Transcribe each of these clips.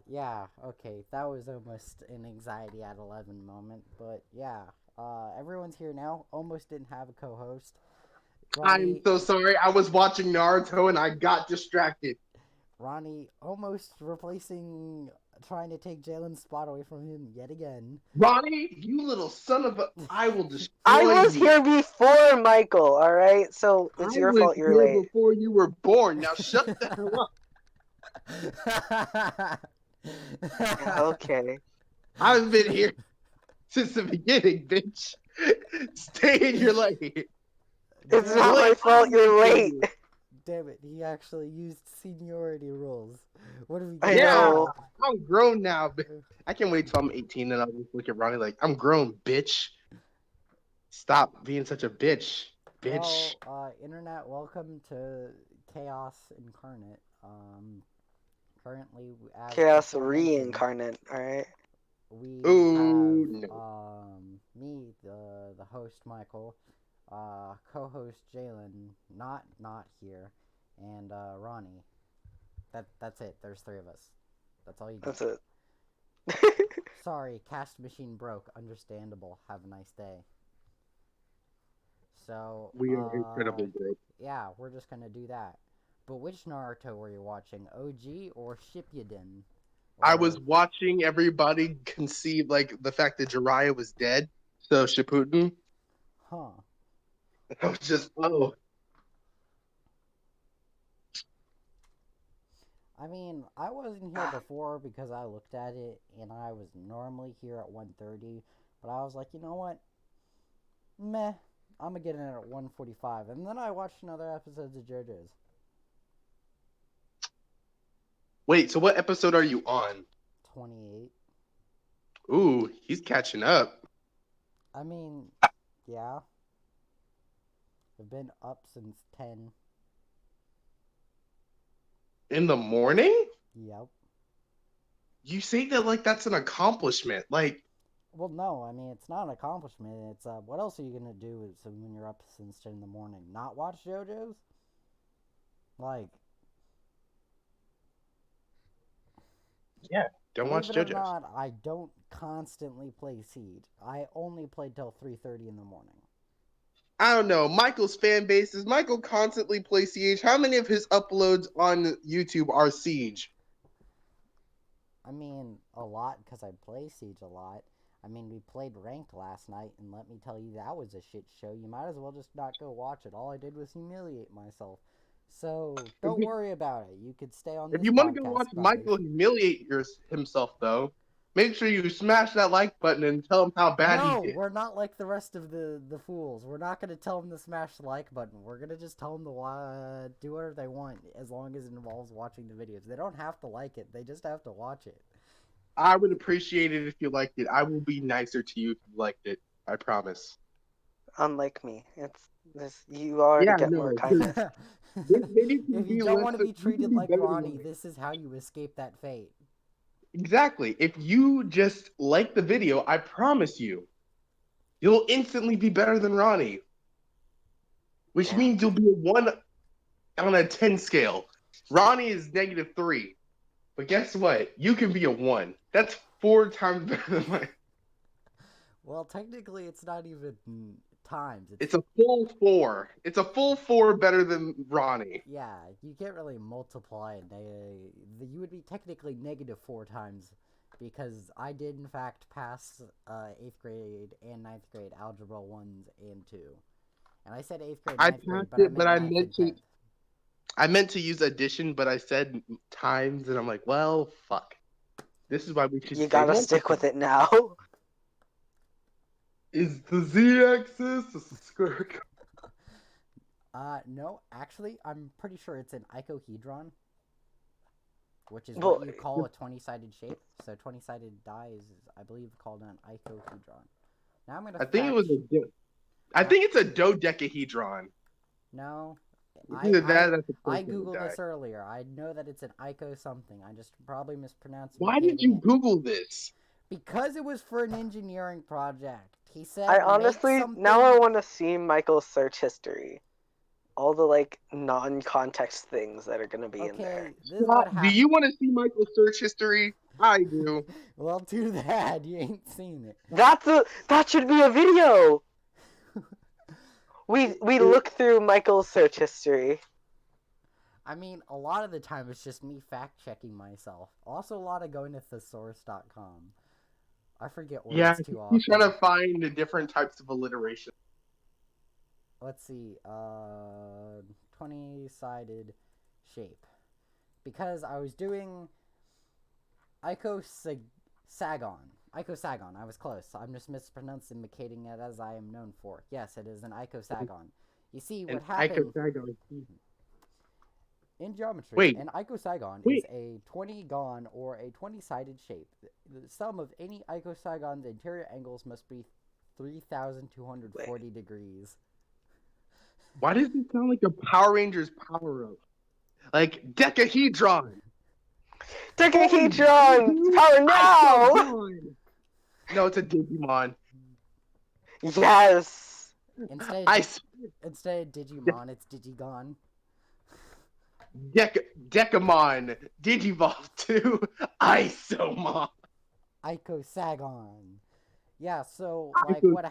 Yeah, okay, that was almost an anxiety at 11 moment, but yeah, everyone's here now. Almost didn't have a co-host. I'm Ronnie, so sorry. I was watching Naruto and I got distracted. Ronnie almost replacing, trying to take Jalen's spot away from him yet again. Ronnie, you little son of a. I will I destroy was you. here before Michael, alright? So I it's your was fault you're here late. before you were born. Now shut the hell up. Okay. I've been here since the beginning, bitch. Stay in your lane. It's Damn The not it. my lane fault I'm you're making late. you. Damn it, he actually used seniority rules. What are we I doing Yeah, know. now? I'm grown now. I can't wait till I'm 18 and I'll just look at Ronnie like, I'm grown, bitch. Stop being such a bitch. Bitch. Well, internet, welcome to Chaos Incarnate. Currently, as Chaos before mentioned, reincarnate, alright? we have Ooh, no. me, the host Michael, co-host Jalen, not here, and Ronnie. That's it. There's three of us. That's all you get. That's it. Sorry, cast machine broke. Understandable. Have a nice day. So, We are incredibly good. yeah, we're just gonna do that. But which Naruto were you watching? OG or Shippuden? I was Or, watching everybody conceive like the fact that Jiraiya was dead. So Shippuden, huh? I was just oh, I mean, I wasn't here before because I looked at it and I was normally here at 1:30, but I was like, you know what? Meh. I'm gonna get in at 1:45, and then I watched another episodes of JoJo's. wait. So what episode are you on? 28. Ooh, he's catching up I mean, yeah, I've been up since 10. in the morning. Yep. You say that like that's an accomplishment. Like Well, no, I mean it's not an accomplishment. It's what else are you gonna do when you're up since 10 in the morning? Not watch JoJo's? Like, yeah, don't believe watch it or JoJo's. not, I don't constantly play Siege. I only play till 3:30 in the morning. I don't know. Michael's fan base is Michael constantly plays Siege. How many of his uploads on YouTube are Siege? I mean, a lot because I play Siege a lot. I mean, we played ranked last night, and let me tell you, that was a shit show. You might as well just not go watch it. All I did was humiliate myself. So If don't you, worry about it. You could stay on if this you want to go podcast watch about it. Michael humiliate himself, though, make sure you smash that like button and tell him how bad he No, did. we're not like the rest of the fools. We're not gonna tell them to smash the like button. We're gonna just tell them to do whatever they want as long as it involves watching the videos. They don't have to like it. They just have to watch it. I would appreciate it if you liked it. I will be nicer to you if you liked it. I promise. Unlike me. It's this you already Yeah, get more no, because kindness. they need to If you be don't less. want to be You can treated be like better than Ronnie, Ronnie. this is how you escape that fate. Exactly. If you just like the video, I promise you, you'll instantly be better than Ronnie, which Yeah. means you'll be a 1 on a 10 scale. Ronnie is -3. But guess what? You can be a 1. That's 4 times better than mine. Well, technically, it's not even times. It's It's a full 4. It's a full 4 better than Ronnie. yeah. You can't really multiply it. You would be technically negative 4 times because I did in fact pass 8th grade and 9th grade algebra 1s and 2. And I said 8th grade, I 9th grade, passed but I it, but meant ninth and 10th. I meant to use addition, but I said times, and I'm like, well, fuck. This is why we should You say gotta stick multiply. with it now. Is the z-axis a square? No, actually, I'm pretty sure it's an icosahedron, which is what Well, you call a 20-sided shape. So 20-sided die is, I believe, called an icosahedron. Now I'm gonna I think it was fact. I Now, think it's a dodecahedron. no, It's either that or that's a I person googled die. this earlier. I know that it's an ico something. I just probably Why did mispronunciating you it Google this? because it was for an engineering project. He I said make honestly now I something. want to see Michael's search history. all the like non-context things that are gonna be in there. Okay, this is what Do happened. you want to see Michael's search history? I do. Well, too bad you ain't seen it. That should be a video. We look through Michael's search history. I mean, a lot of the time it's just me fact checking myself. Also, a lot of going to thesaurus.com. I forget words Yeah, too he's trying often. to find the different types of alliteration. Let's see. 20-sided shape. Because I was doing icosagon. Icosagon. I was close. I'm just mispronouncing it as I am known for. Yes, it is an icosagon. You see, what happened in geometry, Wait. an icosagon Wait. is a 20-gon or a 20-sided shape. The sum of any icosagon's interior angles must be 3,240 degrees. Why does it sound like a Power Rangers power-up? Like Decahedron! Decahedron! Power now! Isobron! No, it's a Digimon. Yes! Instead I of Digimon, it's Digigon. Decamon, Digivolve 2, Isomon, Icosagon. Yeah, so, like, what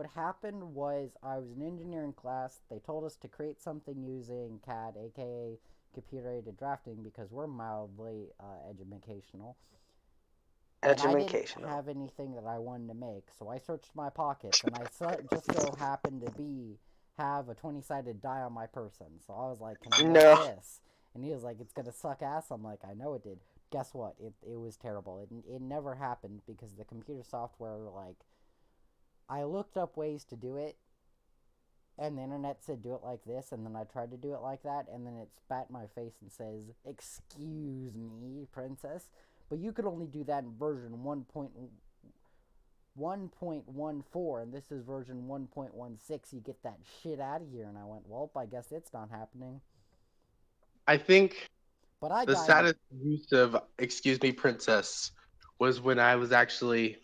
happened was I was in engineering class. They told us to create something using CAD, aka computer-aided drafting, because we're mildly educational. And I didn't have anything that I wanted to make, so I searched my pockets, and I just so happened to have a 20-sided die on my person. So I was like, can I make this? And he was like, it's gonna suck ass. I'm like, I know it did. Guess what? It was terrible. It never happened because the computer software, like, I looked up ways to do it, and the internet said do it like this, and then I tried to do it like that, and then it spat in my face and says, excuse me, princess, but you could only do that in version 1.14, and this is version 1.16. You get that shit out of here. And I went, well, I guess it's not happening. I think but the saddest use of excuse me, princess was when I was actually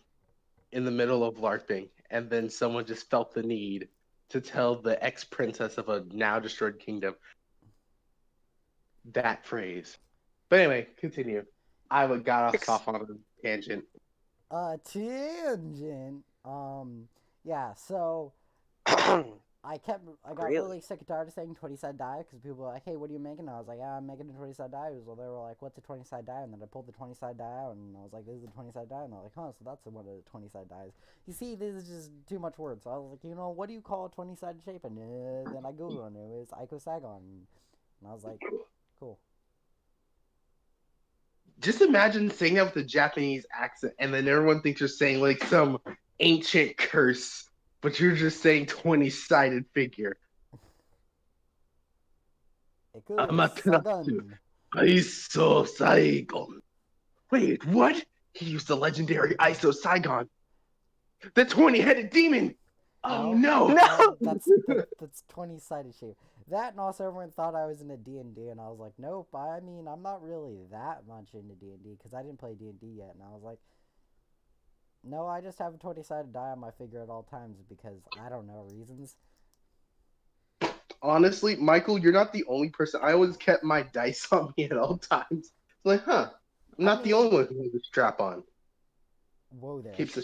in the middle of LARPing, and then someone just felt the need to tell the ex-princess of a now destroyed kingdom that phrase. But anyway, continue. I got off on a tangent. Yeah, so I got really sick and tired of saying 20-sided die because people were like, hey, what are you making? And I was like, I'm making a 20-sided die. Well, they were like, what's a 20-sided die? And then I pulled the 20-sided die out, and I was like, this is a 20-sided die. And they're like, huh, so that's one of the 20-sided dies. You see, this is just too much words. So I was like, what do you call a 20-sided shape? And then I Googled it, and it was icosagon. And I was like, cool. Just imagine saying that with a Japanese accent, and then everyone thinks you're saying like some ancient curse, but you're just saying 20-sided figure. Amaterasu. Iso Saigon. Wait, what? He used the legendary Iso Saigon. The 20-headed demon! Oh no! That's 20-sided shape. That, and also everyone thought I was in a D&D, and I was like, nope, I mean, I'm not really that much into D&D, because I didn't play D&D yet, and I was like, no, I just have a 20-sided die on my figure at all times, because I don't know reasons. Honestly, Michael, you're not the only person. I always kept my dice on me at all times. It's like, I'm not the only one who has a strap on. Whoa there. Keeps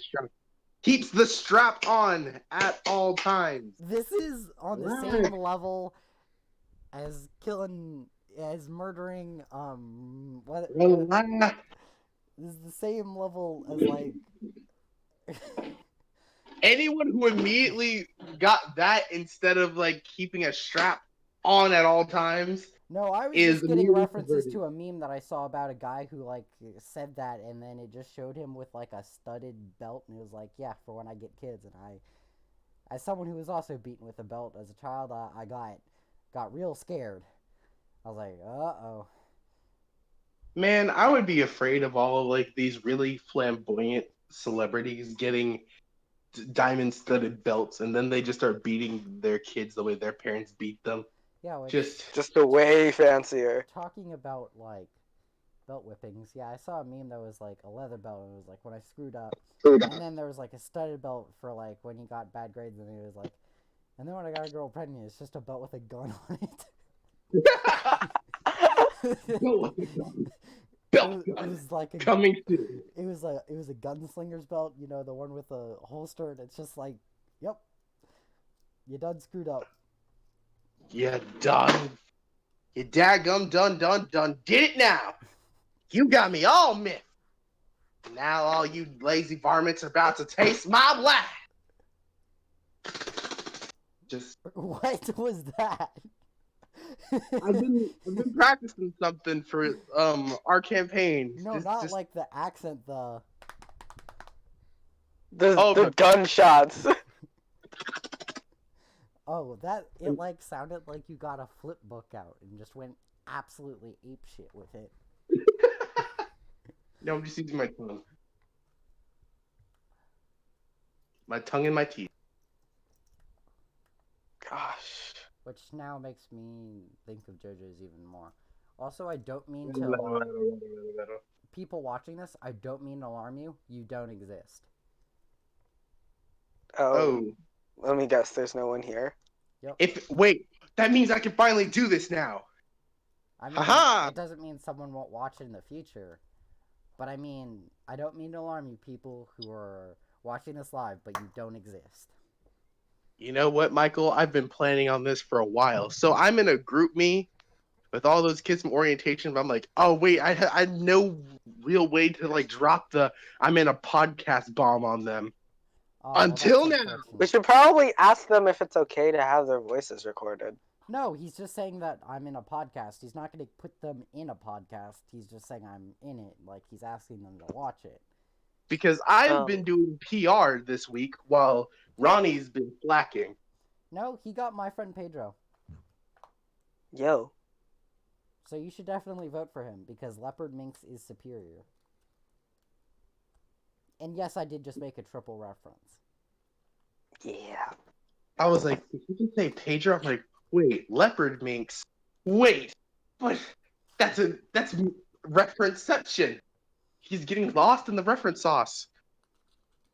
the strap on at all times. This is on the same level as murdering, this is the same level as, like... Anyone who immediately got that instead of, like, keeping a strap on at all times... No, I was just getting references to a meme that I saw about a guy who, like, said that, and then it just showed him with, like, a studded belt, and it was like, yeah, for when I get kids. And as someone who was also beaten with a belt as a child, I got real scared. I was like, uh-oh. Man, I would be afraid of all of, like, these really flamboyant celebrities getting diamond-studded belts, and then they just start beating their kids the way their parents beat them. Yeah, just a way fancier. Talking about, like, belt whippings, yeah, I saw a meme that was, like, a leather belt, and it was, like, when I screwed up. And then there was, like, a studded belt for, like, when you got bad grades, and it was, like, And then when I got a girl pregnant, it's just a belt with a gun on it. Belt It gun was like coming soon. it was a gunslinger's belt, you know, the one with the holster, and it's just like, yep, you done screwed up. You done. You daggum done did it now. You got me all miffed. Now all you lazy varmints are about to taste my life. Just What was that? I've been practicing something for our campaign. No, not like the accent, the The gunshots. oh, that it like sounded like you got a flip book out and just went absolutely ape shit with it. No, I'm just using my tongue. My tongue and my teeth. Gosh. Which now makes me think of JoJo's even more. Also, I don't mean to people watching this, I don't mean to alarm you. You don't exist. Oh, let me guess. There's no one here. Yep. Wait, that means I can finally do this now. I mean, Haha! it doesn't mean someone won't watch it in the future. But I mean, I don't mean to alarm you people who are watching this live, but you don't exist. You know what, Michael? I've been planning on this for a while. So I'm in a group me with all those kids from orientation. But I'm like, oh wait, I had no real way to like drop the I'm in a podcast bomb on them. Oh, Until well, now. unfortunate. We should probably ask them if it's okay to have their voices recorded. No, he's just saying that I'm in a podcast. He's not going to put them in a podcast. He's just saying I'm in it. Like, he's asking them to watch it. Because I've been doing PR this week while Ronnie's been slacking. No, he got my friend Pedro. Yo. So you should definitely vote for him because Leopard Minx is superior. And yes, I did just make a triple reference. Yeah. I was like, did you just say Pedro? I'm like, wait, Leopard Minx. Wait, but that's referenceception. He's getting lost in the reference sauce.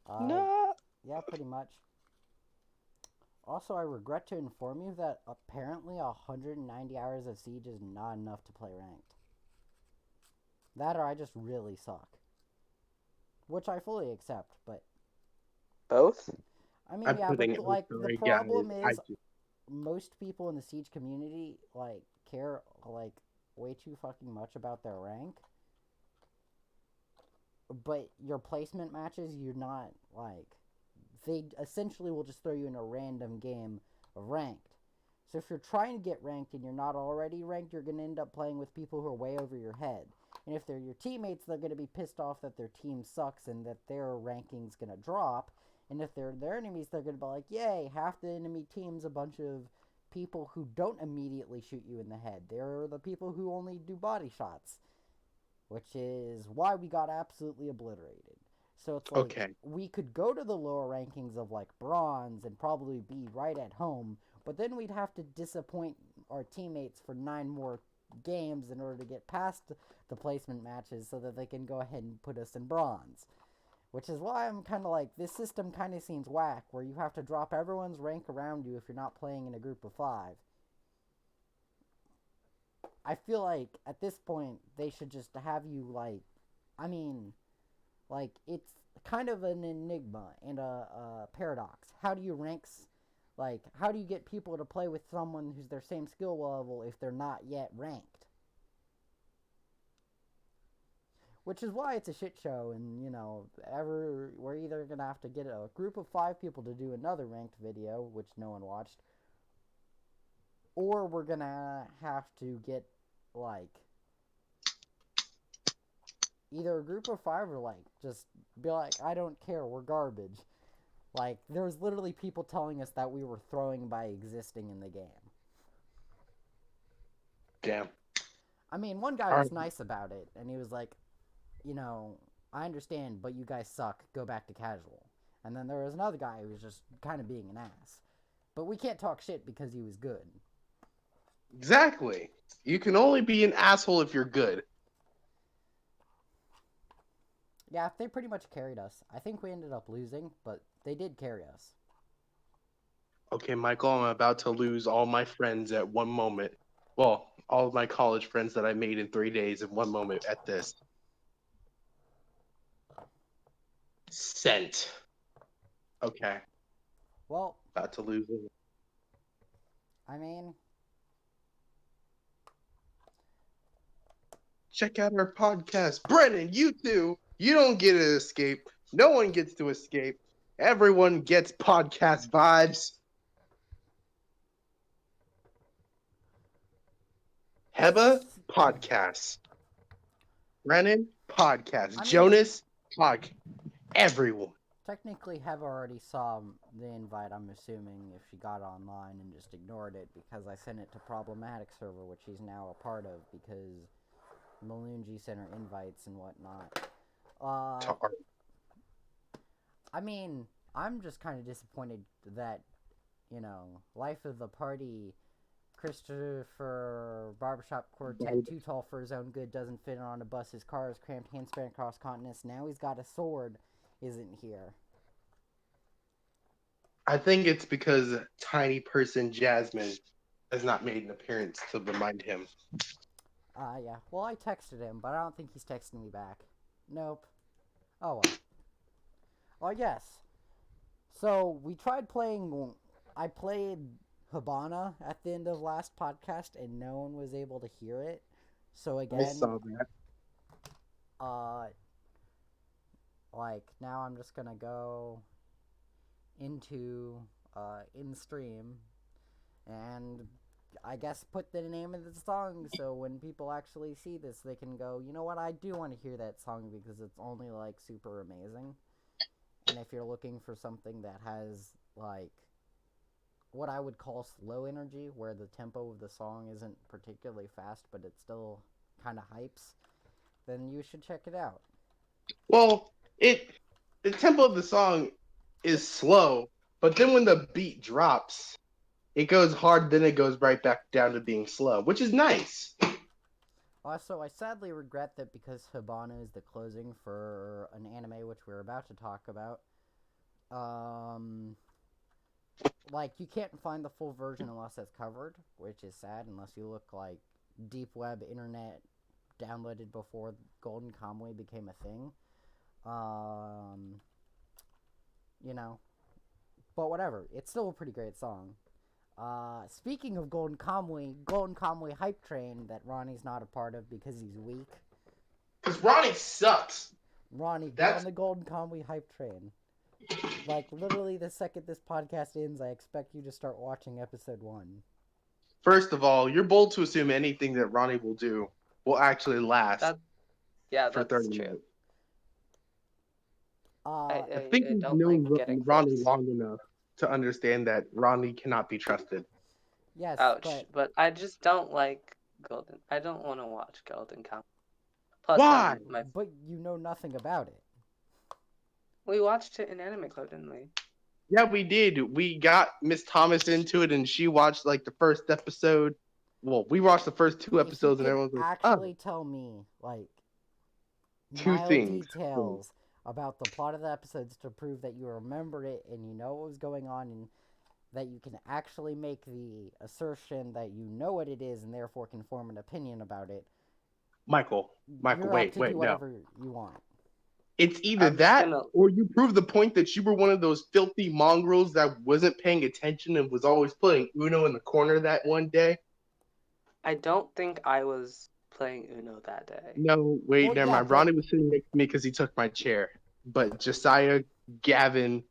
No. Yeah, pretty much. Also, I regret to inform you that apparently 190 hours of Siege is not enough to play ranked. That or I just really suck. Which I fully accept, but... Both? I mean, yeah, but like, the problem is... I most people in the Siege community, like, care, like, way too fucking much about their rank. But your placement matches, you're not, like... They essentially will just throw you in a random game of ranked. So if you're trying to get ranked and you're not already ranked, you're going to end up playing with people who are way over your head. And if they're your teammates, they're going to be pissed off that their team sucks and that their ranking's going to drop. And if they're their enemies, they're going to be like, yay, half the enemy team's a bunch of people who don't immediately shoot you in the head. They're the people who only do body shots. Which is why we got absolutely obliterated. So it's like, we could go to the lower rankings of like bronze and probably be right at home, but then we'd have to disappoint our teammates for 9 more games in order to get past the placement matches so that they can go ahead and put us in bronze. Which is why I'm kind of like, this system kind of seems whack, where you have to drop everyone's rank around you if you're not playing in a group of 5. I feel like, at this point, they should just have you, like, I mean... Like, it's kind of an enigma and a paradox. How do you how do you get people to play with someone who's their same skill level if they're not yet ranked? Which is why it's a shit show, and, you know, we're either going to have to get a group of 5 people to do another ranked video, which no one watched, or we're going to have to get, like... either a group of 5 or, like, just be like, I don't care, we're garbage. Like, there was literally people telling us that we were throwing by existing in the game. Damn. I mean, one guy was nice about it, and he was like, you know, I understand, but you guys suck, go back to casual. And then there was another guy who was just kind of being an ass. But we can't talk shit because he was good. Exactly. You can only be an asshole if you're good. Yeah, they pretty much carried us. I think we ended up losing, but they did carry us. Okay, Michael, I'm about to lose all my friends at one moment. Well, all of my college friends that I made in 3 days in one moment at this. Sent. Okay, Well, about to lose it. I mean, Check out our podcast. Brennan, you too. You don't get to escape. No one gets to escape. Everyone gets podcast vibes. Heba, podcast. Brennan, podcast. I mean, Jonas, podcast. Everyone. technically, Heva already saw the invite, I'm assuming, if she got online and just ignored it because I sent it to Problematic Server, which he's now a part of because Malunji sent her invites and whatnot. I mean, I'm just kind of disappointed that, Life of the Party, Christopher Barbershop Quartet, too tall for his own good, doesn't fit on a bus, his car is cramped, handspan across continents, now he's got a sword, isn't here. I think it's because tiny person Jasmine has not made an appearance to remind him. Yeah. Well, I texted him, but I don't think he's texting me back. Nope. Oh, well. Well, yes. So, we tried playing... I played Habana at the end of last podcast, and no one was able to hear it. So, again... I saw that. Now I'm just gonna go into, in-stream, and I guess put the name of the song so when people actually see this, they can go, you know what, I do want to hear that song because it's only, super amazing. And if you're looking for something that has, what I would call slow energy, where the tempo of the song isn't particularly fast, but it still kind of hypes, then you should check it out. Well, the tempo of the song is slow, but then when the beat drops, it goes hard, then it goes right back down to being slow, which is nice. Also, I sadly regret that because Habana is the closing for an anime which we're about to talk about. You can't find the full version unless it's covered, which is sad, unless you look like deep web internet downloaded before Golden Kamuy became a thing. But whatever, it's still a pretty great song. Speaking of Golden Kamuy hype train that Ronnie's not a part of because he's weak. Because Ronnie sucks. Ronnie, get on the Golden Kamuy hype train. Literally the second this podcast ends, I expect you to start watching episode 1. First of all, you're bold to assume anything that Ronnie will do will actually last. That's for 30 true. minutes. I think you've known Ronnie long enough to understand that Ronnie cannot be trusted. Yes, Ouch. But I just don't like Golden. I don't want to watch Golden Kamuy. Plus, why? But you know nothing about it. We watched it in Anime Club, didn't we? Yeah, we did. We got Miss Thomas into it, and she watched the first episode. Well, we watched the first 2 episodes, and everyone's like, actually tell me, 2 mild things. details about the plot of the episodes to prove that you remembered it and you know what was going on and that you can actually make the assertion that you know what it is and therefore can form an opinion about it. Michael, wait, do whatever you want. It's either that or you prove the point that you were one of those filthy mongrels that wasn't paying attention and was always playing Uno in the corner that one day. I don't think I was playing Uno that day. No, wait, never mind. Ronnie was sitting next to me because he took my chair. But Josiah, Gavin,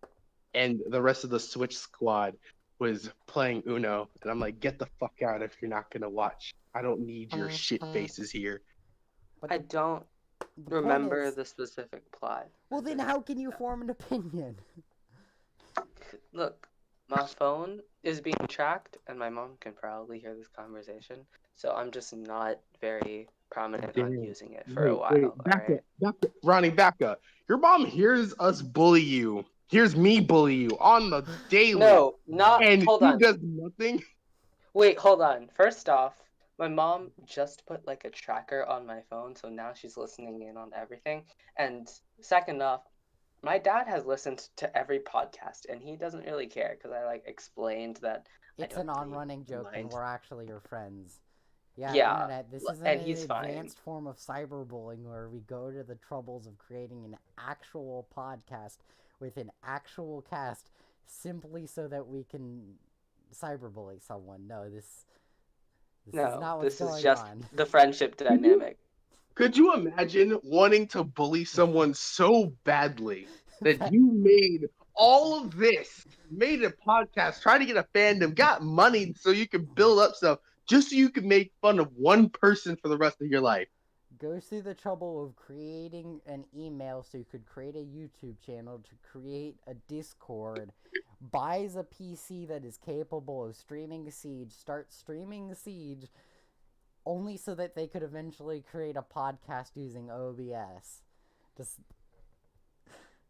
and the rest of the Switch squad was playing Uno. And I'm like, get the fuck out if you're not going to watch. I don't need your shit faces here. But I don't remember the specific plot. Well, then how can you form an opinion? Look, my phone is being tracked, and my mom can probably hear this conversation. So I'm just not very prominent on using it for a while. Back up. Ronnie, back up. Your mom hears us bully you. Hears me bully you on the daily. No, not. And hold he on. does nothing. Wait, hold on. First off, my mom just put a tracker on my phone, so now she's listening in on everything. And second off, My dad has listened to every podcast, and he doesn't really care because I explained that I It's don't an really on-running joke, and mind. we're actually your friends. Yeah, Yeah, internet, this isn't and an he's fine. advanced form of cyberbullying where we go to the troubles of creating an actual podcast with an actual cast simply so that we can cyberbully someone. No, this is No, not what's this is going just on. the friendship Could you dynamic. could you imagine wanting to bully someone so badly that That- you made all of this, made a podcast, tried to get a fandom, got money so you could build up stuff, just so you could make fun of one person for the rest of your life? Goes through the trouble of creating an email so you could create a YouTube channel, to create a Discord, buys a PC that is capable of streaming Siege, starts streaming Siege, only so that they could eventually create a podcast using OBS. Just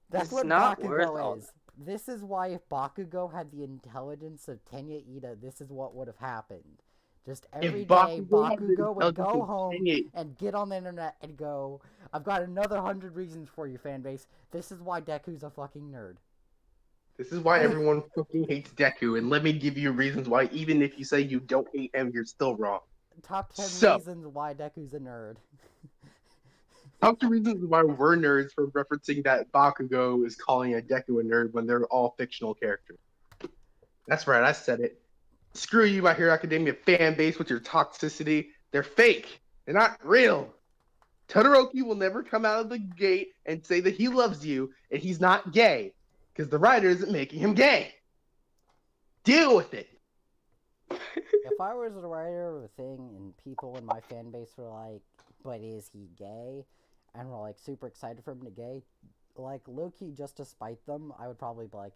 that's It's what not worth all Bakugo is. This is why if Bakugo had the intelligence of Tenya Ida, this is what would have happened. Just every If day, Bakugo had the Bakugo would intelligence go of home Kanye, and get on the internet and go, I've got another 100 reasons for you, fanbase. This is why Deku's a fucking nerd. this is why everyone fucking hates Deku, and let me give you reasons why. Even if you say you don't hate him, you're still wrong. Top 10 So, reasons why Deku's a nerd. top two reasons why we're nerds for referencing that Bakugo is calling a Deku a nerd when they're all fictional characters. That's right, I said it. Screw you, My Hero Academia fan base with your toxicity. They're fake. They're not real. Todoroki will never come out of the gate and say that he loves you and he's not gay because the writer isn't making him gay. Deal with it. If I was a writer of a thing and people in my fan base were like, but is he gay? And were like super excited for him to gay, like low key just to spite them, I would probably be like,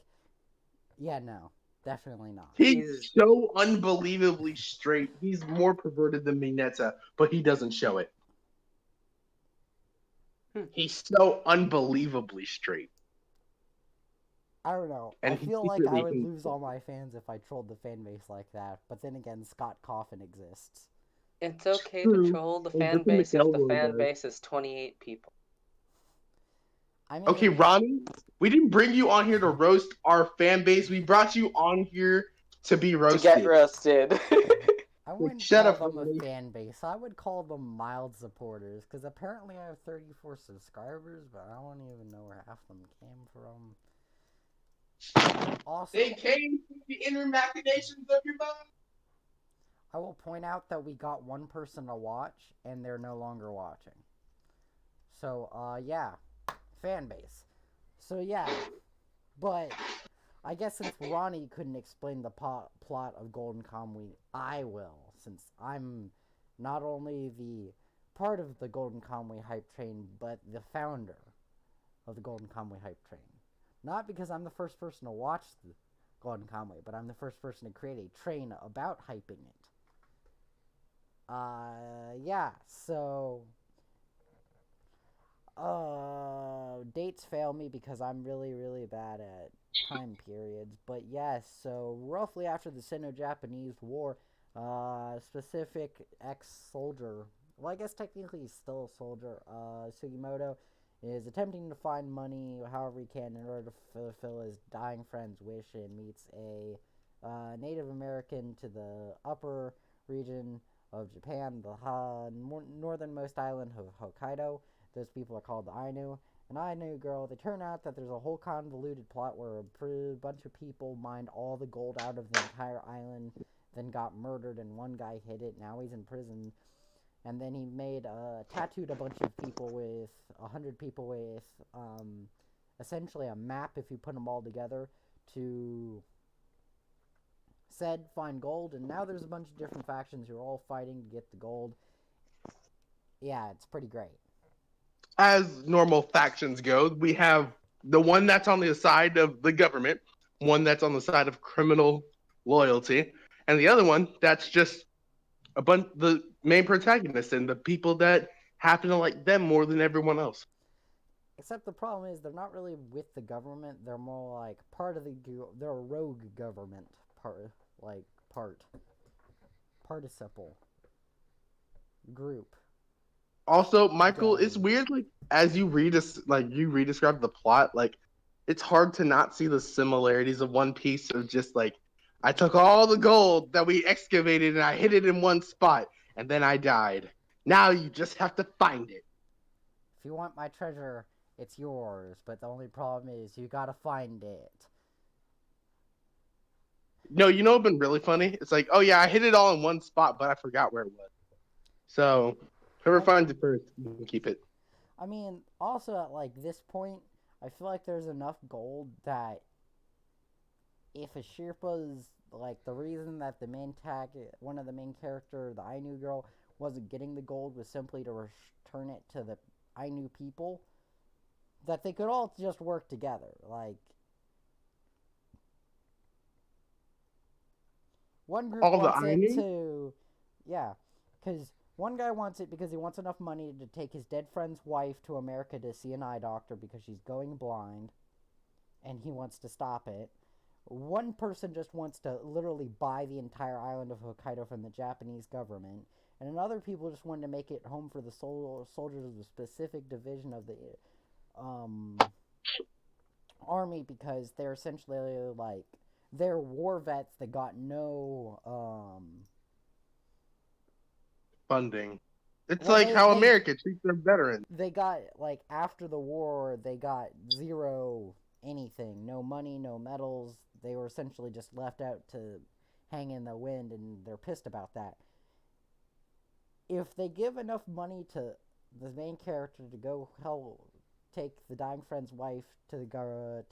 yeah, no, definitely not. He's so unbelievably straight. He's more perverted than Mineta, but he doesn't show it. He's so unbelievably straight. I don't know. And I he feel like I secretly would hates lose it. all my fans if I trolled the fan base like that. But then again, Scott Coffin exists. It's okay True. to troll the And fan Griffin base if the McElroy fan does. base is 28 people. I mean, Okay, Ronnie, we didn't bring you on here to roast our fan base. We brought you on here to be To roasted. get roasted. I wouldn't shut call up, them a Ronnie. fan base. I would call them mild supporters, because apparently I have 34 subscribers, but I don't even know where half them came from. Also, They came from the inner machinations of your mind. I will point out that we got one person to watch, and they're no longer watching. So, yeah. Fan base. So, yeah. But, I guess since Ronnie couldn't explain the plot of Golden Kamuy, I will. Since I'm not only the part of the Golden Kamuy hype train, but the founder of the Golden Kamuy hype train. Not because I'm the first person to watch the Golden Kamuy, but I'm the first person to create a train about hyping it. Yeah, so, dates fail me because I'm really, really bad at time periods, but yes, so roughly after the Sino-Japanese War, specific ex-soldier, well, I guess technically he's still a soldier, Sugimoto, is attempting to find money however he can in order to fulfill his dying friend's wish, and meets a, Native American to the upper region of Japan, the northernmost island of Hokkaido. Those people are called the Ainu. An Ainu girl. They turn out that there's a whole convoluted plot where a bunch of people mined all the gold out of the entire island, then got murdered, and one guy hid it. Now he's in prison. And then he made tattooed a bunch of people with 100 people with essentially a map if you put them all together to said find gold, and now there's a bunch of different factions who are all fighting to get the gold. Yeah, it's pretty great. As normal factions go, we have the one that's on the side of the government, one that's on the side of criminal loyalty, and the other one that's just the main protagonists and the people that happen to like them more than everyone else. Except the problem is they're not really with the government. They're more like part of the. They're a rogue government participle group. Also, Michael, Done. it's weird. Like as you redescribe the plot, like it's hard to not see the similarities of One Piece of just like I took all the gold that we excavated and I hid it in one spot and then I died. Now you just have to find it. If you want my treasure, it's yours, but the only problem is you gotta find it. No, you know what's been really funny? It's like, oh yeah, I hid it all in one spot, but I forgot where it was. So whoever finds it first, you can keep it. I mean, also at like this point, I feel like there's enough gold that if a Sherpa's like the reason that the main one of the main character, the Ainu girl, wasn't getting the gold was simply to return it to the Ainu people, that they could all just work together. Like one group All the wants it Ainu? to, yeah, because one guy wants it because he wants enough money to take his dead friend's wife to America to see an eye doctor because she's going blind, and he wants to stop it. One person just wants to literally buy the entire island of Hokkaido from the Japanese government, and other people just wanted to make it home for the soldiers of the specific division of the army because they're essentially like they're war vets that got no Funding. It's well, like how America treats their veterans. They got like after the war, they got zero anything, no money, no medals. They were essentially just left out to hang in the wind, and they're pissed about that. If they give enough money to the main character to go take the dying friend's wife to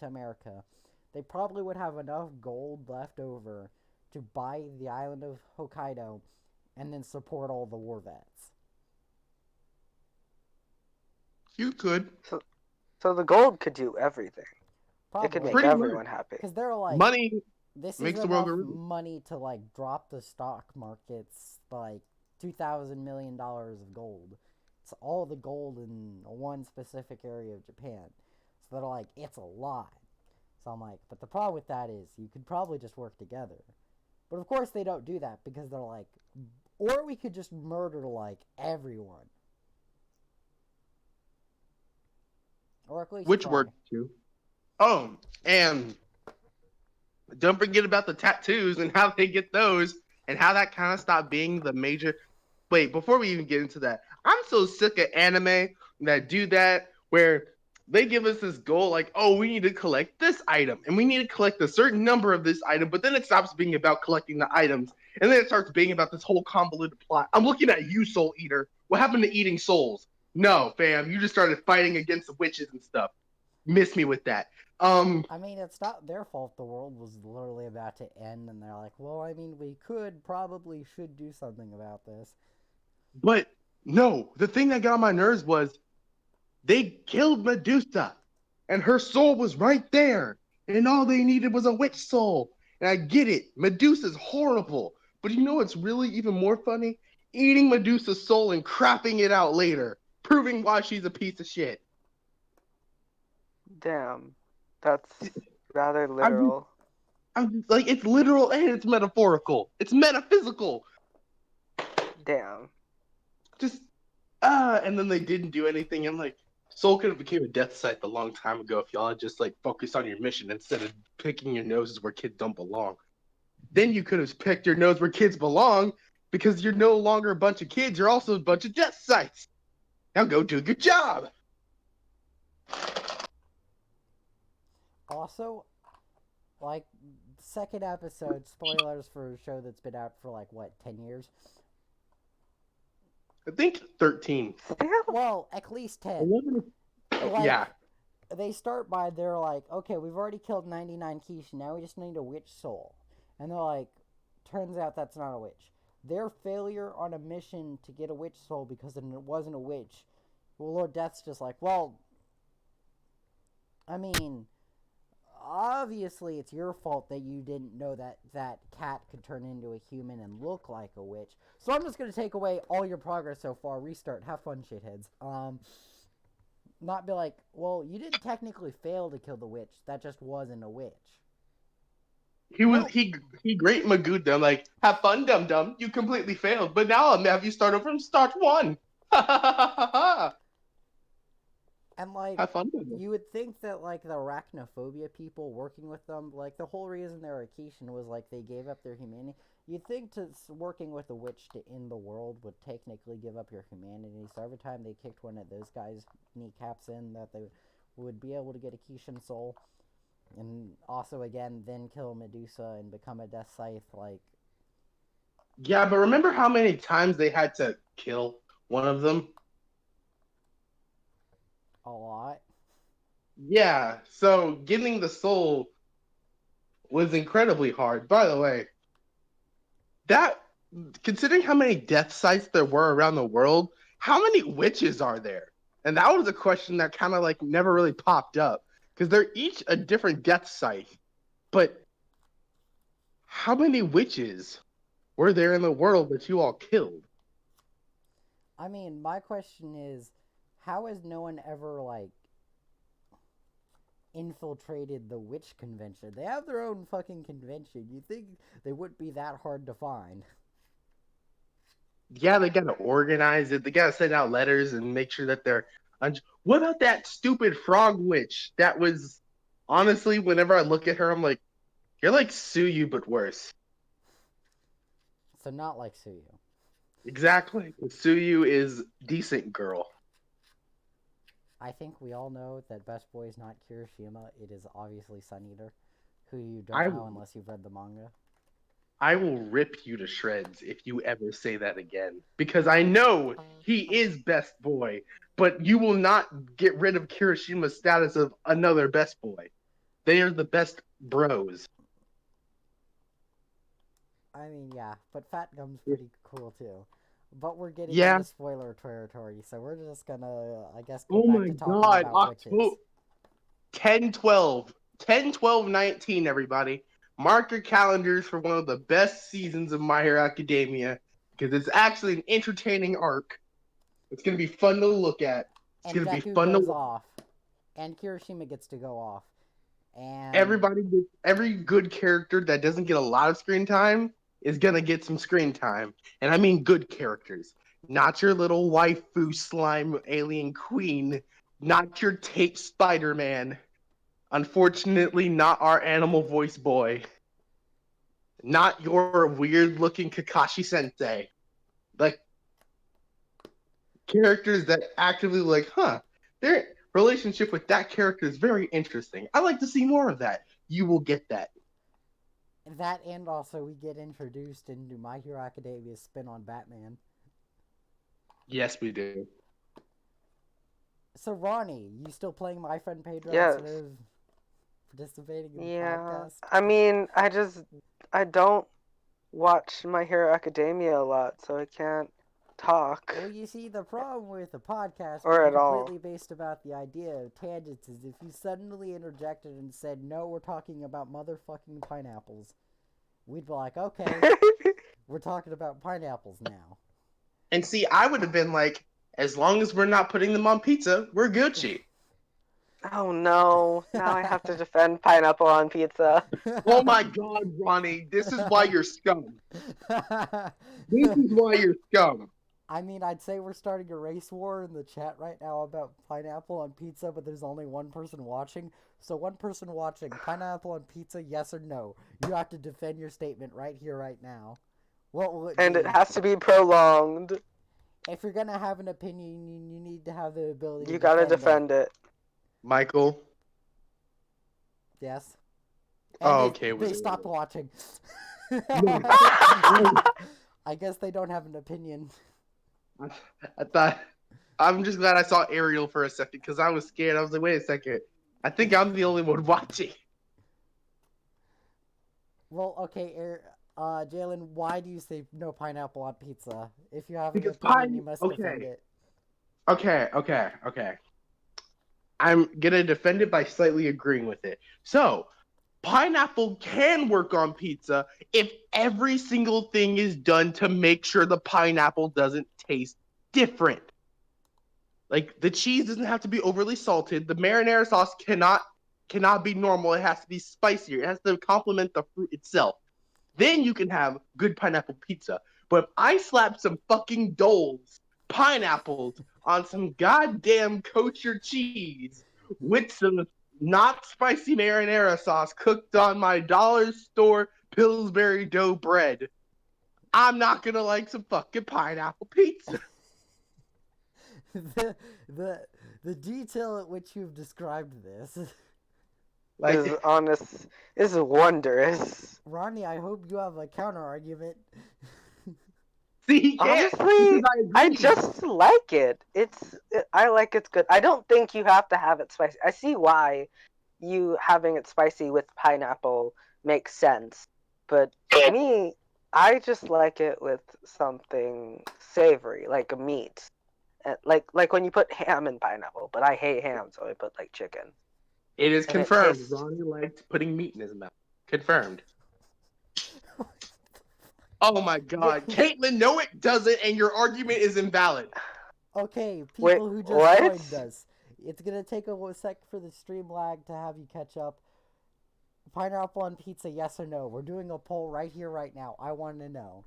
America, they probably would have enough gold left over to buy the island of Hokkaido and then support all the war vets. You could. So the gold could do everything. Probably. It could make Pretty everyone much. happy. Because they're like, Money this makes is the world enough go round. money to like drop the stock markets like $2,000 million of gold. It's all the gold in one specific area of Japan. So they're like, it's a lot. So I'm like, but the problem with that is you could probably just work together. But of course they don't do that because they're like, or we could just murder like everyone. Or at least Which try. worked too. Oh, and don't forget about the tattoos and how they get those and how that kind of stopped being the major. Wait, before we even get into that, I'm so sick of anime that do that where they give us this goal like, oh, we need to collect this item and we need to collect a certain number of this item, but then it stops being about collecting the items and then it starts being about this whole convoluted plot. I'm looking at you, Soul Eater. What happened to eating souls? No, fam, you just started fighting against the witches and stuff. Miss me with that. I mean, it's not their fault the world was literally about to end, and they're like, well, I mean, we probably should do something about this. But no, the thing that got on my nerves was they killed Medusa, and her soul was right there, and all they needed was a witch soul. And I get it, Medusa's horrible, but you know what's really even more funny? Eating Medusa's soul and crapping it out later, proving why she's a piece of shit. Damn, that's rather literal. I'm like, it's literal and it's metaphorical. It's metaphysical. Damn. Just and then they didn't do anything. I'm like, Soul could have became a death scythe a long time ago if y'all had just like focused on your mission instead of picking your noses where kids don't belong. Then you could have picked your nose where kids belong because you're no longer a bunch of kids. You're also a bunch of death scythes. Now go do your job. Also, like, second episode, spoilers for a show that's been out for, like, what, 10 years? I think 13. Well, at least 10. 11. Like, Yeah. They start by, they're like, okay, we've already killed 99 Kishi, now we just need a witch soul. And they're like, turns out that's not a witch. Their failure on a mission to get a witch soul because it wasn't a witch, well, Lord Death's just like, well, I mean, obviously it's your fault that you didn't know that that cat could turn into a human and look like a witch. So I'm just going to take away all your progress so far, restart, have fun, shitheads. Not be like, well, you didn't technically fail to kill the witch, that just wasn't a witch. He great Maguda, like, have fun, dum dum. You completely failed, but now I'll have you start over from start one. And like, Have fun with it. you would think that like the arachnophobia people working with them, like the whole reason they were Kishin was like they gave up their humanity. You'd think working with a witch to end the world would technically give up your humanity. So every time they kicked one of those guys' kneecaps in, that they would be able to get a Kishin soul, and also again then kill Medusa and become a Death Scythe. Like, Yeah, but remember how many times they had to kill one of them? a lot. Yeah, so getting the soul was incredibly hard. By the way, that considering how many death sites there were around the world, how many witches are there? And that was a question that kind of like never really popped up because they're each a different death site. But how many witches were there in the world that you all killed? I mean, my question is, how has no one ever like infiltrated the witch convention? They have their own fucking convention. You think they wouldn't be that hard to find? Yeah, they gotta organize it. They gotta send out letters and make sure that they're. What about that stupid frog witch? That was honestly, whenever I look at her, I'm like, you're like Suyu, but worse. So not like Suyu. Exactly. Suyu is decent girl. I think we all know that Best Boy is not Kirishima. It is obviously Sun Eater, who you I don't know unless you've read the manga. I will rip you to shreds if you ever say that again. Because I know he is best boy, but you will not get rid of Kirishima's status of another best boy. They are the best bros. I mean, yeah, but Fat Gum's pretty cool too. But we're getting Yeah. into spoiler territory, so we're just gonna, I guess, go Oh back my to talking god. about witches. 10 12. 10 12 19, everybody. Mark your calendars for one of the best seasons of My Hero Academia because it's actually an entertaining arc. It's going to be fun to look at. It's And going to be Deku fun to goes watch. off, and Kirishima gets to go off, and Every good character that doesn't get a lot of screen time is gonna get some screen time, and I mean good characters, not your little waifu slime alien queen, not your tape Spider-Man. Unfortunately, not our animal voice boy, not your weird-looking Kakashi Sensei. Like characters that actively like, their relationship with that character is very interesting. I like to see more of that. You will get that. that, and also we get introduced into My Hero Academia's spin on Batman. Yes, we do. So Ronnie, you still playing My Friend Pedro Yes. instead of participating in the Yeah. podcast? I mean, I don't watch My Hero Academia a lot, so I can't talk. Well, you see, the problem with a podcast Or being at all. completely based about the idea of tangents is if you suddenly interjected and said, no, we're talking about motherfucking pineapples, we'd be like, okay, we're talking about pineapples now. And see, I would have been like, as long as we're not putting them on pizza, we're Gucci. Oh no, now I have to defend pineapple on pizza. Oh my god, Ronnie, this is why you're scum. This is why you're scum. I mean, I'd say we're starting a race war in the chat right now about pineapple on pizza, but there's only one person watching. So one person watching, pineapple on pizza, yes or no? You have to defend your statement right here, right now. What will it And be? it has to be prolonged. If you're gonna have an opinion, you need to have the ability You to gotta defend it. defend it. Michael. Yes. Oh, And okay, They stopped watching. No. I guess they don't have an opinion. I thought, I'm just glad I saw Ariel for a second because I was scared. I was like, wait a second. I think I'm the only one watching. Well, okay, Jalen, why do you say no pineapple on pizza? If you have an Because opinion, you must defend it. Okay. I'm gonna defend it by slightly agreeing with it. So, pineapple can work on pizza if every single thing is done to make sure the pineapple doesn't taste different. Like the cheese doesn't have to be overly salted. The marinara sauce cannot be normal. It has to be spicier. It has to complement the fruit itself. Then you can have good pineapple pizza. But if I slap some fucking Doles pineapples on some goddamn kosher cheese with some not spicy marinara sauce cooked on my dollar store Pillsbury dough bread, I'm not gonna like some fucking pineapple pizza. the the the detail at which you've described this, Like, Is honest. Is wondrous. Ronnie. I hope you have a counter argument. see, he can't. Honestly, because I agree. just like it. I like it's good. I don't think you have to have it spicy. I see why you having it spicy with pineapple makes sense, but me, I just like it with something savory, like a meat. Like when you put ham in pineapple, but I hate ham, so I put like chicken. It is And it confirmed. tastes- Ronnie liked putting meat in his mouth. Confirmed. Oh my god. Caitlin, no it doesn't, and your argument is invalid. Okay, people Wait, who just what? joined us. It's gonna take a sec for the stream lag to have you catch up. Pineapple on pizza, yes or no? We're doing a poll right here, right now. I want to know.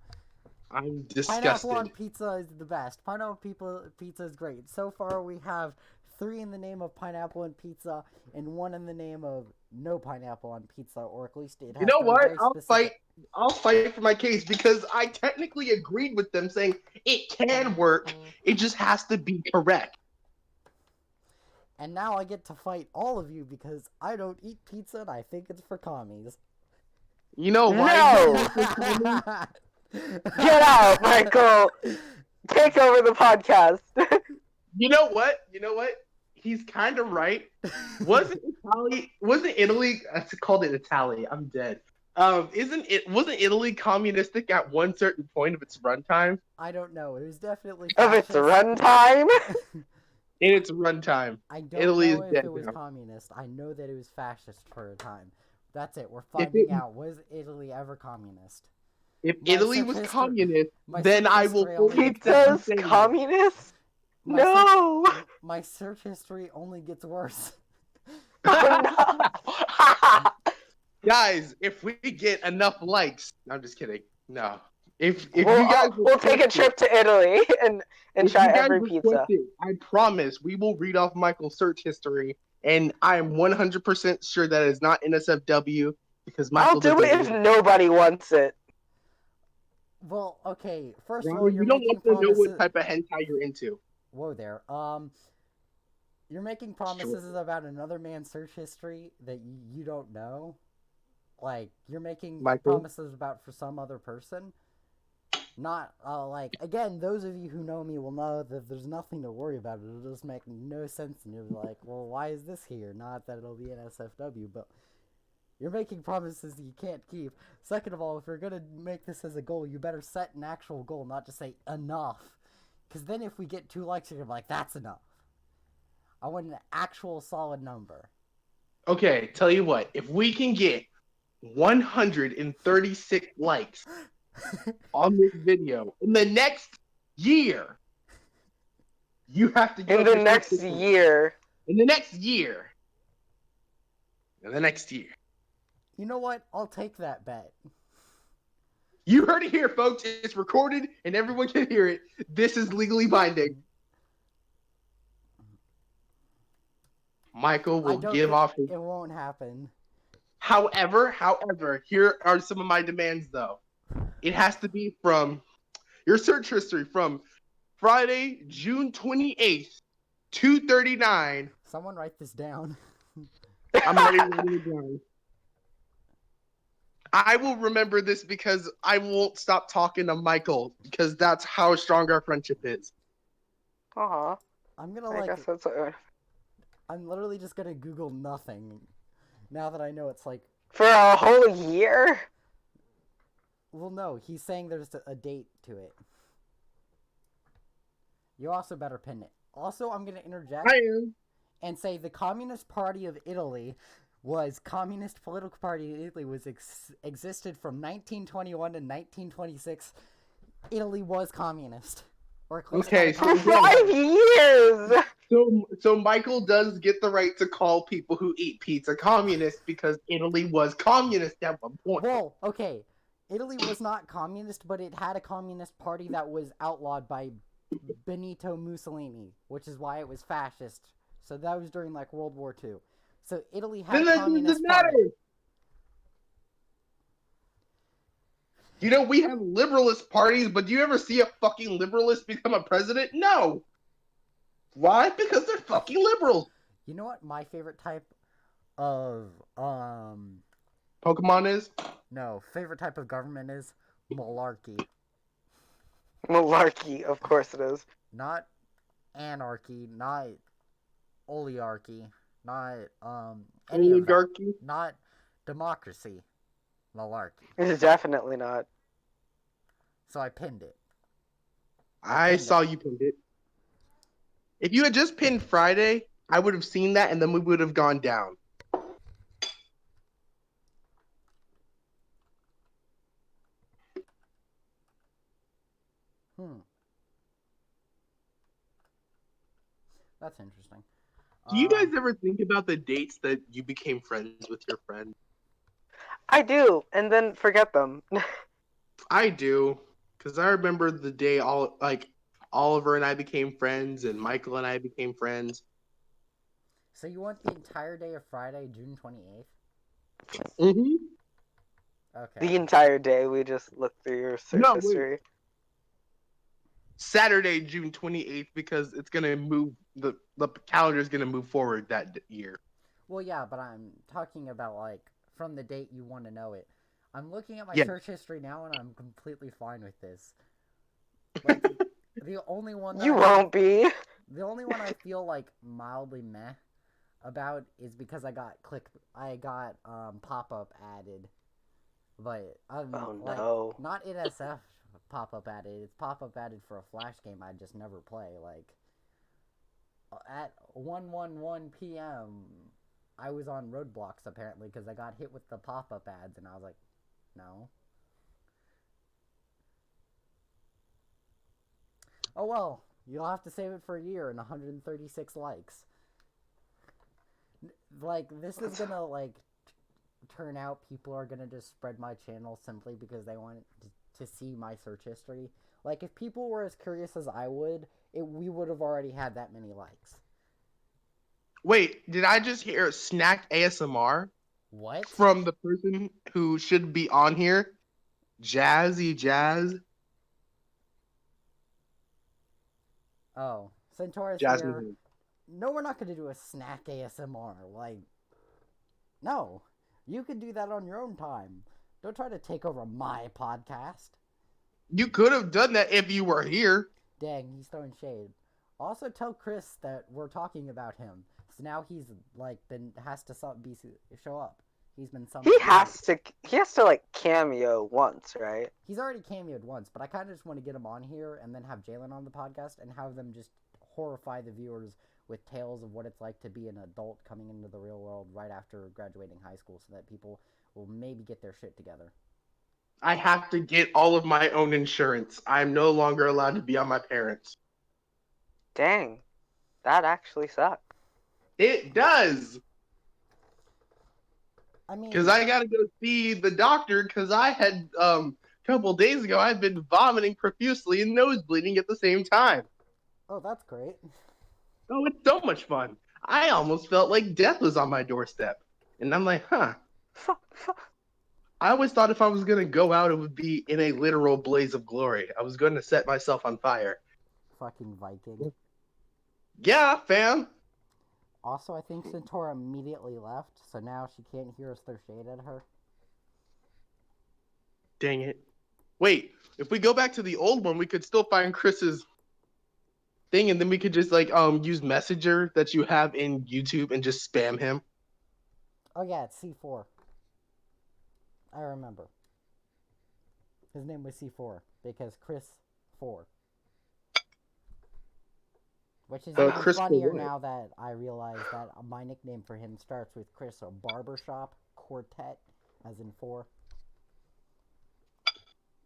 I'm Pineapple on disgusted. pizza is the best. Pineapple pizza is great. So far, we have 3 in the name of pineapple and pizza, and 1 in the name of no pineapple on pizza, or at least it has You know to be what? very specific. I'll fight for my case because I technically agreed with them saying it can work. It just has to be correct. And now I get to fight all of you because I don't eat pizza and I think it's for commies. You know why? No! Get out, Michael! Take over the podcast. You know what? He's kind of right. Wasn't Italy? I called it Italy. I'm dead. Wasn't Italy communistic at one certain point of its runtime? I don't know. It was definitely Of its fascist. runtime? In its runtime. I don't Italy know is if dead it was now. communist. I know that it was fascist for a time. That's it. We're If finding it- out. Was Italy ever communist? If My Italy was search history- communist, my then search I will history only fully gets better. accept Pizza's you saying communist? My No! My search history only gets worse. Oh, no! Guys, if we get enough likes, I'm just kidding. No. If we'll, you guys we'll take a request it- trip to Italy and if try you guys every request pizza. it, I promise we will read off Michael's search history, and I am 100% sure that it's not NSFW because Michael I'll do it doesn't if read it. nobody wants it. Well, okay. First of all, Ronnie, you're we don't making want to know promises. what type of hentai you're into. Whoa there. You're making promises about another man's search history that you don't know. Like you're making Michael? promises about for some other person. Not like again, those of you who know me will know that there's nothing to worry about. It'll just make no sense, and you'll be like, "Well, why is this here?" Not that it'll be an SFW, but you're making promises that you can't keep. Second of all, if you're gonna make this as a goal, you better set an actual goal, not just say enough. Because then if we get 2 likes, you're gonna be like, "That's enough." I want an actual solid number. Okay, tell you what, if we can get 136 likes on this video in the next year, you have to go In the to next this- year. In the next year. In the next year. You know what? I'll take that bet. You heard it here, folks. It's recorded and everyone can hear it. This is legally binding. Michael I will don't give think off his... it won't happen. However, here are some of my demands, though. It has to be from your search history from Friday, June 28th, 2:39. Someone write this down. I'm already writing it down. I will remember this because I won't stop talking to Michael because that's how strong our friendship is. Aw, I'm gonna I like. guess that's I'm literally just gonna Google nothing. Now that I know it's like. for a whole year. Well, no, he's saying there's a date to it. You also better pin it. Also, I'm gonna interject I am. and say the Communist Party of Italy Communist political party in Italy was existed from 1921 to 1926. Italy was communist. Or at least Okay, had a so For communist 5 years. So Michael does get the right to call people who eat pizza communist because Italy was communist at one point. Well, okay. Italy was not communist, but it had a communist party that was outlawed by Benito Mussolini, which is why it was fascist. So that was during like World War II. So Italy had Then a that communist doesn't party. matter. You know, we have liberalist parties, but do you ever see a fucking liberalist become a president? No. Why? Because they're fucking liberals. You know what my favorite type of Pokemon is? favorite type of government is? Malarkey. Malarkey, of course it is. Not anarchy, not oligarchy, not any of that. Oligarchy? Not democracy. Malarkey. It's definitely not. So I pinned it. I saw you pinned it. If you had just pinned Friday, I would have seen that and then we would have gone down. That's interesting. Do you guys ever think about the dates that you became friends with your friend? I do, and then forget them. I do, because I remember the day Oliver and I became friends and Michael and I became friends. So you want the entire day of Friday, June 28th? Mm-hmm. Okay. The entire day we just looked through your search history. Saturday, June 28th, because it's gonna move the calendar is gonna move forward that year. Well, yeah, but I'm talking about like from the date you want to know it. I'm looking at my Yeah. search history now, and I'm completely fine with this. Like the only one that You won't be. The only one I feel like mildly meh about is because I got pop-up added, but Oh like no. not NSF pop-up added. It's pop-up added for a Flash game I just never play. Like at 1:11 p.m. I was on Roadblocks apparently because I got hit with the pop-up ads, and I was like, no. Oh well, you'll have to save it for a year and 136 likes. Like, this is gonna, like, turn out people are gonna just spread my channel simply because they want to see my search history. Like, if people were as curious as I would, we would have already had that many likes. Wait, did I just hear snack ASMR? What? From the person who should be on here? Jazzy Jazz? Oh, Centaurus Jasmine. here. No, we're not gonna do a snack ASMR. Like, no. You can do that on your own time. Don't try to take over my podcast. You could have done that if you were here. Dang, he's throwing shade. Also, tell Chris that we're talking about him. So now he's like has to show up. He's been summoned. He has to like cameo once, right? He's already cameoed once, but I kind of just want to get him on here and then have Jalen on the podcast and have them just horrify the viewers with tales of what it's like to be an adult coming into the real world right after graduating high school, so that people will maybe get their shit together. I have to get all of my own insurance. I'm no longer allowed to be on my parents. Dang, that actually sucks. It does. I mean, because I got to go see the doctor because I had a couple days ago I've been vomiting profusely and nose bleeding at the same time. Oh, that's great. Oh, it's so much fun. I almost felt like death was on my doorstep. And I'm like, huh. I always thought if I was going to go out, it would be in a literal blaze of glory. I was going to set myself on fire. Fucking Viking. Yeah, fam. Also, I think Centaura immediately left, so now she can't hear us throw shade at her. Dang it. Wait, if we go back to the old one, we could still find Chris's thing, and then we could just like use Messenger that you have in YouTube and just spam him. Oh yeah, it's C4. I remember. His name was C4 because Chris 4. Which is even Chris funnier now that I realize that my nickname for him starts with Chris, so Barbershop Quartet, as in 4.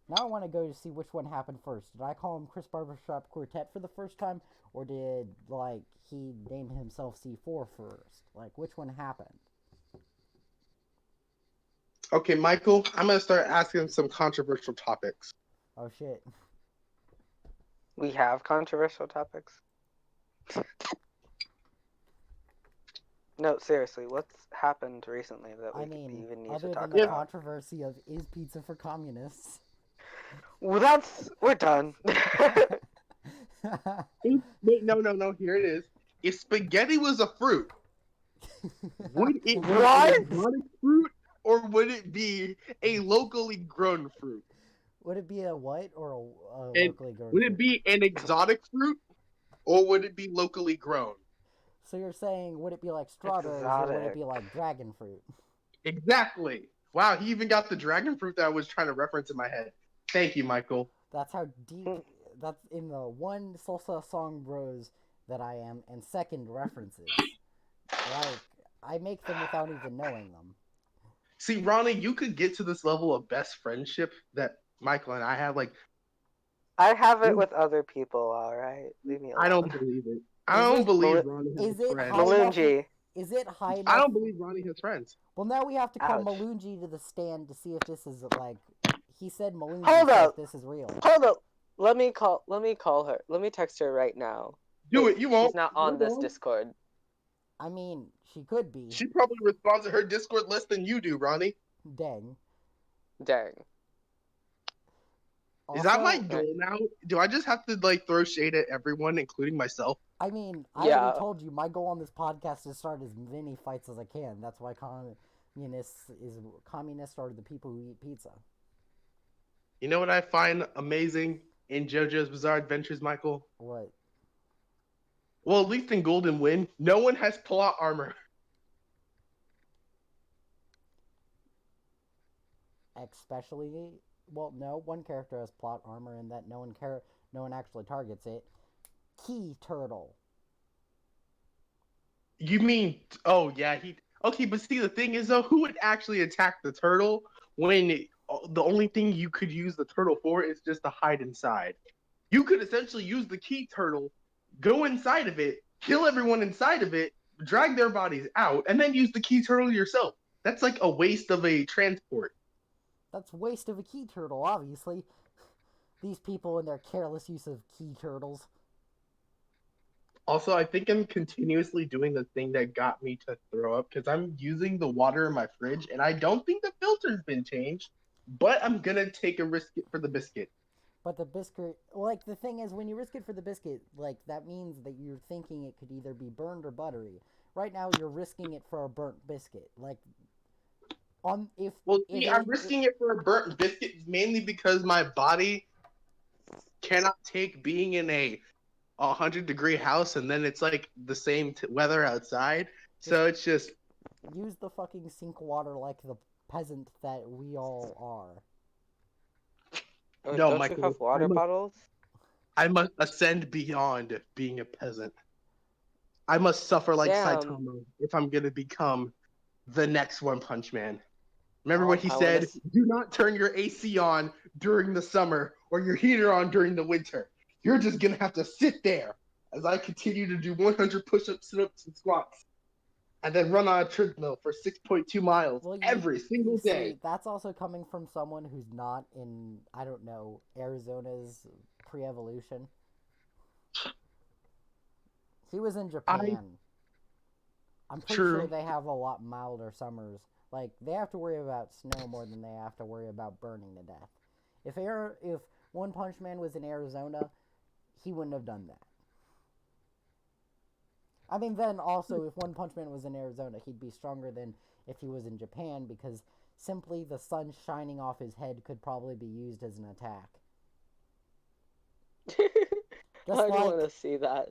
Now I want to go to see which one happened first. Did I call him Chris Barbershop Quartet for the first time, or did, like, he name himself C4 first? Like, which one happened? Okay, Michael, I'm going to start asking some controversial topics. Oh, shit. We have controversial topics. No, seriously, what's happened recently that we I mean, even need to other talk than the about? controversy of is pizza for communists? Well, we're done. Wait, no. Here it is. If spaghetti was a fruit, would it be an What? exotic fruit or would it be a locally grown fruit? Would it be a what or a And locally grown would it fruit? be an exotic fruit or would it be locally grown? So you're saying, would it be like strawberries or would it Exotic. be like dragon fruit? Exactly. Wow, he even got the dragon fruit that I was trying to reference in my head. Thank you, Michael. That's how deep. That's in the one Salsa Song Bros that I am, and second references. Like I make them without even knowing them. See, Ronnie, you could get to this level of best friendship that Michael and I have. Like, I have it with other people, alright? Leave me I don't alone. believe it. I Is don't it believe Mal- Ronnie has is it friends. high enough? Malunji. Is it high I enough? don't believe Ronnie has friends. Well, now we have to call Ouch. Malunji to the stand to see if this is like. He said Malunji, Hold so up. if this is real. Hold up. Let me call her. Let me text her right now. Do Wait, it. You won't. She's not on this Discord. I mean, she could be. She probably responds to her Discord less than you do, Ronnie. Dang. Dang. Is that my Also, goal now? Do I just have to like throw shade at everyone, including myself? I mean, I Yeah. already told you my goal on this podcast is to start as many fights as I can. That's why communists are the people who eat pizza. You know what I find amazing in JoJo's Bizarre Adventures, Michael? What? Well, at least in Golden Wind, no one has plot armor. Especially, well, no, one character has plot armor in that no one actually targets it. Key Turtle. You mean? Oh yeah, he. Okay, but see, the thing is though, who would actually attack the turtle when the only thing you could use the turtle for is just to hide inside? You could essentially use the key turtle, go inside of it, kill everyone inside of it, drag their bodies out, and then use the key turtle yourself. That's like a waste of a transport. That's waste of a key turtle, obviously. These people and their careless use of key turtles. Also, I think I'm continuously doing the thing that got me to throw up because I'm using the water in my fridge and I don't think the filter's been changed, but I'm gonna take a risk for the biscuit. But the biscuit, like, the thing is, when you risk it for the biscuit, like, that means that you're thinking it could either be burned or buttery. Right now, you're risking it for a burnt biscuit. Like, Well, see, I'm risking it for a burnt biscuit mainly because my body cannot take being in a 100-degree house and then it's like the same weather outside. So it's just use the fucking sink water like the peasant that we all are. Oh, no, don't Michael. you have water bottles? I must ascend beyond being a peasant. I must suffer like Saitama if I'm gonna become the next One Punch Man. Remember what he said? Do not turn your AC on during the summer or your heater on during the winter. You're just gonna have to sit there as I continue to do 100 push-ups, sit-ups, and squats, and then run on a treadmill for 6.2 miles every single day. See, that's also coming from someone who's not in, I don't know, Arizona's pre-evolution. He was in Japan. I'm pretty sure they have a lot milder summers. Like, they have to worry about snow more than they have to worry about burning to death. If One Punch Man was in Arizona, he wouldn't have done that. I mean, then also, if One Punch Man was in Arizona, he'd be stronger than if he was in Japan, because simply the sun shining off his head could probably be used as an attack. I want to see that.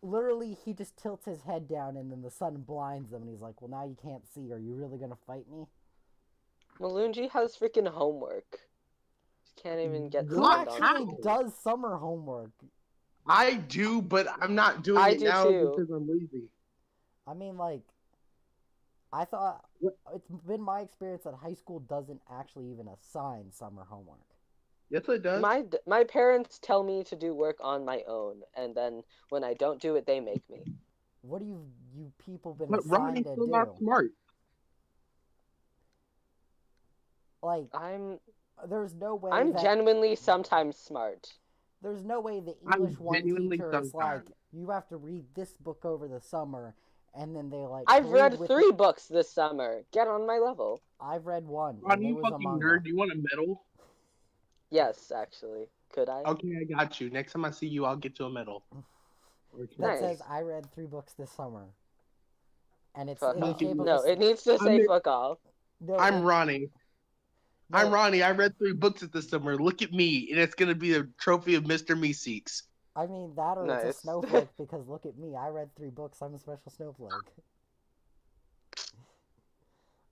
Literally, he just tilts his head down and then the sun blinds him and he's like, well, now you can't see. Are you really going to fight me? Malunji has freaking homework. Can't even get Who actually does summer homework? I do, but I'm not doing it now because I'm lazy. I mean, like, I thought it's been my experience that high school doesn't actually even assign summer homework. Yes, it does. My parents tell me to do work on my own, and then when I don't do it, they make me. What do you people been but assigned to do? Not smart. Like, there's no way. I'm genuinely sometimes smart. There's no way the I'm English one genuinely teacher is like, dumbfounded. you have to read this book over the summer, and then they like I've collude read with 3 books this summer. Get on my level. I've read one, Ron, and it you was a fucking manga. nerd. Do you want a medal? Yes, actually. Could I? Okay, I got you. Next time I see you, I'll get you a medal. Okay. That Nice. says I read 3 books this summer, and it's Fuck in the off. shape of No, a. it needs to say I'm- fuck off. No, I'm Ronnie. no, I'm Ronnie. I read 3 books this summer. Look at me, and it's gonna be a trophy of Mr. Meeseeks. I mean that, or it's a Nice. snowflake because look at me. I read 3 books. I'm a special snowflake.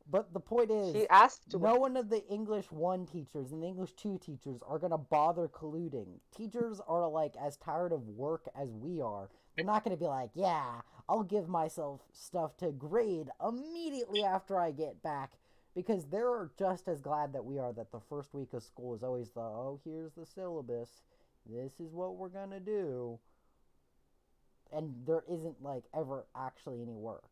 But the point is, She asked to no one of the English 1 teachers and the English 2 teachers are gonna bother colluding. Teachers are like as tired of work as we are. They're not gonna be like, yeah, I'll give myself stuff to grade immediately after I get back. Because they're just as glad that we are that the first week of school is always the, oh, here's the syllabus. This is what we're gonna do. And there isn't like ever actually any work.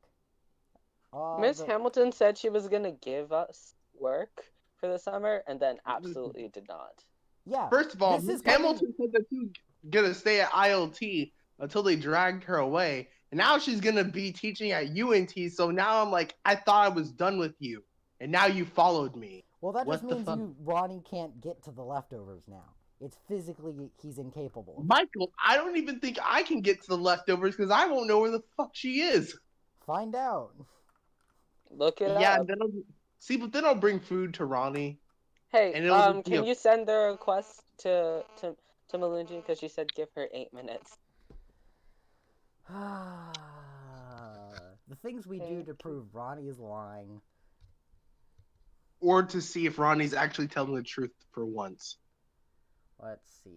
Miss the- Hamilton said she was gonna give us work for the summer, and then absolutely did not. Yeah. First of all, this Miss is coming- Hamilton said that she was gonna stay at ILT until they dragged her away, and now she's gonna be teaching at UNT. So now I'm like, I thought I was done with you, and now you followed me. Well, that just What the means fuck? Ronnie can't get to the leftovers now. It's physically, he's incapable. Michael, I don't even think I can get to the leftovers because I won't know where the fuck she is. Find out. Look it Yeah, up. and then but then I'll bring food to Ronnie. Hey, and it'll be, can you send the request to Malunji, because she said give her 8 minutes. The things we do to prove Ronnie is lying. Or to see if Ronnie's actually telling the truth for once. Let's see.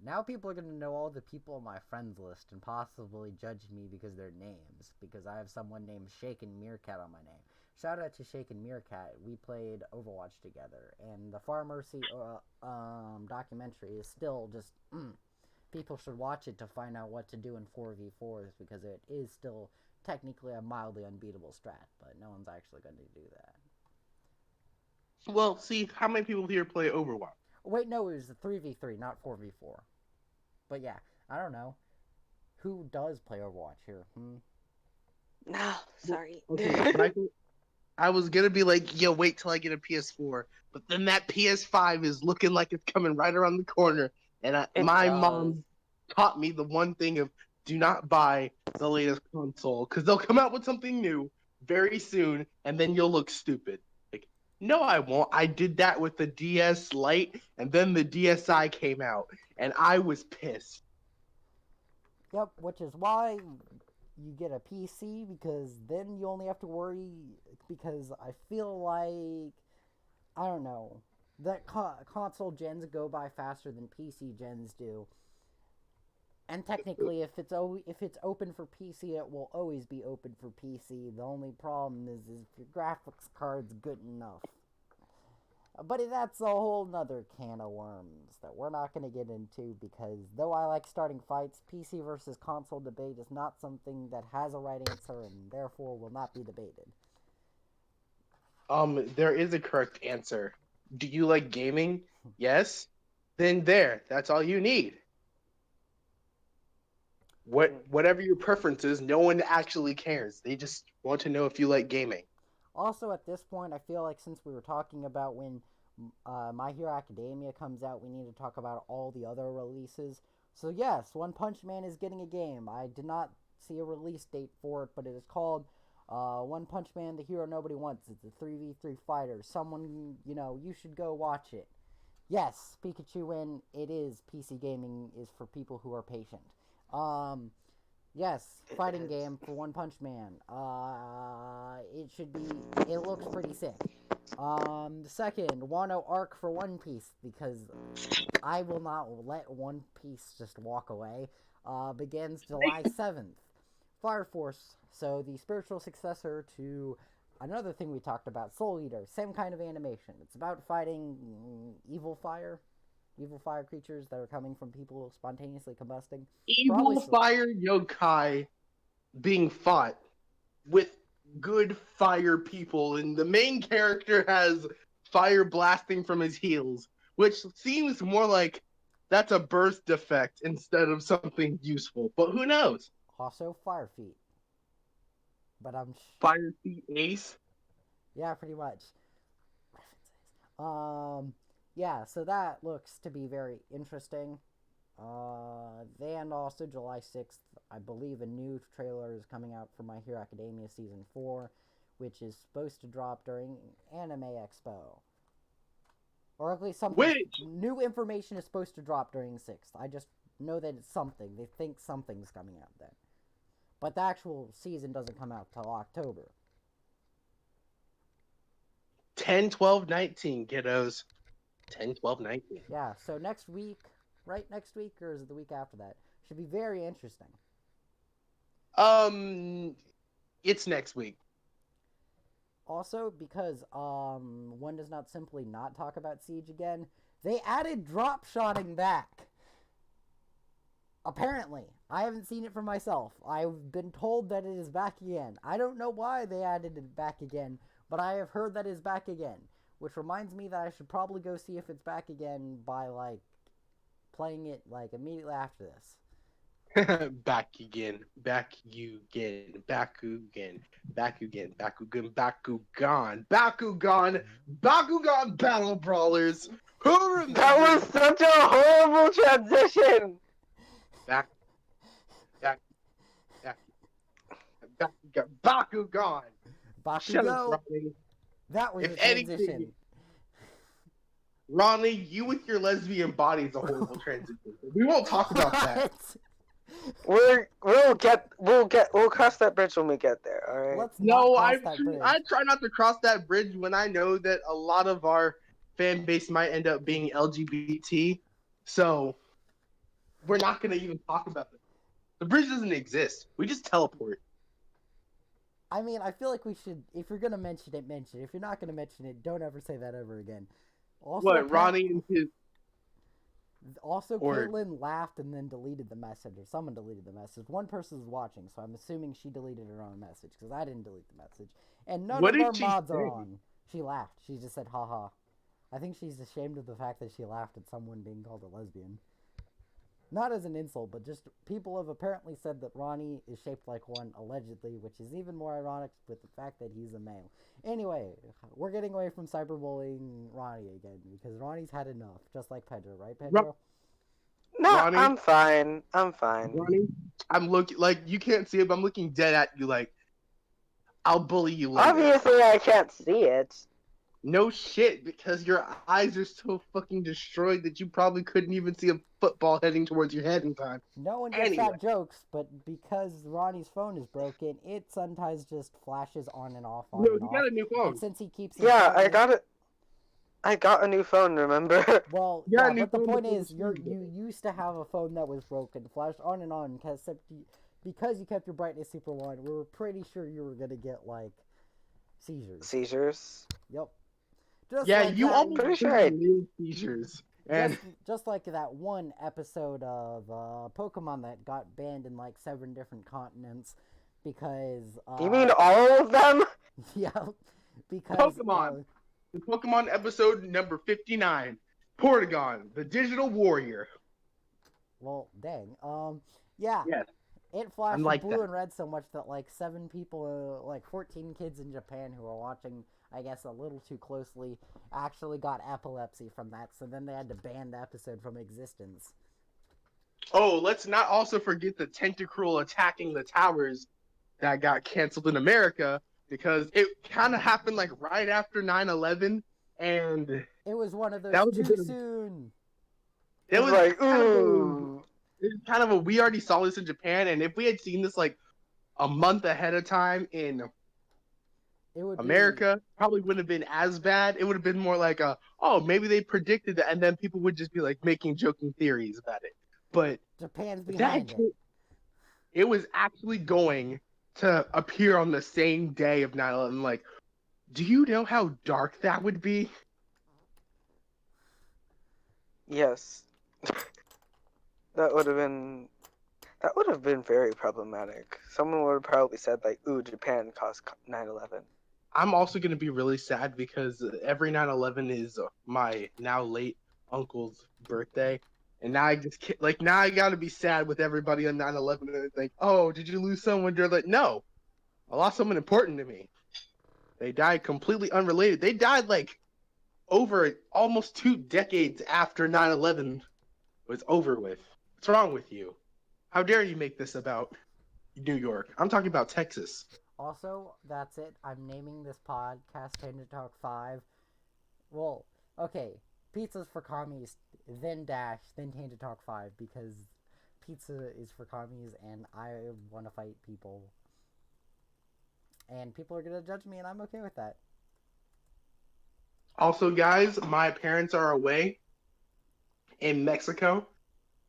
Now people are going to know all the people on my friends list and possibly judge me because their names. Because I have someone named Shaken Meerkat on my name. Shout out to Shaken Meerkat. We played Overwatch together. And the Far Mercy documentary is still just... people should watch it to find out what to do in 4v4s. Because it is still technically a mildly unbeatable strat. But no one's actually going to do that. Well, see, how many people here play Overwatch? Wait, no, it was a 3v3, not 4v4. But yeah, I don't know. Who does play Overwatch here? No, sorry. Okay, Michael, I was gonna be like, yo, wait till I get a PS4. But then that PS5 is looking like it's coming right around the corner. And my mom taught me the one thing of do not buy the latest console. Because they'll come out with something new very soon, and then you'll look stupid. No, I won't. I did that with the DS Lite, and then the DSi came out, and I was pissed. Yep, which is why you get a PC, because then you only have to worry, because I feel like, I don't know, that console gens go by faster than PC gens do. And technically, if it's open for PC, it will always be open for PC. The only problem is if your graphics card's good enough. But that's a whole nother can of worms that we're not going to get into, because though I like starting fights, PC versus console debate is not something that has a right answer and therefore will not be debated. There is a correct answer. Do you like gaming? Yes? Then that's all you need. Whatever your preference is, no one actually cares. They just want to know if you like gaming. Also, at this point, I feel like since we were talking about when My Hero Academia comes out, we need to talk about all the other releases. So yes, One Punch Man is getting a game. I did not see a release date for it, but it is called One Punch Man, The Hero Nobody Wants. It's a 3v3 fighter. Someone, you should go watch it. Yes, Pikachu in it is PC gaming is for people who are patient. Yes, fighting game for One Punch Man. It looks pretty sick. Second, Wano arc for One Piece, because I will not let One Piece just walk away. Begins July 7th. Fire Force, so the spiritual successor to another thing we talked about, Soul Eater. Same kind of animation. It's about fighting evil fire creatures that are coming from people spontaneously combusting. Evil fire yokai being fought with good fire people, and the main character has fire blasting from his heels, which seems more like that's a birth defect instead of something useful. But who knows? Also, Fire Feet. But Fire Feet Ace. yeah, pretty much. Yeah, so that looks to be very interesting. Then also July 6th, I believe a new trailer is coming out for My Hero Academia Season 4, which is supposed to drop during Anime Expo. Or at least something. New information is supposed to drop during 6th. I just know that it's something. They think something's coming out then. But the actual season doesn't come out till October. 10, 12, 19, kiddos. 10, 12, 19. Yeah, so next week, right next week, or is it the week after that? Should be very interesting. It's next week. Also, because one does not simply not talk about Siege again, they added drop shotting back. Apparently. I haven't seen it for myself. I've been told that it is back again. I don't know why they added it back again, but I have heard that it is back again. Which reminds me that I should probably go see if it's back again by, like, playing it, like, immediately after this. Back again, back you again, Bakugan, Bakugan, Bakugan, Bakugan Battle Brawlers. Who remembers? That was such a horrible transition. Bakugan. Shut up, Bakugo! Ronnie. That was If a transition. anything, Ronnie, you with your lesbian body is a horrible transition. We won't talk about that. We'll cross that bridge when we get there. All right. Let's No, not I cross that bridge. try not to cross that bridge when I know that a lot of our fan base might end up being LGBT. So we're not going to even talk about it. The bridge doesn't exist. We just teleport. I mean, I feel like we should, if you're going to mention it, mention it. If you're not going to mention it, don't ever say that ever again. Also, What, Ronnie and his... Also, Or- Caitlyn laughed and then deleted the message, or someone deleted the message. One person was watching, so I'm assuming she deleted her own message, because I didn't delete the message. And none What of did our she mods are say? on. She laughed. She just said, haha. I think she's ashamed of the fact that she laughed at someone being called a lesbian. Not as an insult, but just people have apparently said that Ronnie is shaped like one, allegedly, which is even more ironic with the fact that he's a male. Anyway, we're getting away from cyberbullying Ronnie again, because Ronnie's had enough, just like Pedro, right, Pedro? No, Ronnie? I'm fine. I'm fine. Ronnie, I'm looking... Like, you can't see it, but I'm looking dead at you like... I'll bully you later. Obviously, I can't see it. No shit, because your eyes are so fucking destroyed that you probably couldn't even see a football heading towards your head in time. No one gets Anyway. that jokes, but because Ronnie's phone is broken, it sometimes just flashes on and off, on No, and you off. got a new phone. And since he keeps his Yeah, phone I in- got it. I got a new phone. Remember? Well, Yeah, yeah, new but the phone point was is, broken. you used to have a phone that was broken, flashed on and on, because you kept your brightness super low. We were pretty sure you were gonna get like seizures. Seizures. Yep. Just Yeah, like you that, almost Pretty sure had I- new seizures. And just like that one episode of Pokemon that got banned in like 7 different continents because. You mean all of them? Yeah, because Pokemon. The Pokemon episode number 59, Portagon, the Digital Warrior. Well, dang. Yeah. Yes. It flashed like blue that. and red so much that like 7 people, like 14 kids in Japan who were watching, I guess, a little too closely, actually got epilepsy from that. So then they had to ban the episode from existence. Oh, let's not also forget the Tentacruel attacking the towers that got canceled in America because it kind of happened like right after 9/11, and It was one of those That was a too bit of- soon. it was like, kind of a- ooh. it was kind of a we already saw this in Japan, and if we had seen this like a month ahead of time in It would America, probably wouldn't have been as bad. It would have been more like oh, maybe they predicted that, and then people would just be like making joking theories about it. But be Japan's that behind it. it was actually going to appear on the same day of 9/11. Like, do you know how dark that would be? Yes. That would have been very problematic. Someone would have probably said like, "Ooh, Japan caused 9/11." I'm also going to be really sad because every 9/11 is my now late uncle's birthday, And now now I gotta be sad with everybody on 9/11 and they think, oh, did you lose someone? You're like, no, I lost someone important to me. They died completely unrelated. They died like over almost 2 decades after 9/11 was over with. What's wrong with you? How dare you make this about New York? I'm talking about Texas. Also, that's it. I'm naming this podcast Tangent Talk 5. Well, okay. Pizza's for commies, then Dash, then Tangent Talk 5, because pizza is for commies and I want to fight people. And people are going to judge me, and I'm okay with that. Also, guys, my parents are away in Mexico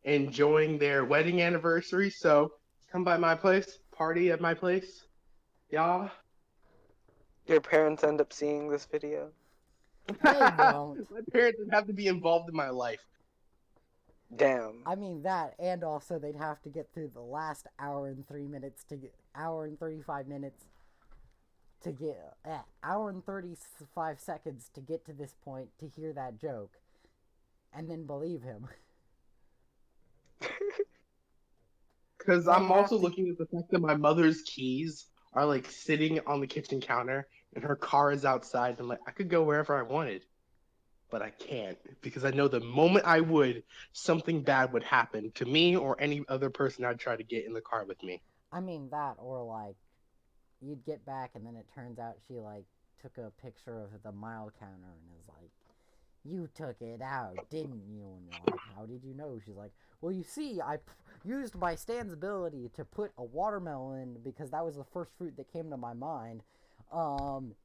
enjoying their wedding anniversary, so come by my place, party at my place. Yeah. Your parents end up seeing this video. They won't. My parents would have to be involved in my life. Damn. I mean that, and also they'd have to get through the last hour and 3 minutes to get hour and 35 minutes to get hour and 35 seconds to get to this point to hear that joke, and then believe him. Because They I'm have also to- looking at the fact that my mother's keys are like sitting on the kitchen counter and her car is outside. I'm like, I could go wherever I wanted, but I can't because I know the moment I would, something bad would happen to me or any other person I'd try to get in the car with me. I mean that, or like you'd get back and then it turns out she like took a picture of the mile counter and is like, you took it out, didn't you? And you're like, how did you know? She's like, well, you see, I used my Stan's ability to put a watermelon, because that was the first fruit that came to my mind,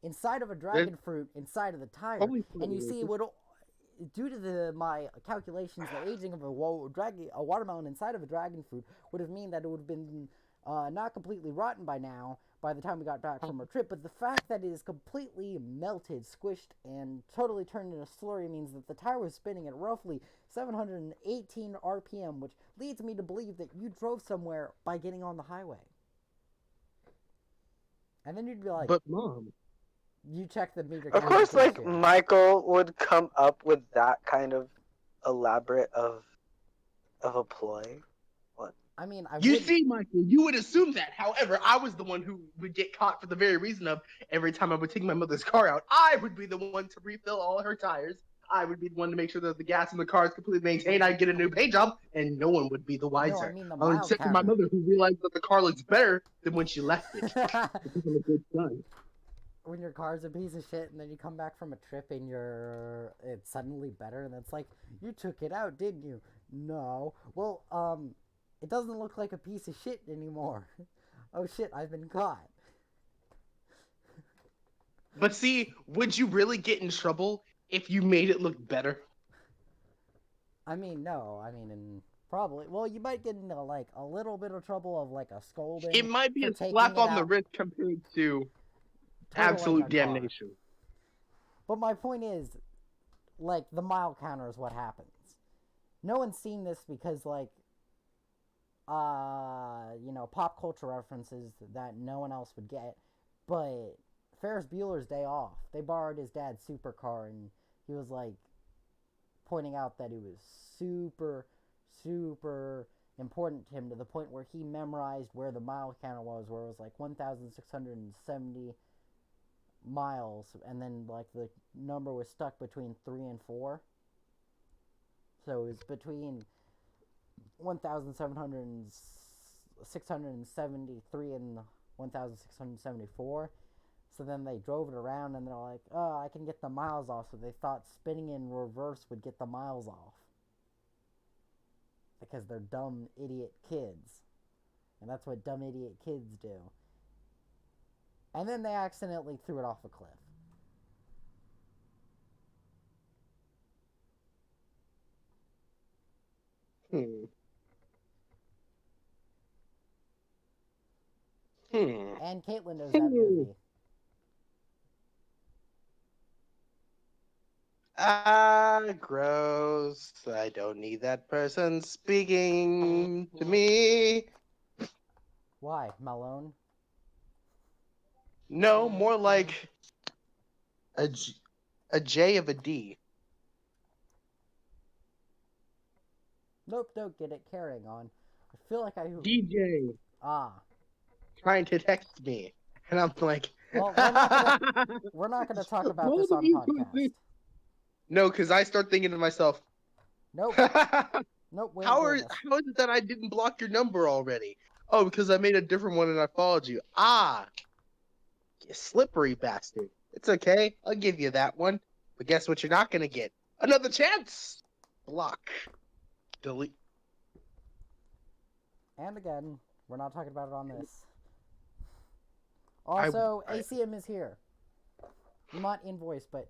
inside of a dragon fruit, inside of the tire. And you see, what due to my calculations, the aging of a watermelon inside of a dragon fruit would have mean that it would have been not completely rotten by now, by the time we got back from our trip, but the fact that it is completely melted, squished, and totally turned into slurry means that the tire was spinning at roughly 718 RPM, which leads me to believe that you drove somewhere by getting on the highway. And then you'd be like, But Mom, you check the meter. Of course, like, Michael would come up with that kind of elaborate of a ploy. I mean, you see, Michael, you would assume that. However, I was the one who would get caught for the very reason of every time I would take my mother's car out, I would be the one to refill all her tires. I would be the one to make sure that the gas in the car is completely maintained. I'd get a new paint job, and no one would be the wiser. No, I mean the mile Except for counter. my mother, who realized that the car looks better than when she left it. Because I'm a good son. When your car's a piece of shit and then you come back from a trip and it's suddenly better, and it's like, you took it out, didn't you? No. Well, it doesn't look like a piece of shit anymore. Oh shit, I've been caught. But see, would you really get in trouble if you made it look better? I mean, no. I mean, and probably. Well, you might get into like a little bit of trouble of like a scolding. It might be for a taking slap it on the out, wrist compared to totaling absolute a car. damnation. But my point is, like, the mile counter is what happens. No one's seen this because, like, pop culture references that no one else would get. But Ferris Bueller's Day Off, they borrowed his dad's supercar, and he was, like, pointing out that it was super, super important to him, to the point where he memorized where the mile counter was, where it was, like, 1,670 miles, and then like the number was stuck between 3 and 4, so it was between 1,673 and 1,674. So then they drove it around and they're like, oh, I can get the miles off. So they thought spinning in reverse would get the miles off, because they're dumb idiot kids, and that's what dumb idiot kids do. And then they accidentally threw it off a cliff. And Caitlin knows that movie. Gross. I don't need that person speaking to me. Why, Malone? No, more like a J of a D. Nope, don't get it. Carrying on. I feel like I. DJ Ah. trying to text me, and I'm like, Well, we're not gonna talk about both this of on you podcast. No, because I start thinking to myself, Nope. how Nope, we ain't doing is this. how is it that I didn't block your number already? Oh, because I made a different one and I followed you. Ah, you slippery bastard. It's okay. I'll give you that one. But guess what you're not gonna get? Another chance. Block. Delete. And again, we're not talking about it on this. I- Also, ACM is here. Not invoice, but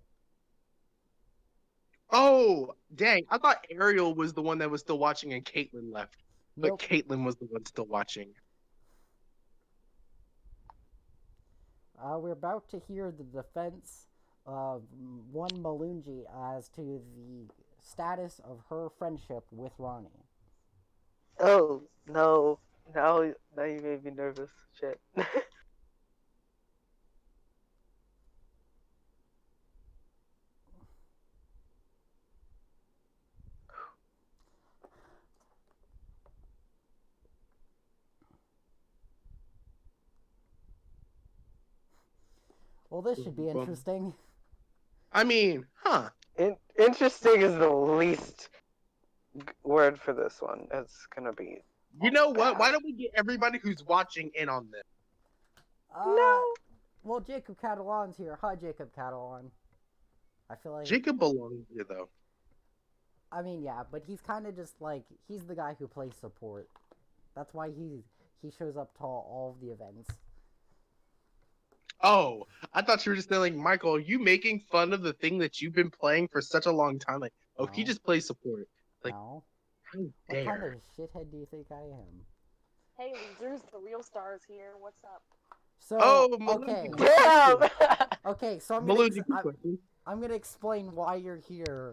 Oh, dang. I thought Ariel was the one that was still watching and Caitlyn left. But nope. Caitlyn was the one still watching. We're about to hear the defense of one Malunji as to the status of her friendship with Ronnie. Oh no! Now you made me nervous. Shit. Well, this should be interesting. I mean, huh. Interesting is the least word for this one. It's gonna be. You know what? bad. Why don't we get everybody who's watching in on this? No. Well, Jacob Catalan's here. Hi, Jacob Catalan. I feel like. Jacob belongs here, though. I mean, yeah, but he's kind of just like he's the guy who plays support. That's why he shows up to all of the events. Oh, I thought you were just saying, Michael, are you making fun of the thing that you've been playing for such a long time? Like, oh, he No. just plays support. Like, No. how What dare. kind of shithead do you think I am? Hey losers, the real stars here. What's up? So Oh, okay, Malunji. Damn. okay. So Malunji, quick question. I'm gonna explain why you're here,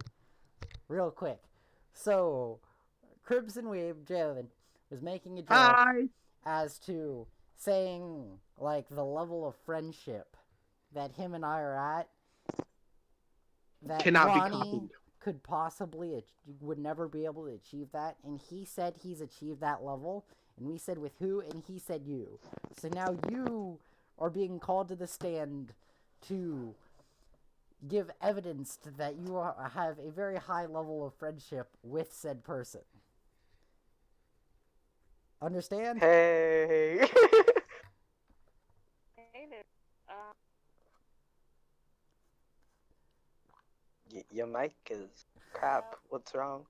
real quick. So, Crimson Wave Jalen was making a joke Hi. as to saying like the level of friendship that him and I are at. That Cannot be Ronnie copied. could possibly would never be able to achieve that, and he said he's achieved that level, and we said with who, and he said you. So now you are being called to the stand to give evidence that you have a very high level of friendship with said person. Understand? Hey. Hey there. Your mic is crap. What's wrong?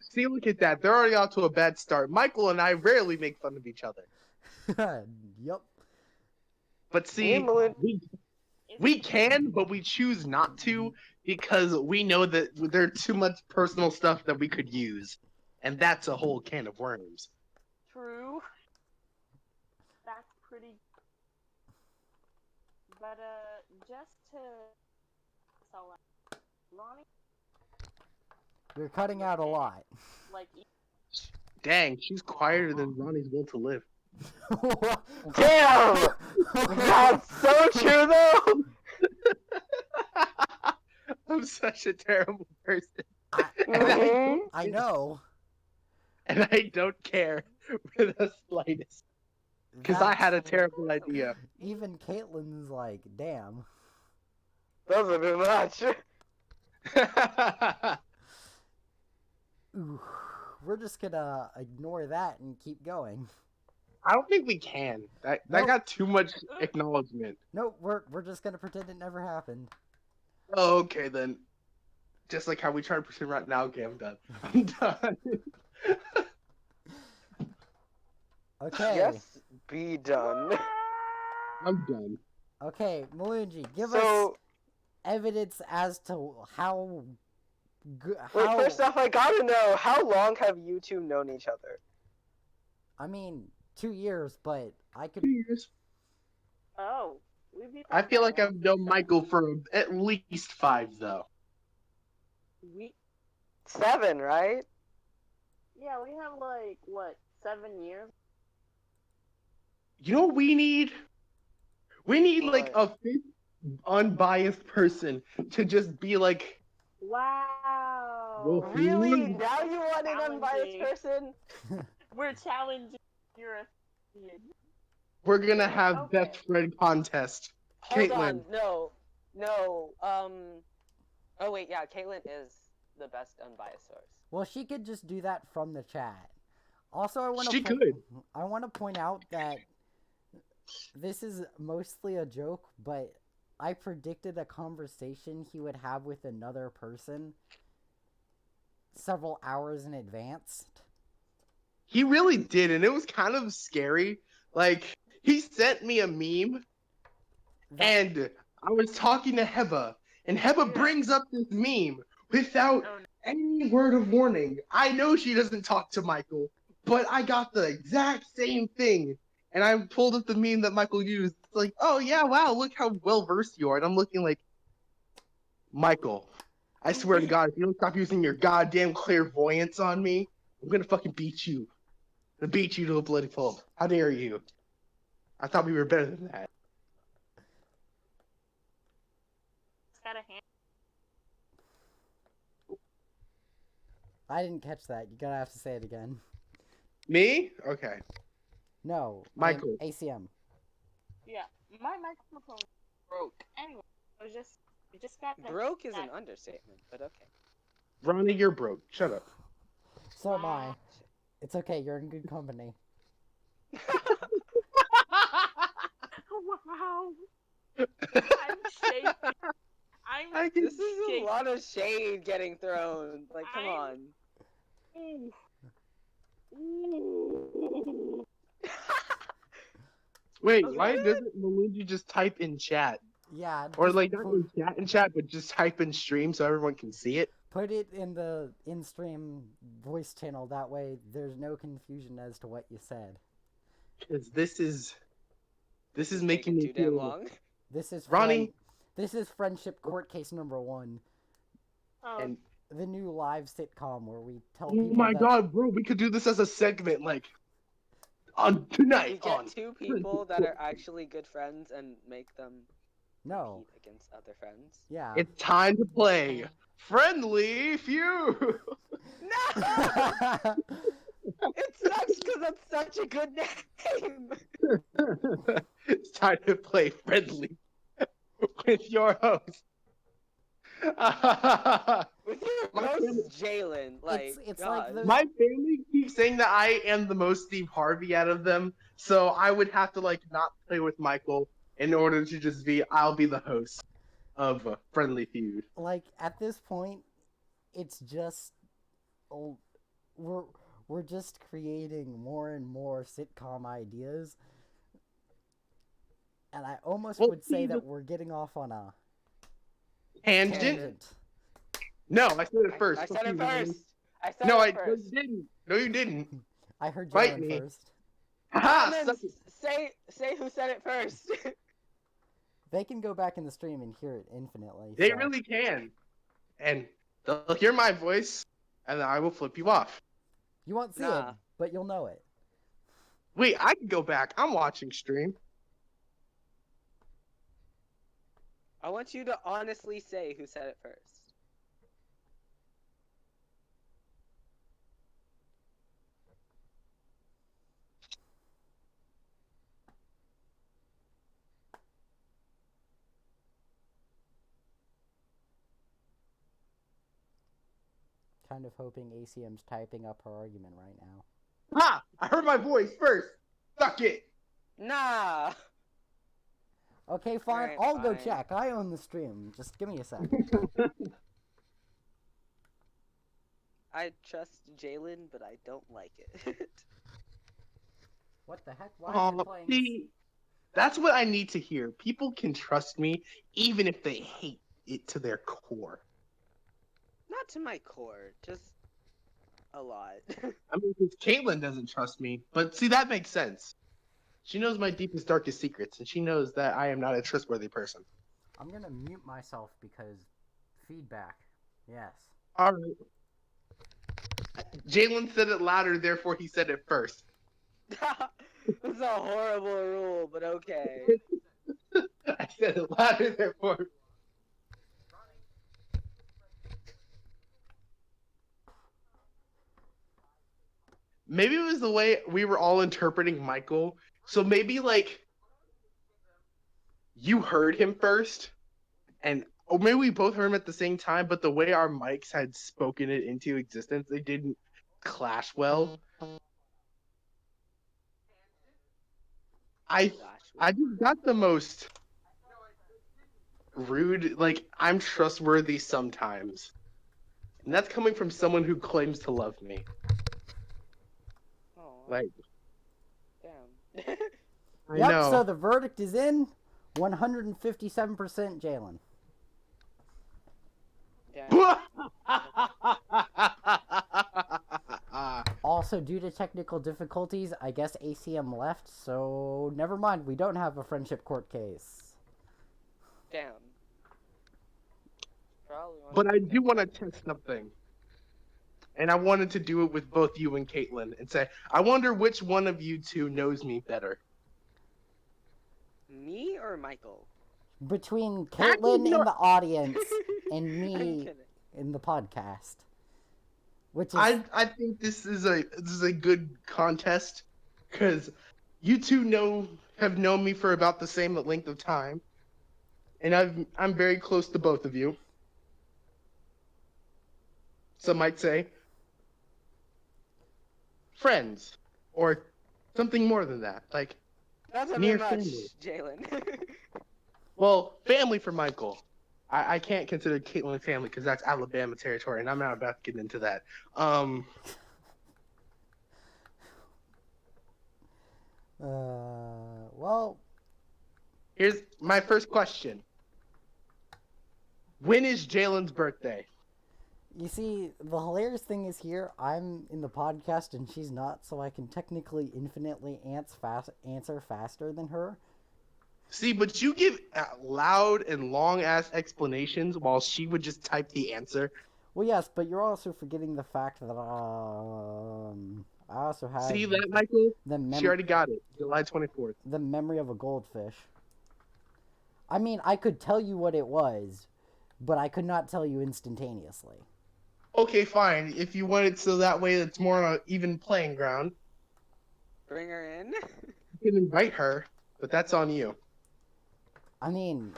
See, look at that. They're already off to a bad start. Michael and I rarely make fun of each other. Yep. But see, Me and Malun- we can, but we choose not to because we know that there's too much personal stuff that we could use. And that's a whole can of worms. True. That's pretty. But just to so Ronnie, You're cutting out a lot. like Dang, she's quieter than Ronnie's will to live. Damn. That's so true though. I'm such a terrible person. Mhm. I know. And I don't care for the slightest. Because I had a terrible idea. Even Caitlin's like, damn. Those are too much. Ooh, we're just gonna ignore that and keep going. I don't think we can. That Nope. got too much acknowledgement. Nope, we're just gonna pretend it never happened. Oh, okay then. Just like how we try to pretend right now. Okay, I'm done. I'm done. Okay. Yes, be done. I'm done. Okay, Malunji, give us So evidence as to how good. wait, How first off, I gotta know how long have you two known each other? I mean, 2 years, but I could. 2 years. oh, we've been. I feel like I've known Michael for at least 5, though. We 7, right? yeah, we have like what 7 years. You know what we need? We need like What? a fifth unbiased person to just be like, Wow. Oh, Really? Now you want an unbiased Challenging. person? we're challenging your opinion. We're gonna have Okay. best friend contest. Hold Caitlin. on, no. Oh wait, yeah, Caitlin is the best unbiased source. Well, she could just do that from the chat. Also, I want She to could. I want to point out that this is mostly a joke, but I predicted a conversation he would have with another person several hours in advance. He really did, and it was kind of scary. Like, he sent me a meme, and I was talking to Heba, and Heba Yeah. brings up this meme without Oh, no. any word of warning. I know she doesn't talk to Michael, but I got the exact same thing. And I pulled up the meme that Michael used. It's like, oh yeah, wow, look how well versed you are. And I'm looking like, Michael, I swear to God, if you don't stop using your goddamn clairvoyance on me, I'm gonna fucking beat you. I'm gonna beat you to a bloody pulp. How dare you? I thought we were better than that. It's got a hand. I didn't catch that. You're gonna have to say it again. Me? Okay. No, Michael. ACM. Yeah, my microphone broke. Anyway, I was just, you just got the Broke is an understatement, but okay. Ronnie, you're broke. Shut up. So am I. It's okay. You're in good company. Wow. I'm shaking. I can This is a lot of shade getting thrown. Like, come on. Ooh. Wait, Okay. why doesn't Melundi just type in chat? Yeah. Or just like not in chat, but just type in stream so everyone can see it? put it in the in-stream voice channel. That way, there's no confusion as to what you said. Because this is It's making me taking too damn feel long. This is Ronnie. This is Friendship Court Case number 1, Oh, And the new live sitcom where we tell oh people my that god, bro, we could do this as a segment, like on We tonight get on two people that are actually good friends and make them no, compete against other friends. yeah. It's time to play Friendly Feud. No! It sucks because it's such a good name. It's time to play Friendly with your host. With your My host family- Jalen, like, It's God. like those- My family keeps saying that I am the most Steve Harvey out of them, so I would have to like not play with Michael in order to just be. I'll be the host of Friendly Feud. like at this point, it's just we're just creating more and more sitcom ideas, and I almost Well, would say see, that we're getting off on a Tangent? tangent. No, I said it first. I Fuck said you, it Ronnie. first. I said No, it no, first. you didn't. No, you didn't. I heard Bite Jalen me. first. Haha, Then suck it. say who said it first. They can go back in the stream and hear it infinitely. They so- really can, and they'll hear my voice, and then I will flip you off. You won't see it, Nah. but you'll know it. Wait, I can go back. I'm watching stream. I want you to honestly say who said it first. Kind of hoping ACM's typing up her argument right now. Ha! I heard my voice first. Suck it. Nah. Okay, fine. Alright, I'll go fine. check. I own the stream. Just give me a sec. I trust Jalen, but I don't like it. What the heck? Why is it Oh, playing? see, that's what I need to hear. People can trust me even if they hate it to their core. Not to my core, just a lot. I mean, because Caitlyn doesn't trust me, but see, that makes sense. She knows my deepest, darkest secrets, and she knows that I am not a trustworthy person. I'm gonna mute myself because feedback. Yes. All right. Jalen said it louder, therefore he said it first. It's a horrible rule, but okay. I said it louder, therefore. maybe it was the way we were all interpreting Michael. So maybe like you heard him first, and or maybe we both heard him at the same time, but the way our mics had spoken it into existence, they didn't clash well. I just got the most rude, like I'm trustworthy sometimes. And that's coming from someone who claims to love me. Oh, Like, damn. I Yep, know. so the verdict is in 157% Jalen. Damn. Also, due to technical difficulties, I guess ACM left, so never mind, we don't have a friendship court case. Damn. Probably one But of I the do want to best. test something. And I wanted to do it with both you and Caitlin and say, I wonder which one of you two knows me better. Me or Michael? Between Actually, Caitlin no. in the audience and I'm me kidding. in the podcast. Which is I think this is a good contest because you two have known me for about the same length of time, and I'm very close to both of you. Some might say friends or something more than that, like That's a near bit much, family. Jalen. Well, family for Michael. I can't consider Caitlin family because that's Alabama territory, and I'm not about to get into that. well, Here's my first question. When is Jalen's birthday? you see, the hilarious thing is here, I'm in the podcast and she's not, so I can technically infinitely answer faster than her. See, but you give loud and long-ass explanations while she would just type the answer. Well, yes, but you're also forgetting the fact that, I also have See that, Michael? the She already got it. July 24th. the memory of a goldfish. I mean, I could tell you what it was, but I could not tell you instantaneously. Okay, fine. If you want it so that way it's more on an even playing ground, Bring her in. you can invite her, but that's on you. I mean,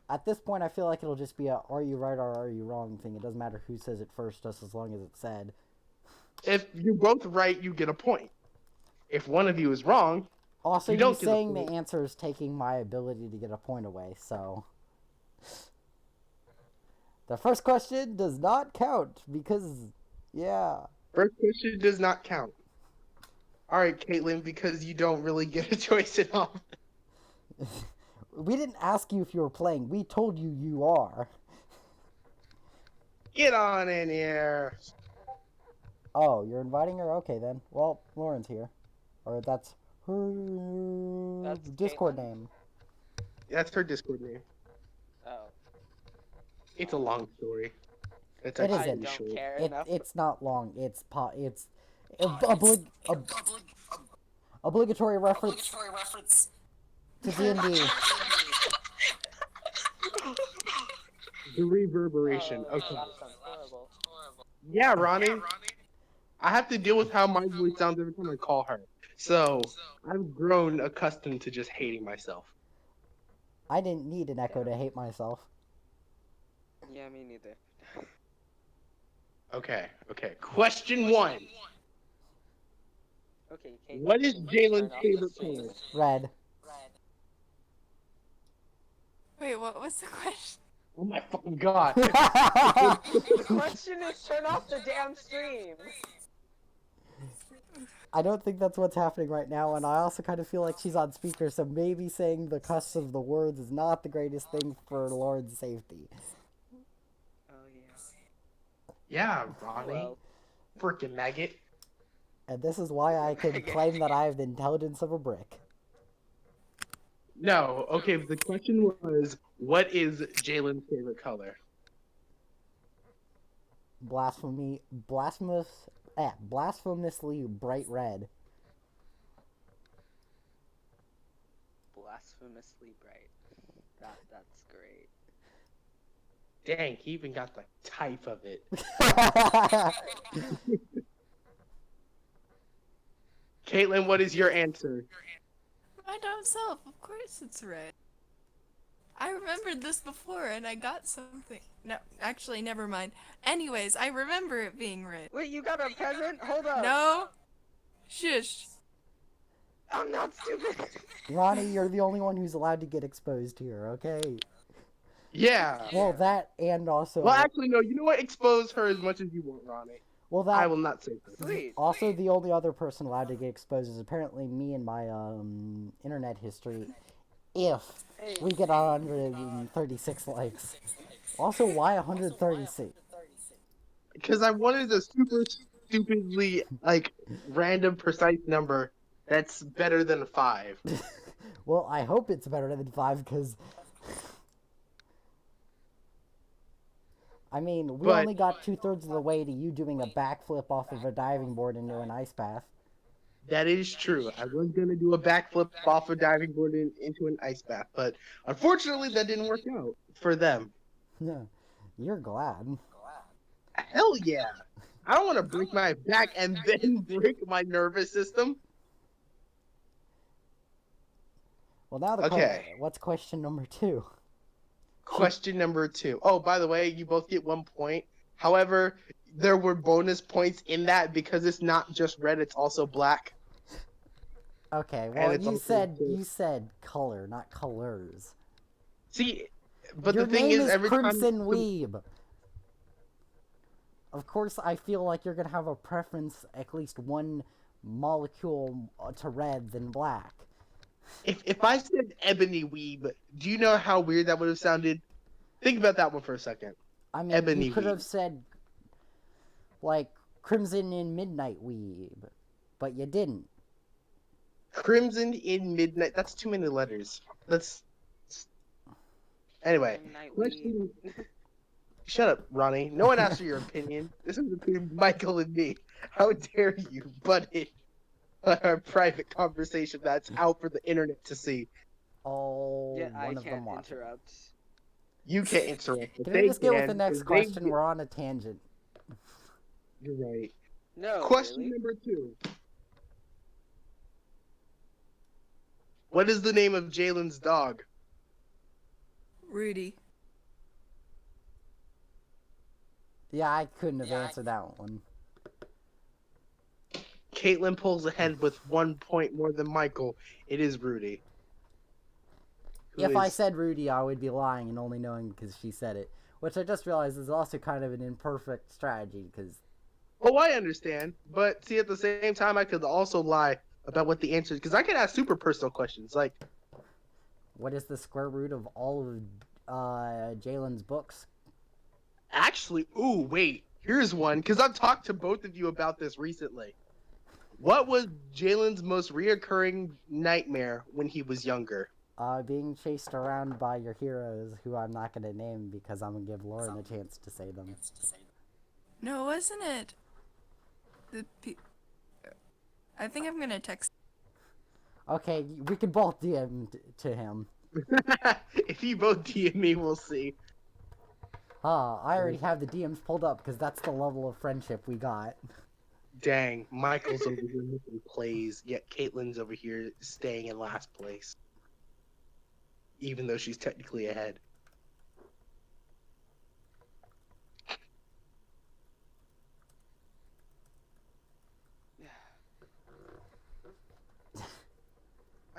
at this point, I feel like it'll just be a "are you right" or "are you wrong" thing. It doesn't matter who says it first, just as long as it's said. If you're both right, you get a point. If one of you is wrong, Also, You you, don't get a saying point. the answer is taking my ability to get a point away, so. The first question does not count because, yeah. first question does not count. All right, Caitlin, because you don't really get a choice at all. We didn't ask you if you were playing. We told you you are. Get on in here. Oh, you're inviting her? Okay, then. Well, Lauren's here. Or that's her That's Discord Caitlin? name. That's her Discord name. Oh. It's a long story. It's It actually I isn't. don't short. care It, enough. it's not long. It's obligatory reference to D&D. The reverberation. Oh, Okay. that sounds horrible. Yeah, Ronnie. I have to deal with how my voice sounds every time I call her. So I've grown accustomed to just hating myself. I didn't need an echo to hate myself. Yeah, me neither. Okay. Question 1. Okay, Kate. What is can you Jalen's turn off favorite the stream? color? Red. Wait, what was the question? Oh my fucking god. The question is turn off the damn stream. I don't think that's what's happening right now, and I also kind of feel like she's on speaker, so maybe saying the cuss of the words is not the greatest thing for Lauren's safety. Oh Yeah, Ronnie. Well, Frickin' maggot. And this is why I can claim that I have the intelligence of a brick. No, okay, the question was, what is Jalen's favorite color? Blasphemously bright red. blasphemously bright. That's great. Dang, he even got the type of it. Caitlin, what is your answer? My dumb self. Of course it's red. I remembered this before and I got something. No, actually, never mind. Anyways, I remember it being red. Wait, you got a present? Hold up. No? Shush. I'm not stupid. Ronnie, you're the only one who's allowed to get exposed here, okay? Yeah. Well, that and also... Well, actually, no. You know what? Expose her as much as you want, Ronnie. well, that... I will not say that. Sweet. Also, the only other person allowed to get exposed is apparently me and my internet history. If we get 136 likes. Also, why 136? Because I wanted a super stupidly, like, random, precise number that's better than 5. Well, I hope it's better than 5, because... I mean, we But- only got 2/3 of the way to you doing a backflip off of a diving board into an ice bath. That is true. I was going to do a backflip off a diving board into an ice bath, but unfortunately that didn't work out for them. You're glad. Hell yeah. I don't want to break my back and then break my nervous system. Well, now the Okay. what's question number 2? Question number 2. Oh, by the way, you both get 1 point. However, there were bonus points in that because it's not just red, it's also black. Okay, well, it's also you said color, not colors. See, but Your the thing name is, every Crimson time Weeb. Of course, I feel like you're gonna have a preference, at least one molecule to red than black. if I said ebony weeb, do you know how weird that would have sounded? Think about that one for a second. I mean, Ebony you could Weeb. have said, like, Crimson in Midnight Weeb, but you didn't. Crimson in midnight. That's too many letters. That's anyway. Midnight Question... Shut up, Ronnie. No one asked for your opinion. This is between Michael and me. How dare you butt in our private conversation that's out for the internet to see? Oh, Yeah, I one of them can't watching. interrupt. You can't interrupt. but Can they we just get with can, the next 'cause question? they- We're on a tangent. You're right. No. Question really? number 2. What is the name of Jalen's dog? Rudy. Yeah, I couldn't have answered that one. Caitlin pulls ahead with 1 point more than Michael. It is Rudy. Who If I is- said Rudy, I would be lying and only knowing because she said it. Which I just realized is also kind of an imperfect strategy, because... Oh, I understand. But see, at the same time, I could also lie about what the answer is. Because I could ask super personal questions. Like, What is the square root of all of Jalen's books? actually, ooh, wait. Here's one. Because I've talked to both of you about this recently. What was Jalen's most reoccurring nightmare when he was younger? Being chased around by your heroes, who I'm not going to name because I'm going to give Lauren a chance to say them. No, wasn't it? I think I'm gonna text. Okay, we can both DM to him. If you both DM me, we'll see. I already have the DMs pulled up because that's the level of friendship we got. Dang, Michael's over here making plays, yet Caitlin's over here staying in last place. Even though she's technically ahead.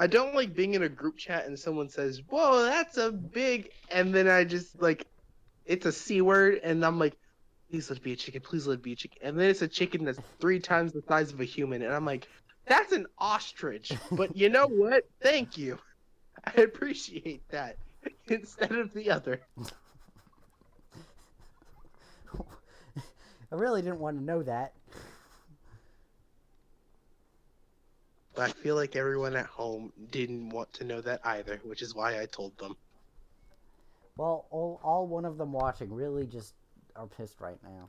I don't like being in a group chat and someone says, "Whoa, that's a big," and then I just like, it's a C word, and I'm like, "Please let it be a chicken. Please let it be a chicken." And then it's a chicken that's 3 times the size of a human, and I'm like, "That's an ostrich." But you know what? Thank you. I appreciate that instead of the other. I really didn't want to know that. But I feel like everyone at home didn't want to know that either, which is why I told them. Well, all one of them watching really just are pissed right now.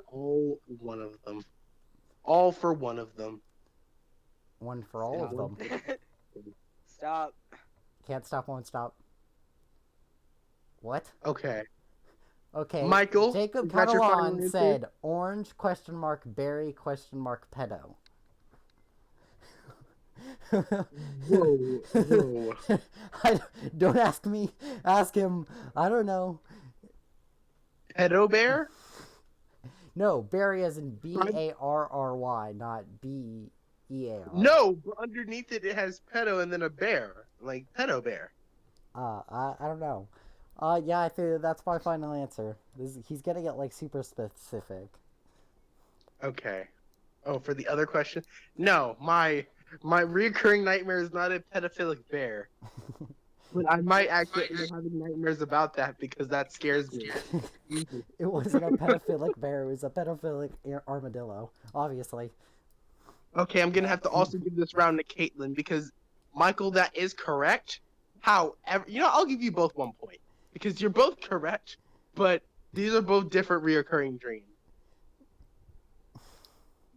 All one of them. All for one of them. One for all of them. Stop. Can't stop, won't stop. What? Okay. Okay. Michael, Jacob is that your final Catalan answer? said orange ? Berry ? Pedo. Whoa, whoa. Don't ask me. Ask him. I don't know. Pedo bear? No, Barry as in Barry, not Bear. No, but underneath it, it has pedo and then a bear, like pedo bear. I don't know. Yeah, I think that's my final answer. He's gonna get like super specific. Okay. Oh, for the other question, no, my recurring nightmare is not a pedophilic bear, but I might actually end up having nightmares about that because that scares me. It wasn't a pedophilic bear. It was a pedophilic armadillo. Obviously. Okay, I'm gonna have to also give this round to Caitlin because Michael, that is correct. However, I'll give you both 1 point because you're both correct, but these are both different reoccurring dreams.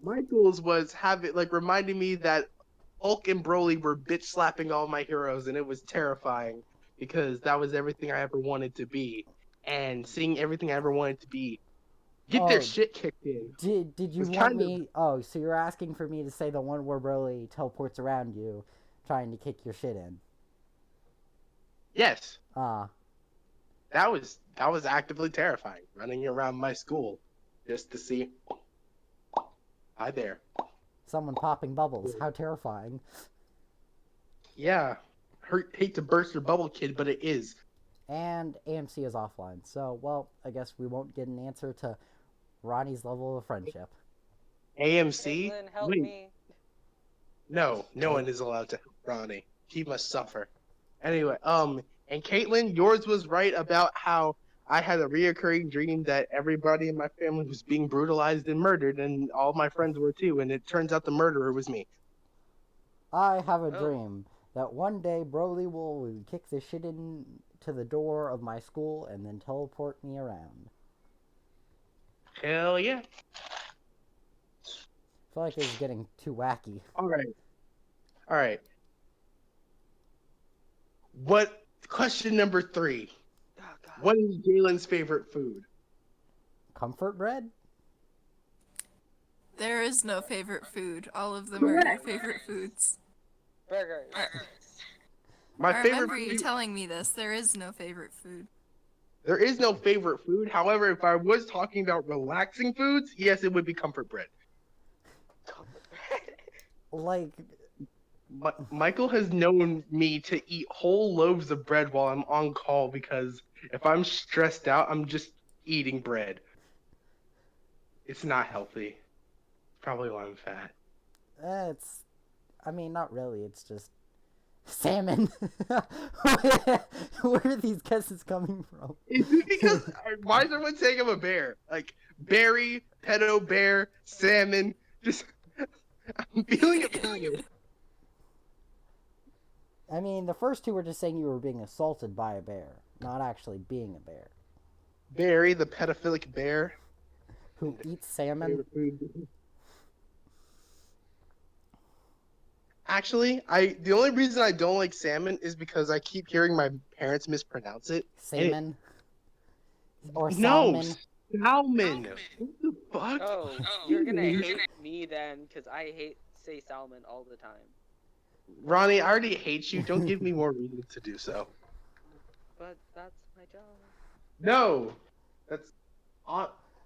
Michael's was reminding me that Hulk and Broly were bitch slapping all my heroes, and it was terrifying because that was everything I ever wanted to be, and seeing everything I ever wanted to be get their shit kicked in. Did you want me? Oh, so you're asking for me to say the one where Broly teleports around you, trying to kick your shit in? Yes. That was actively terrifying, running around my school just to see. Hi there. Someone popping bubbles. How terrifying. Yeah. Hate to burst your bubble, kid, but it is. And AMC is offline. So, well, I guess we won't get an answer to Ronnie's level of friendship. AMC? Caitlin, help Wait. me. No one is allowed to help Ronnie. He must suffer. Anyway, and Caitlin, yours was right about how I had a reoccurring dream that everybody in my family was being brutalized and murdered, and all my friends were too, and it turns out the murderer was me. I have a dream that one day Broly will kick the shit in to the door of my school and then teleport me around. Hell yeah. I feel like it's getting too wacky. Alright. Question number 3. Oh, God. What is Galen's favorite food? Comfort bread? There is no favorite food. All of them are your favorite foods. Burgers. My I favorite remember you food. telling me this. There is no favorite food. There is no favorite food. However, if I was talking about relaxing foods, yes, it would be comfort bread. Like, Michael has known me to eat whole loaves of bread while I'm on call because if I'm stressed out, I'm just eating bread. It's not healthy. Probably why I'm fat. I mean, not really. It's just salmon. Where are these guesses coming from? Is it because why is everyone saying I'm a bear? Like berry, pedo bear, salmon. Just I'm feeling Italian. I mean, the first two were just saying you were being assaulted by a bear, not actually being a bear. Barry, the pedophilic bear. Who eats salmon? Actually, the only reason I don't like salmon is because I keep hearing my parents mispronounce it. Salmon? Or No, salmon? salmon. What the fuck? Oh, you're gonna hate me then, because I say salmon all the time. Ronnie, I already hate you. Don't give me more reason to do so. But that's my job. No, that's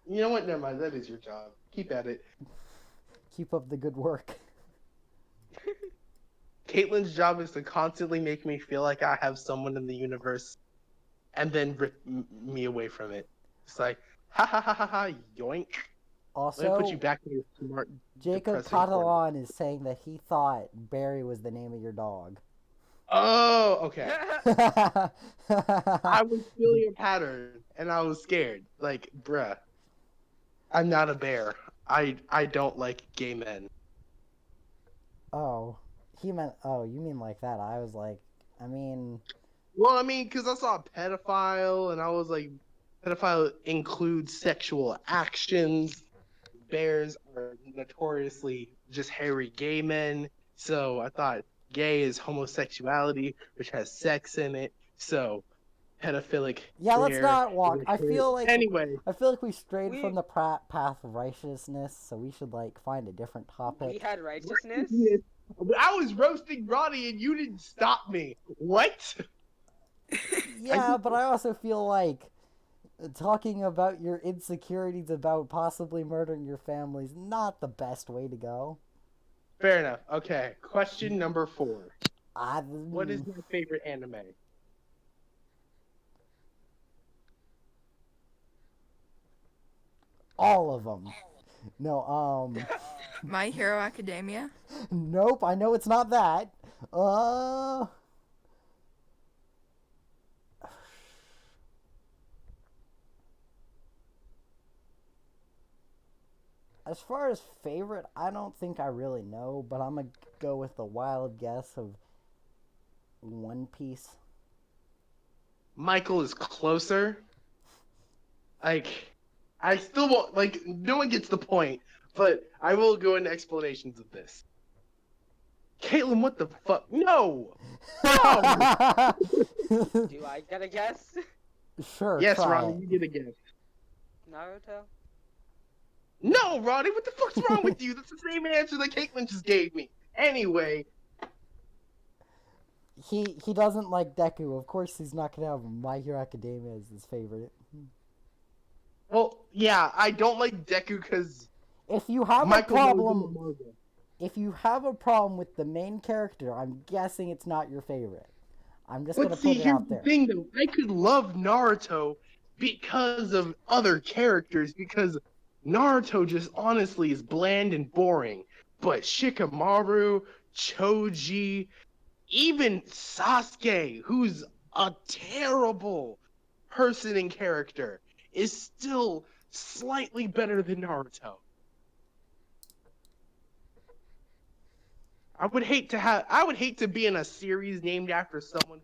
you know what? Never mind. That is your job. Keep at it. Keep up the good work. Caitlin's job is to constantly make me feel like I have someone in the universe, and then rip me away from it. It's like, ha ha ha ha ha, yoink. Let me Also, put you back in your smart. Jacob depressing corner. Catalan is saying that he thought Barry was the name of your dog. Oh, okay. I was feeling a pattern, and I was scared. Like, bruh, I'm not a bear. I don't like gay men. Oh, you mean like that. I was like, I mean... Well, I mean, because I saw a pedophile, and I was like, pedophile includes sexual actions. Bears are notoriously just hairy gay men. So I thought gay is homosexuality, which has sex in it. So pedophilic. Yeah, let's bear not walk. is I feel like anyway. we strayed from the path of righteousness, so we should like find a different topic. We had righteousness? I was roasting Ronnie and you didn't stop me. What? Yeah, but I also feel like talking about your insecurities about possibly murdering your family is not the best way to go. Fair enough. Okay. Question number 4. I, What is my favorite anime? all of them. No, My Hero Academia. nope. I know it's not that. Uh, as far as favorite, I don't think I really know, but I'm gonna go with the wild guess of One Piece. Michael is closer. Like, I still won't, like, no one gets the point, but I will go into explanations of this. Caitlin, what the fuck? No! No! Do I get a guess? Sure. Yes, try Ronnie, it. you get a guess. Naruto? No, Ronnie, what the fuck's wrong with you? That's the same answer that Caitlin just gave me. Anyway, He doesn't like Deku. Of course, he's not gonna have My Hero Academia as his favorite. well, yeah, I don't like Deku because If you have Michael a knows in the problem, manga. if you have a problem with the main character, I'm guessing it's not your favorite. I'm just gonna But put see, it here's out the there. thing, though. I could love Naruto because of other characters, because Naruto just honestly is bland and boring. But Shikamaru, Choji, even Sasuke, who's a terrible person and character, is still slightly better than Naruto. I would hate to be in a series named after someone,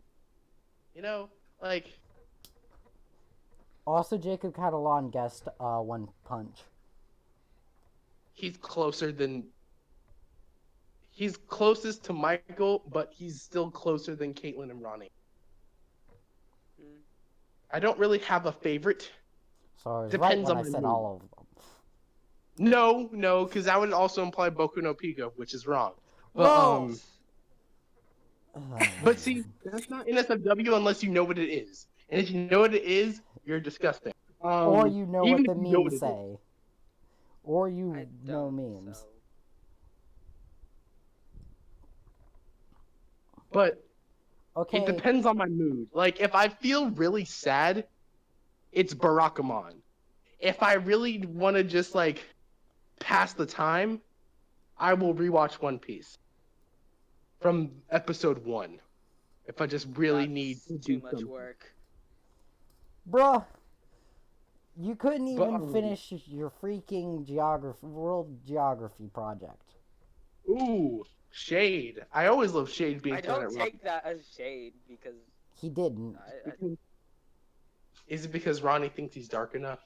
you know, like Also, Jacob Catalan guessed One Punch. he's closer than he's closest to Michael, but he's still closer than Caitlin and Ronnie. Hmm. I don't really have a favorite. So I was right Depends when on I my said mood. all of them. No, because that would also imply Boku no Pico, which is wrong. But Gross! but see, that's not NSFW unless you know what it is. And if you know what it is, you're disgusting. Or you know even what if the you know memes what it is. say. Or you I know don't, memes. so... But Okay. it depends on my mood. Like if I feel really sad, it's Barakamon. If I really want to just like pass the time, I will rewatch One Piece from episode 1. If I just really That's need to too do much something. work. Bruh, you couldn't But, even finish your freaking world geography project. Ooh, shade. I always love shade being I thrown don't at take that as shade because He didn't. Ronnie. Is it because Ronnie thinks he's dark enough?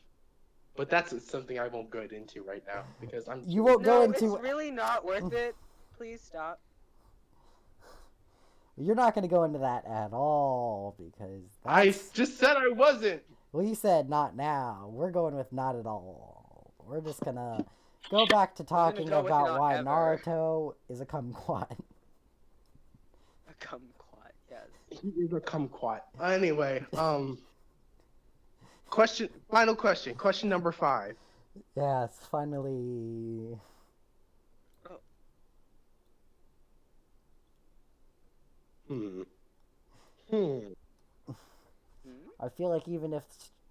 But that's something I won't go into right now because I'm. You won't go no, into. it's really not worth it. Please stop. You're not going to go into that at all because I that's. just said I wasn't. Well, you said not now. We're going with not at all. We're just gonna go back to gonna talking go with about not why ever. Naruto is a kumquat. A kumquat, yes. He is a kumquat. Anyway, final question number 5. Yes, finally. Hmm. I feel like even if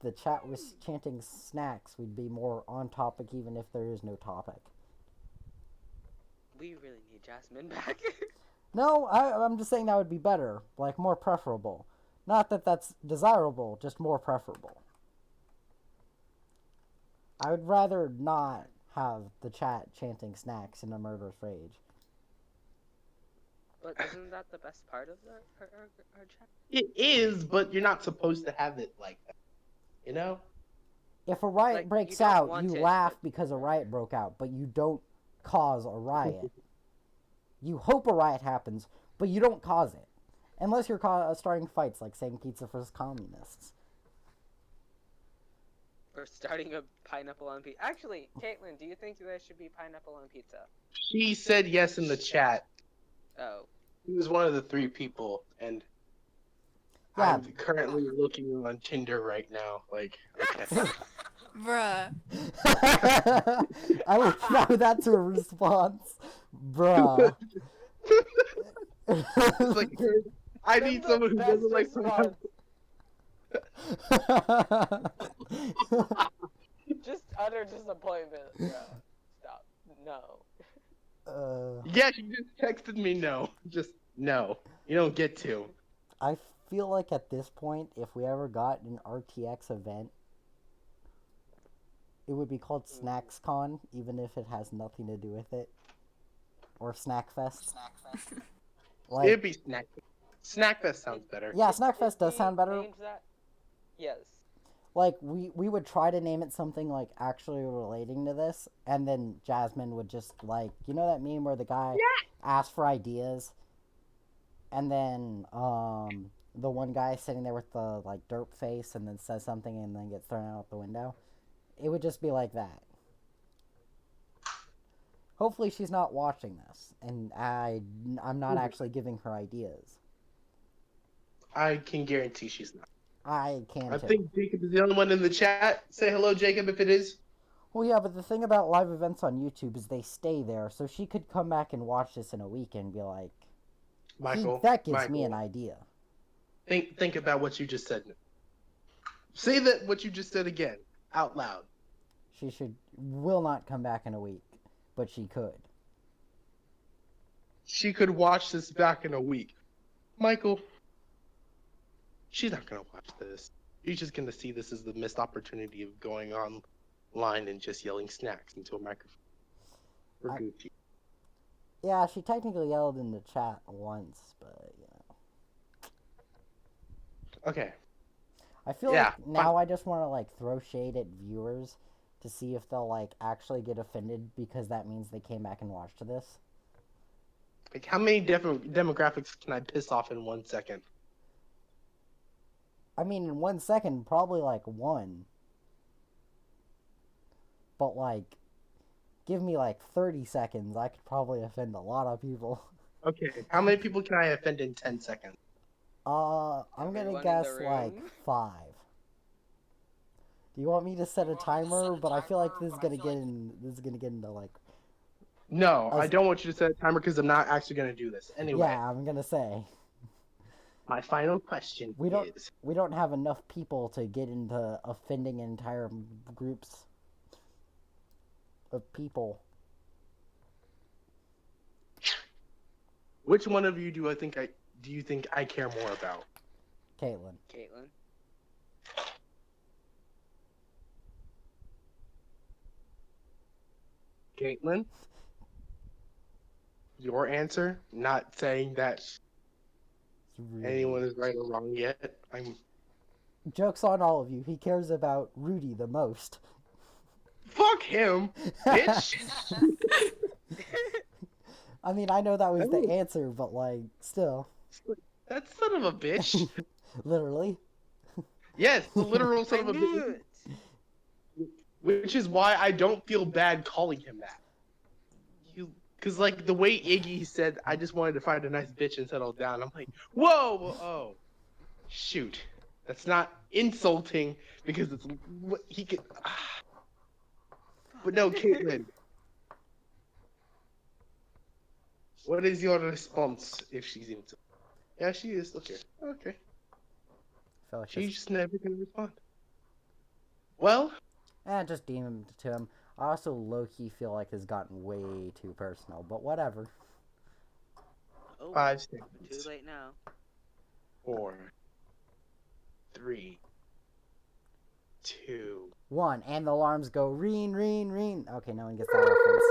the chat was chanting snacks, we'd be more on topic even if there is no topic. We really need Jasmine back. No, I'm just saying that would be better, like more preferable. Not that that's desirable, just more preferable. I would rather not have the chat chanting snacks in a murderous rage. But isn't that the best part of our chat? It is, but you're not supposed to have it like that. You know? If a riot Like, breaks you don't out, want you it, laugh but- because a riot broke out, but you don't cause a riot. You hope a riot happens, but you don't cause it. Unless you're starting fights like saying pizza versus communists. Or starting a pineapple on pizza. Actually, Caitlin, do you think there should be pineapple on pizza? She said yes in the chat. Oh. He was one of the 3 people, and Yeah. I'm currently looking on Tinder right now. Like, okay. Bruh. I would know that's a response. Bruh. It's like, I need someone who doesn't like response. Just utter disappointment, bro. Stop. No. Yeah, she just texted me no. Just no. You don't get to. I feel like at this point, if we ever got an RTX event, it would be called SnacksCon, even if it has nothing to do with it. Or Snackfest. Like, It'd be Snackfest sounds better. yeah, Snackfest does sound better. Change that? Yes. Like, we would try to name it something, like, actually relating to this, and then Jasmine would just, like, you know that meme where the guy asks for ideas, and then, the one guy sitting there with the, like, derp face and then says something and then gets thrown out the window? It would just be like that. Hopefully she's not watching this, and I'm not actually giving her ideas. I can guarantee she's not. I can I too. think Jacob is the only one in the chat. Say hello, Jacob, if it is. Well, yeah, but the thing about live events on YouTube is they stay there, so she could come back and watch this in a week and be like, Michael. that gives me an idea. Think about what you just said. Say that what you just said again, out loud. She will not come back in a week, but she could. She could watch this back in a week. Michael, she's not gonna watch this. She's just gonna see this as the missed opportunity of going online and just yelling snacks into a microphone. Or Gucci. Yeah, she technically yelled in the chat once, but, you know. Okay. I feel like now I just want to, like, throw shade at viewers to see if they'll, like, actually get offended because that means they came back and watched this. Like, how many different demographics can I piss off in 1 second? I mean, in 1 second, probably, like, 1. But, like, give me, like, 30 seconds, I could probably offend a lot of people. Okay, how many people can I offend in 10 seconds? I'm Everyone gonna in guess, the like, room? 5. Do you want me to set a timer? But I feel like this is gonna get into, like... No, I don't want you to set a timer because I'm not actually gonna do this. Anyway, Yeah, I'm gonna say. my final question is... We don't have enough people to get into offending entire groups of people. Which one of you do you think I care more about? Caitlin. Caitlin? Your answer? Not saying that anyone is right or wrong yet. Joke's on all of you. He cares about Rudy the most. Fuck him, bitch! I mean, I know that was the answer, but, like, still. That son of a bitch. Literally. Yes, the literal son of a bitch. Which is why I don't feel bad calling him that. Because, like, the way Iggy said, I just wanted to find a nice bitch and settle down. I'm like, whoa, oh, shoot. That's not insulting because it's what he could. But no, Caitlin. What is your response if she's into? Yeah, she is. Okay. Okay. I feel like She's just never gonna respond. Well. just DM him to him. I also low-key feel like it's gotten way too personal, but whatever. Oh, 5 seconds. too late now. 4, 3, 2. 1, and the alarms go reen, reen, reen. Okay, no one gets that reference.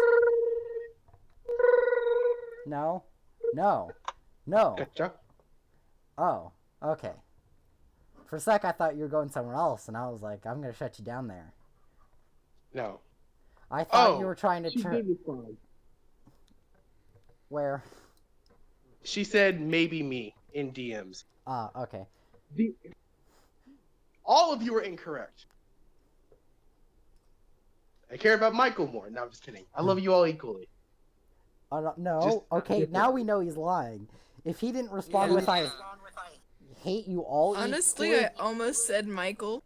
No? No. No. Gotcha. Oh, okay. For a sec, I thought you were going somewhere else, and I was like, I'm gonna shut you down there. No. I thought you were trying to She turn... did respond. Where? She said maybe me in DMs. Ah, okay. All of you are incorrect. I care about Michael more. No, I'm just kidding. I love you all equally. No. Just Okay, different. now we know he's lying. If he didn't respond with I hate you all Honestly, equally, I almost said Michael.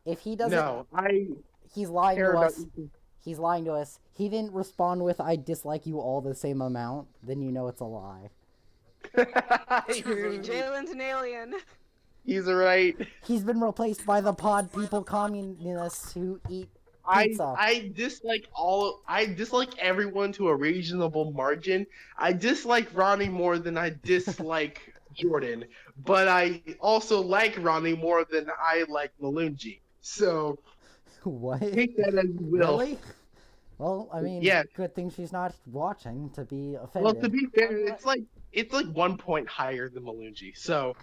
if he doesn't, No, I he's lying care to about us. He's lying to us. He didn't respond with I dislike you all the same amount, then you know it's a lie. True. Jalen's an alien. He's right. He's been replaced by the pod people communists who eat pizza. I dislike everyone to a reasonable margin. I dislike Ronnie more than I dislike Jordan, but I also like Ronnie more than I like Malunji. So What? take that as you will. Really? Well, I mean, Yeah. good thing she's not watching to be Well, offended. to be fair, it's like 1 point higher than Malunji. So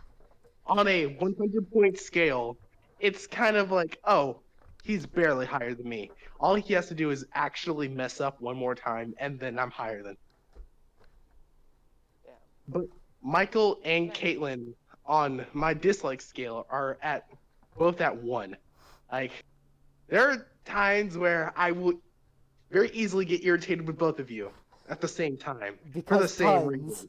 on a 100-point scale, it's kind of like, oh, he's barely higher than me. All he has to do is actually mess up one more time, and then I'm higher than. Yeah. But Michael and Caitlin on my dislike scale are both at 1. Like, there are times where I will very easily get irritated with both of you at the same time for the Because same puns. reason.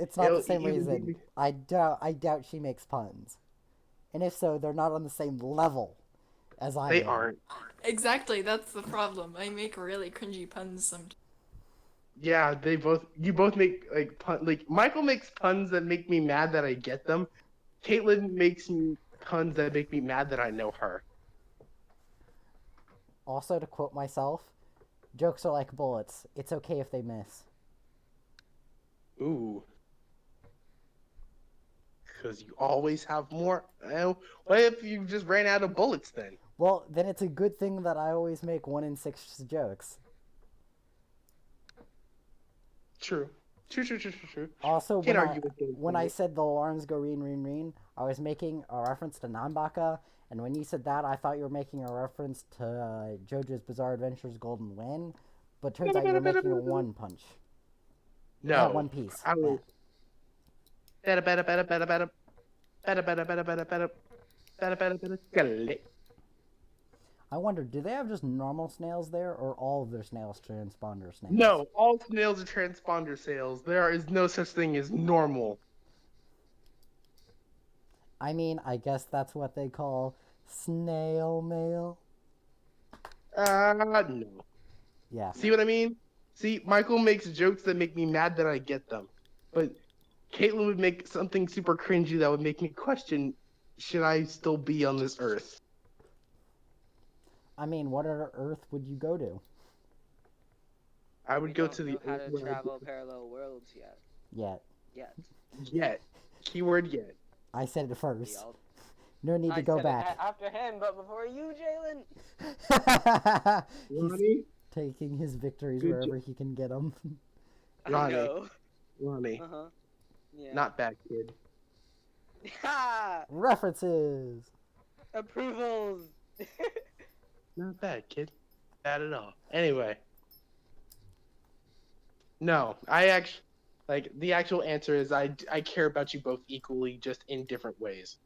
It's not the It'll same either reason. be- I doubt she makes puns. And if so, they're not on the same level as I They am. aren't. Exactly, that's the problem. I make really cringy puns sometimes. Yeah, you both make like Michael makes puns that make me mad that I get them. Caitlin makes me puns that make me mad that I know her. Also, to quote myself, jokes are like bullets. It's okay if they miss. Ooh. Because you always have more. What if you just ran out of bullets then? Well, then it's a good thing that I always make 1 in 6 jokes. True. True. Also, Can't when argue with those when I things. said the alarms go reen, I was making a reference to Nanbaka, and when you said that, I thought you were making a reference to JoJo's Bizarre Adventures Golden Wind, but turns out you were making a One Punch. No. One Piece. I was. Better. I wonder, do they have just normal snails there, or all of their snails transponder snails? No, all snails are transponder snails. There is no such thing as normal. I mean, I guess that's what they call snail mail. No. Yeah. See what I mean? See, Michael makes jokes that make me mad that I get them. But Caitlin would make something super cringy that would make me question, should I still be on this earth? I mean, what other Earth would you go to? I would go don't to the know how earth to where I travel parallel worlds yet. Yet. yet. Keyword yet. I said it We first. all- No need to I go said it back. after him, but before you, Jalen. He's Ronnie? taking his victories Good wherever he can get them. I Ronnie. know. Ronnie. Uh-huh. Yeah. Not bad, kid. Ha! References. Approvals. Not bad, kid. Bad at all. Anyway. No, the actual answer is I care about you both equally, just in different ways.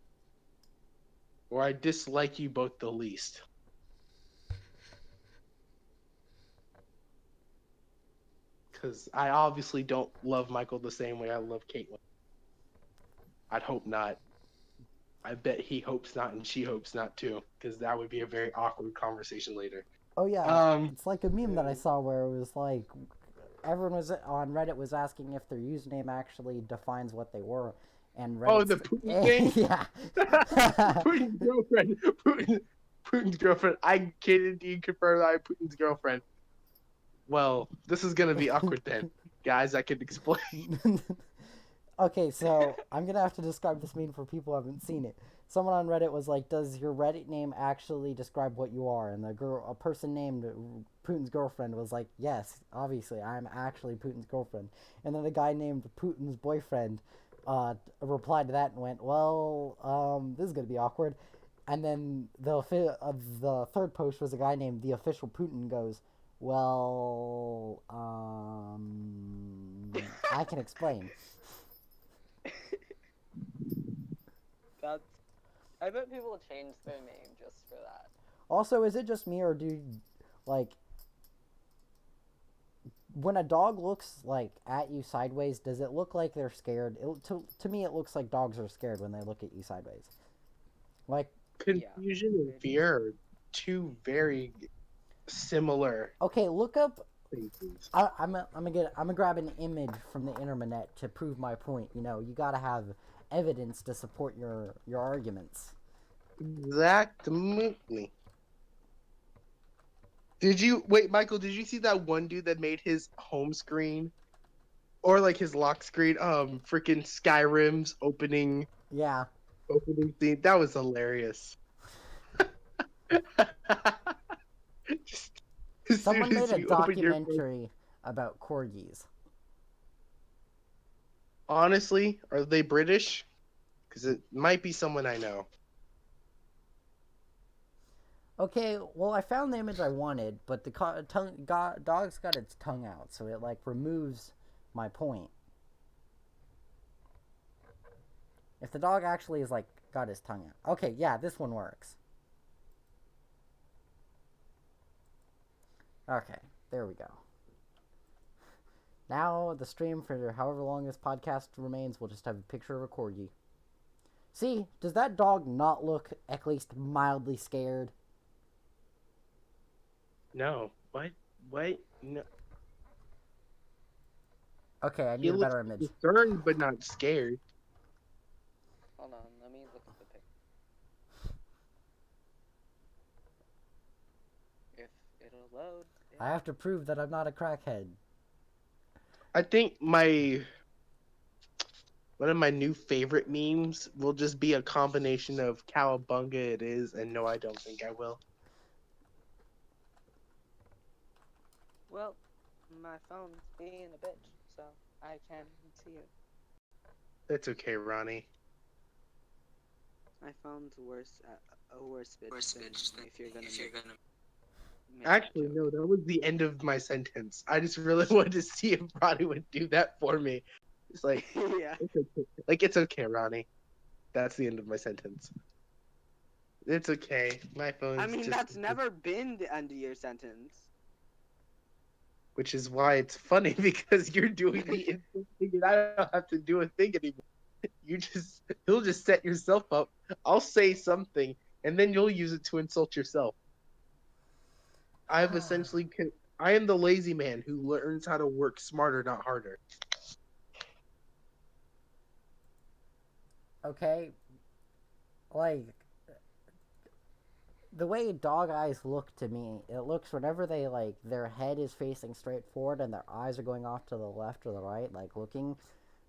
Or I dislike you both the least. Because I obviously don't love Michael the same way I love Caitlin. I'd hope not. I bet he hopes not and she hopes not too, because that would be a very awkward conversation later. Oh yeah, Um, it's like a meme that I saw where it was like, everyone was on Reddit was asking if their username actually defines what they were, and Reddit. Oh, the Putin thing? Yeah. Putin's girlfriend. Putin's girlfriend. I can indeed confirm that I'm Putin's girlfriend. Well, this is gonna be awkward then, guys. I can explain. Okay, so I'm gonna have to describe this meme for people who haven't seen it. Someone on Reddit was like, "Does your Reddit name actually describe what you are?" And a person named Putin's girlfriend was like, "Yes, obviously, I'm actually Putin's girlfriend." And then a guy named Putin's boyfriend replied to that and went, "Well, this is gonna be awkward." And then the third post was a guy named the official Putin goes, "Well, I can explain." That's. I bet people change their name just for that. Also, is it just me, or do, like, when a dog looks like at you sideways, does it look like they're scared? To me, it looks like dogs are scared when they look at you sideways. Like, Confusion and fear are two very similar okay, look up. things. I'm gonna grab an image from the internet to prove my point. You know, you gotta have evidence to support your arguments. Exactly. Michael, did you see that one dude that made his home screen or like his lock screen freaking Skyrim's opening Yeah. scene? That was hilarious. Just, as Someone soon made as a you open your phone- documentary about corgis. Honestly, are they British? Because it might be someone I know. Okay, well, I found the image I wanted, but the dog's got its tongue out, so it like removes my point. If the dog actually is like got his tongue out. Okay, yeah, this one works. Okay, there we go. Now the stream for however long this podcast remains will just have a picture of a corgi. See, does that dog not look at least mildly scared? No. What? No. Okay, I He need a looks better image. concerned but not scared. Hold on, let me look at the picture. If it'll load. I have to prove that I'm not a crackhead. I think one of my new favorite memes will just be a combination of cowabunga it is and no I don't think I will. Well, my phone's being a bitch, so I can't see it. It's okay, Ronnie. My phone's worse at a worse bitch than if you're gonna make that Actually, joke. no, that was the end of my sentence. I just really wanted to see if Ronnie would do that for me. It's like, Yeah. it's okay. Like, it's okay, Ronnie. That's the end of my sentence. It's okay. My phone's I mean, just... that's never been the end of your sentence. Which is why it's funny, because you're doing the instant thing and I don't have to do a thing anymore. You'll just set yourself up. I'll say something, and then you'll use it to insult yourself. I am the lazy man who learns how to work smarter, not harder. Okay, like, the way dog eyes look to me, it looks whenever they, like, their head is facing straight forward and their eyes are going off to the left or the right, like, looking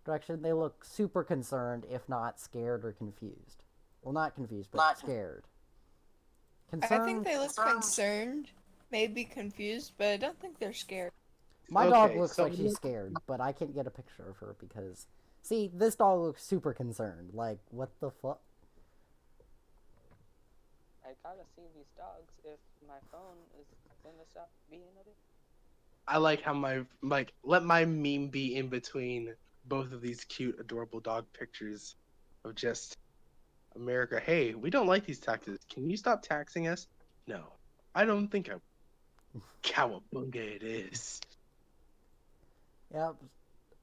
direction, they look super concerned, if not scared or confused. Well, not confused, but scared. I think they look concerned, maybe confused, but I don't think they're scared. My dog Okay, looks so like she's scared, but I can't get a picture of her because... See, this dog looks super concerned. Like, what the fuck? I gotta see these dogs if my phone is gonna stop being a bitch. I like how let my meme be in between both of these cute, adorable dog pictures of just America. Hey, we don't like these taxes. Can you stop taxing us? No, I don't think I. Cowabunga it is. Yep.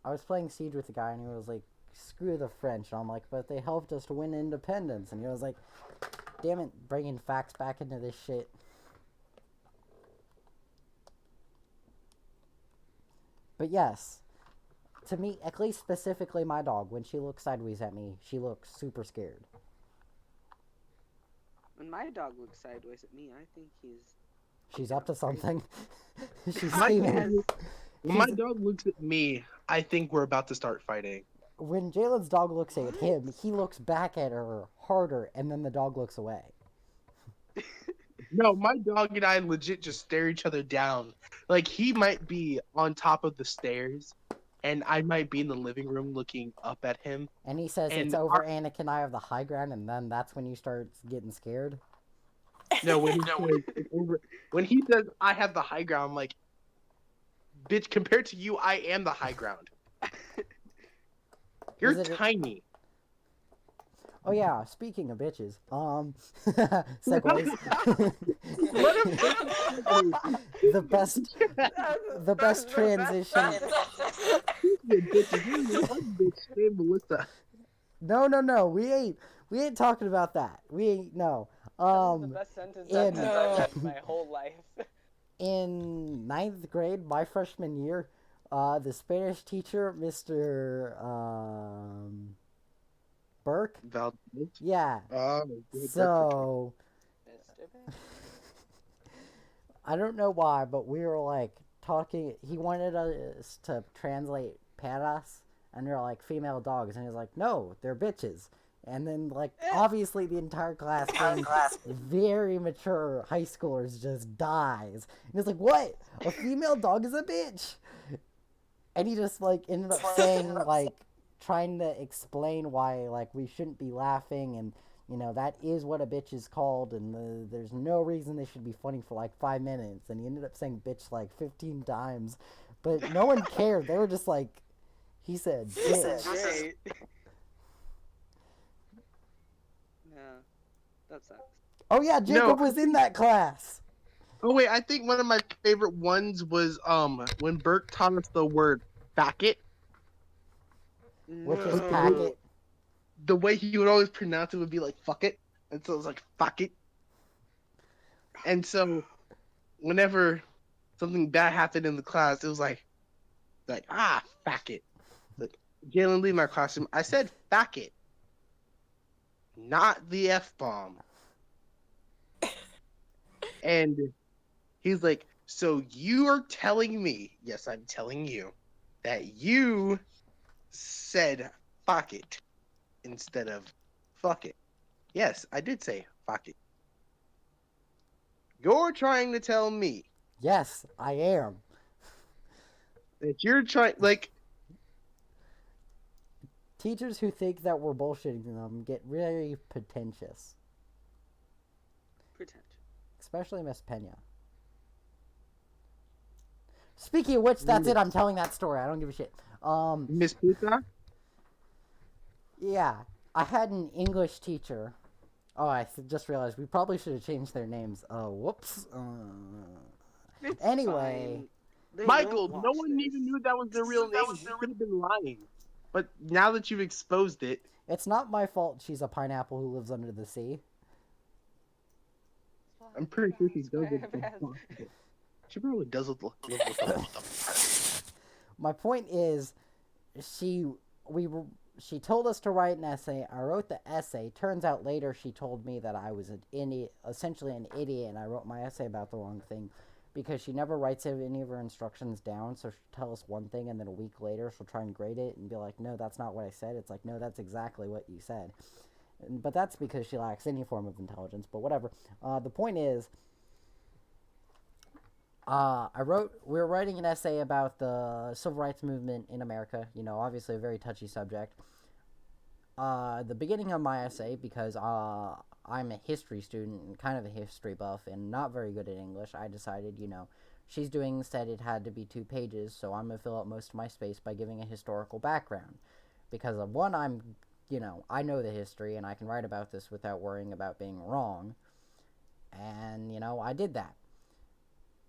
I was playing Siege with the guy, and he was like, screw the French. And I'm like, but they helped us to win independence. And he was like, damn it, bringing facts back into this shit. But yes, to me, at least specifically my dog, when she looks sideways at me, she looks super scared. When my dog looks sideways at me, I think She's up to something. She's My scheming. When my dog looks at me, I think we're about to start fighting. When Jalen's dog looks at him, he looks back at her harder, and then the dog looks away. No, my dog and I legit just stare each other down. Like, he might be on top of the stairs, and I might be in the living room looking up at him. And he says, And it's over, Anakin, I have the high ground, and then that's when you start getting scared. No, when he says I have the high ground, I'm like, bitch, compared to you, I am the high ground. You're Is it- tiny. Oh yeah, speaking of bitches, segues. the best, the best transition. Hey, Melissa. No, we ain't talking about that. We ain't no. the best sentence in- I've read in my whole life. In 9th grade, my freshman year, the Spanish teacher, Mr. Burke. Valdez. Yeah. Oh, So Mr. Bear. I don't know why, but we were like talking. He wanted us to translate perras, and they're like female dogs, and he's like, no, they're bitches. And then, like, obviously the entire class, being very mature high schoolers, just dies. And it's like, what? A female dog is a bitch? And he just, like, ended up saying, like, trying to explain why, like, we shouldn't be laughing, and, you know, that is what a bitch is called, and there's no reason they should be funny for, like, 5 minutes. And he ended up saying bitch, like, 15 times. But no one cared. They were just like, he said bitch. Great. Yeah, that sucks. Oh yeah, Jacob was in that class. Oh wait, I think one of my favorite ones was when Bert taught us the word "facket." Which is No. packet. The way he would always pronounce it would be like "fuck it," and so it was like "fuck it." And so, whenever something bad happened in the class, it was like "fuck it." Like Jalen, leave my classroom. I said "fuck it," not the F bomb. And he's like, so you are telling me, yes, I'm telling you, that you said fuck it instead of fuck it. Yes, I did say fuck it. You're trying to tell me Yes, I am. that you're trying, like, Teachers who think that we're bullshitting them get really pretentious. Pretend. Especially Miss Pena. Speaking of which, that's it. I'm telling that story. I don't give a shit. Miss Pizza? Yeah. I had an English teacher. Oh, I just realized we probably should have changed their names. Whoops. It's Anyway. fine. They Michael, won't no watch one this. even knew that was their real name. You could have been lying. But now that you've exposed it, It's not my fault she's a pineapple who lives under the sea. I'm pretty sure she does Square it. pants. She probably does it. My point is, she told us to write an essay. I wrote the essay. Turns out later she told me that I was essentially an idiot, and I wrote my essay about the wrong thing, because she never writes any of her instructions down. So she'll tell us one thing, and then a week later she'll try and grade it and be like, "No, that's not what I said." It's like, "No, that's exactly what you said." But that's because she lacks any form of intelligence. But whatever. The point is, we were writing an essay about the civil rights movement in America. You know, obviously a very touchy subject. The beginning of my essay, because I'm a history student and kind of a history buff and not very good at English, I decided, you know, said it had to be 2 pages, so I'm going to fill out most of my space by giving a historical background. Because of one, I know the history and I can write about this without worrying about being wrong. And, you know, I did that.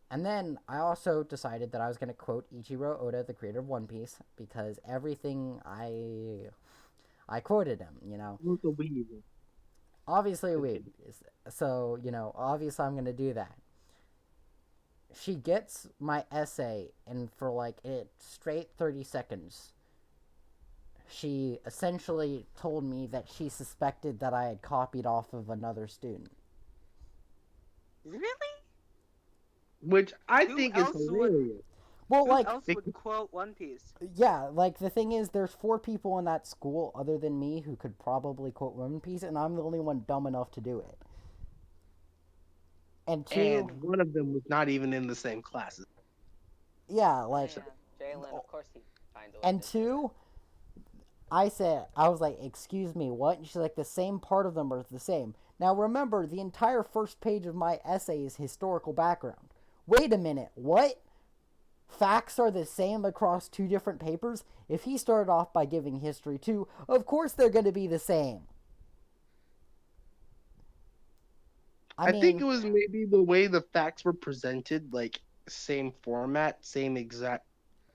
And then I also decided that I was going to quote Ichiro Oda, the creator of One Piece, because everything I quoted him, you know. Who's a weed? Obviously a weed. So, you know, obviously I'm going to do that. She gets my essay, and for like straight 30 seconds, she essentially told me that she suspected that I had copied off of another student. Really? Which I Who think is else would- hilarious. Well, Who like, else would quote One Piece? yeah, like, the thing is, there's 4 people in that school other than me who could probably quote One Piece, and I'm the only one dumb enough to do it. And 2, And one of them was not even in the same classes. yeah, like, Yeah, Jalen, of course he find a way and to do 2, I was like, excuse me, what? And she's like, the same part of them are the same. Now remember, the entire first page of my essay is historical background. Wait a minute, what? Facts are the same across 2 different papers? If he started off by giving history too, of course they're going to be the same. I I think mean, it was maybe the way the facts were presented, like same format, same exact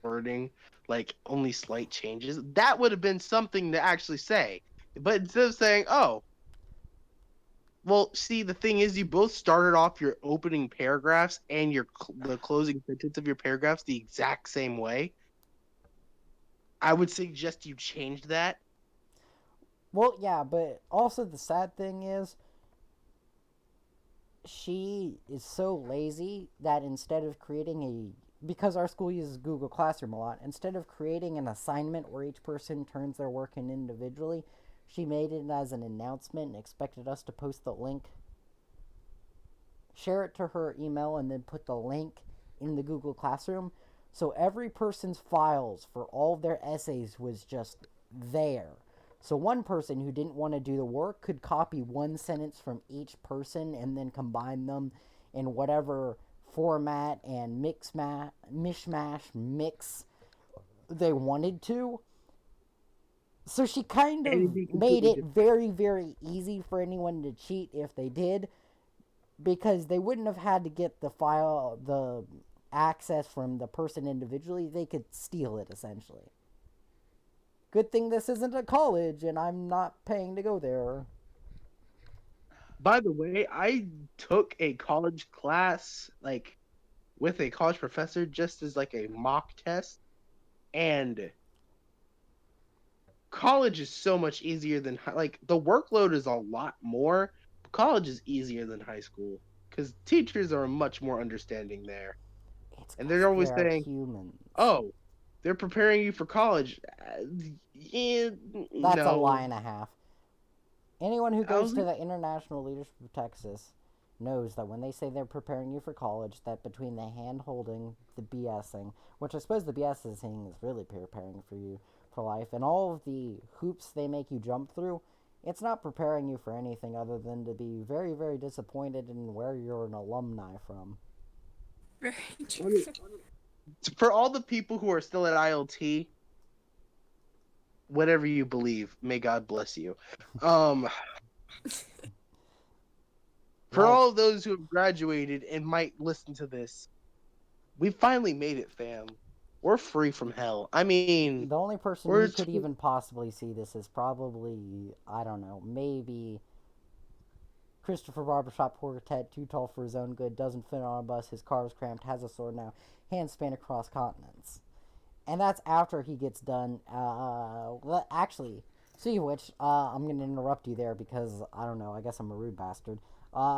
wording, like only slight changes. That would have been something to actually say. But instead of saying, "Oh, well, see, the thing is, you both started off your opening paragraphs and the closing sentence of your paragraphs the exact same way," I would suggest you change that. well, yeah, but also the sad thing is she is so lazy that instead of creating because our school uses Google Classroom a lot, instead of creating an assignment where each person turns their work in individually, she made it as an announcement and expected us to post the link, share it to her email, and then put the link in the Google Classroom. So every person's files for all of their essays was just there. So one person who didn't want to do the work could copy one sentence from each person and then combine them in whatever format and mishmash mix they wanted to. So she kind And it'd of be made completely it different. very, very easy for anyone to cheat if they did, because they wouldn't have had to get the access from the person individually. They could steal it essentially. Good thing this isn't a college and I'm not paying to go there. By the way, I took a college class like with a college professor just as like a mock test, and college is so much easier than like the workload is a lot more. But college is easier than high school because teachers are much more understanding there, It's and because they're always they're saying, humans. "Oh, they're preparing you for college." Yeah, That's a lie no. and a half. Anyone who I goes was to like, the International Leadership of Texas knows that when they say they're preparing you for college, that between the hand holding, the BSing, which I suppose the BSing is really preparing for you for life, and all of the hoops they make you jump through, it's not preparing you for anything other than to be very, very disappointed in where you're an alumni from. Very I mean, true. for all the people who are still at ILT, whatever you believe, may God bless you. Um, for Like, all of those who have graduated and might listen to this, we finally made it, fam. We're free from hell. I mean, the only person we're who could even possibly see this is probably, I don't know, maybe Christopher Barbershop Quartet, too tall for his own good, doesn't fit on a bus, his car is cramped, has a sword now, hands span across continents. And that's after he gets done. Actually, speaking of which, I'm going to interrupt you there because, I don't know, I guess I'm a rude bastard.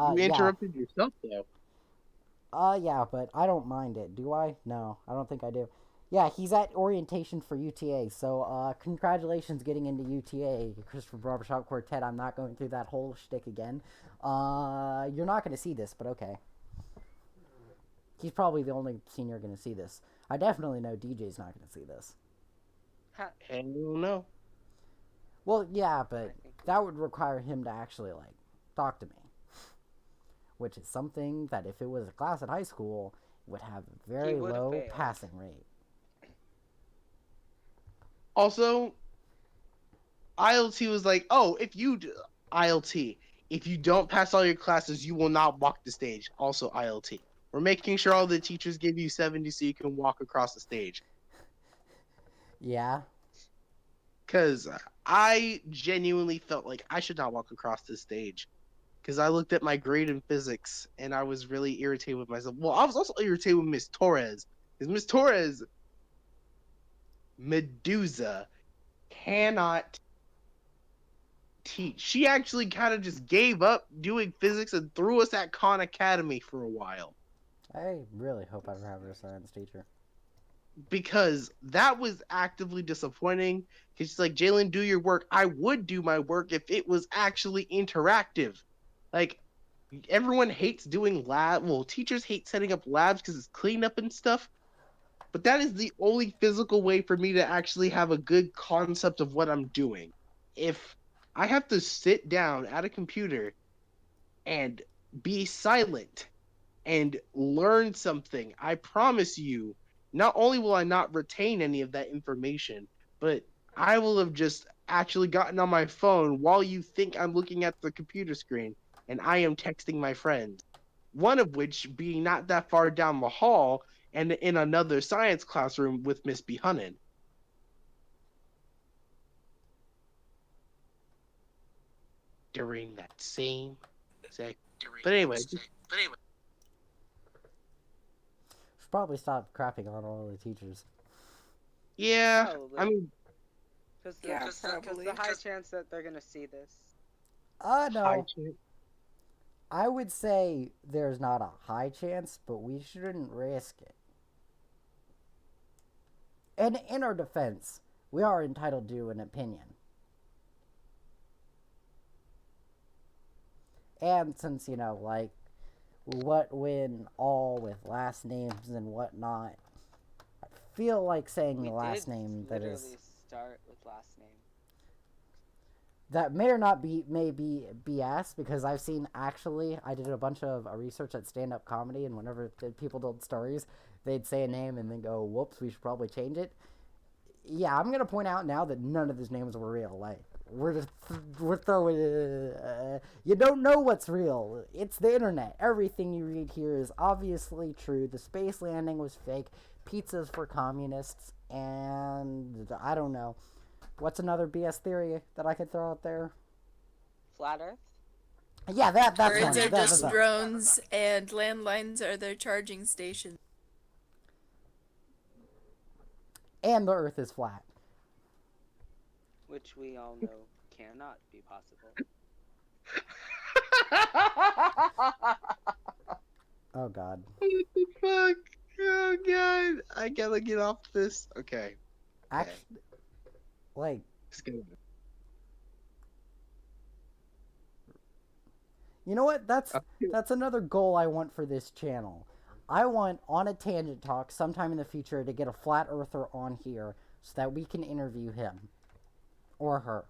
you Yeah. interrupted yourself though. Yeah, but I don't mind it. Do I? No, I don't think I do. Yeah, he's at orientation for UTA, so congratulations getting into UTA, Christopher Barbershop Quartet. I'm not going through that whole shtick again. You're not going to see this, but okay. He's probably the only senior going to see this. I definitely know DJ's not going to see this. Hell no. Well, yeah, but that would require him to actually, like, talk to me. Which is something that if it was a class at high school, would have a very would low fail. passing rate. Also, ILT was like, oh, ILT, if you don't pass all your classes, you will not walk the stage. Also, ILT. We're making sure all the teachers give you 70 so you can walk across the stage. Yeah. Because I genuinely felt like I should not walk across this stage. Because I looked at my grade in physics and I was really irritated with myself. Well, I was also irritated with Miss Torres. Because Miss Torres, Medusa, cannot teach. She actually kind of just gave up doing physics and threw us at Khan Academy for a while. I really hope I have a science teacher. Because that was actively disappointing. Because she's like, Jalen, do your work. I would do my work if it was actually interactive. Like, everyone hates doing lab. Well, teachers hate setting up labs because it's cleanup and stuff. But that is the only physical way for me to actually have a good concept of what I'm doing. If I have to sit down at a computer and be silent and learn something, I promise you, not only will I not retain any of that information, but I will have just actually gotten on my phone while you think I'm looking at the computer screen. and I am texting my friends. One of which being not that far down the hall and in another science classroom with Miss B. Hunnan. During that same sec. But anyway, Should probably stop crapping on all the teachers. yeah, Probably. I mean, Because Yeah, the probably. high chance that they're gonna see this. high No. chance. I would say there's not a high chance, but we shouldn't risk it. And in our defense, we are entitled to an opinion. And since, like, what when all with last names and whatnot, I feel like saying We the last did name that literally is start with last name. that may or not be maybe BS, because I've seen, actually, I did a bunch of research at stand-up comedy, and whenever people told stories, they'd say a name and then go, whoops, we should probably change it. Yeah, I'm gonna point out now that none of these names were real. Like, we're throwing. You don't know what's real. It's the internet. Everything you read here is obviously true. The space landing was fake. Pizza's for communists, and I don't know. What's another BS theory that I could throw out there? Flat Earth? Yeah, that's Birds one. are That's just one. drones, and landlines are their charging stations. And the Earth is flat. Which we all know cannot be possible. Oh God. What the fuck? Oh god, I gotta get off this. Okay, Actually, like, let's go. you know what? That's another goal I want for this channel. I want On a Tangent Talk sometime in the future to get a flat earther on here so that we can interview him or her.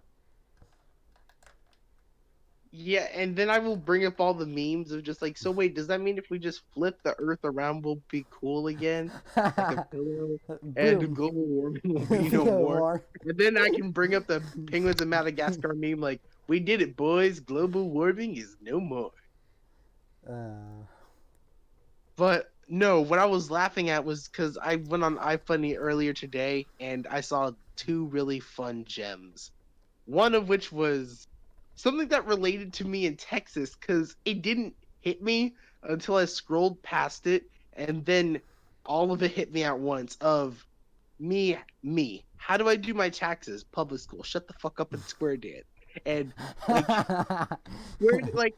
Yeah, and then I will bring up all the memes of just like, so wait, does that mean if we just flip the Earth around, we'll be cool again, like a pillow, and Boom. global warming will be no more? And then I can bring up the penguins of Madagascar meme, like, we did it, boys. Global warming is no more. But no, what I was laughing at was because I went on iFunny earlier today and I saw two really fun gems. One of which was something that related to me in Texas because it didn't hit me until I scrolled past it, and then all of it hit me at once. Of me. How do I do my taxes? Public school. Shut the fuck up and square dance. And like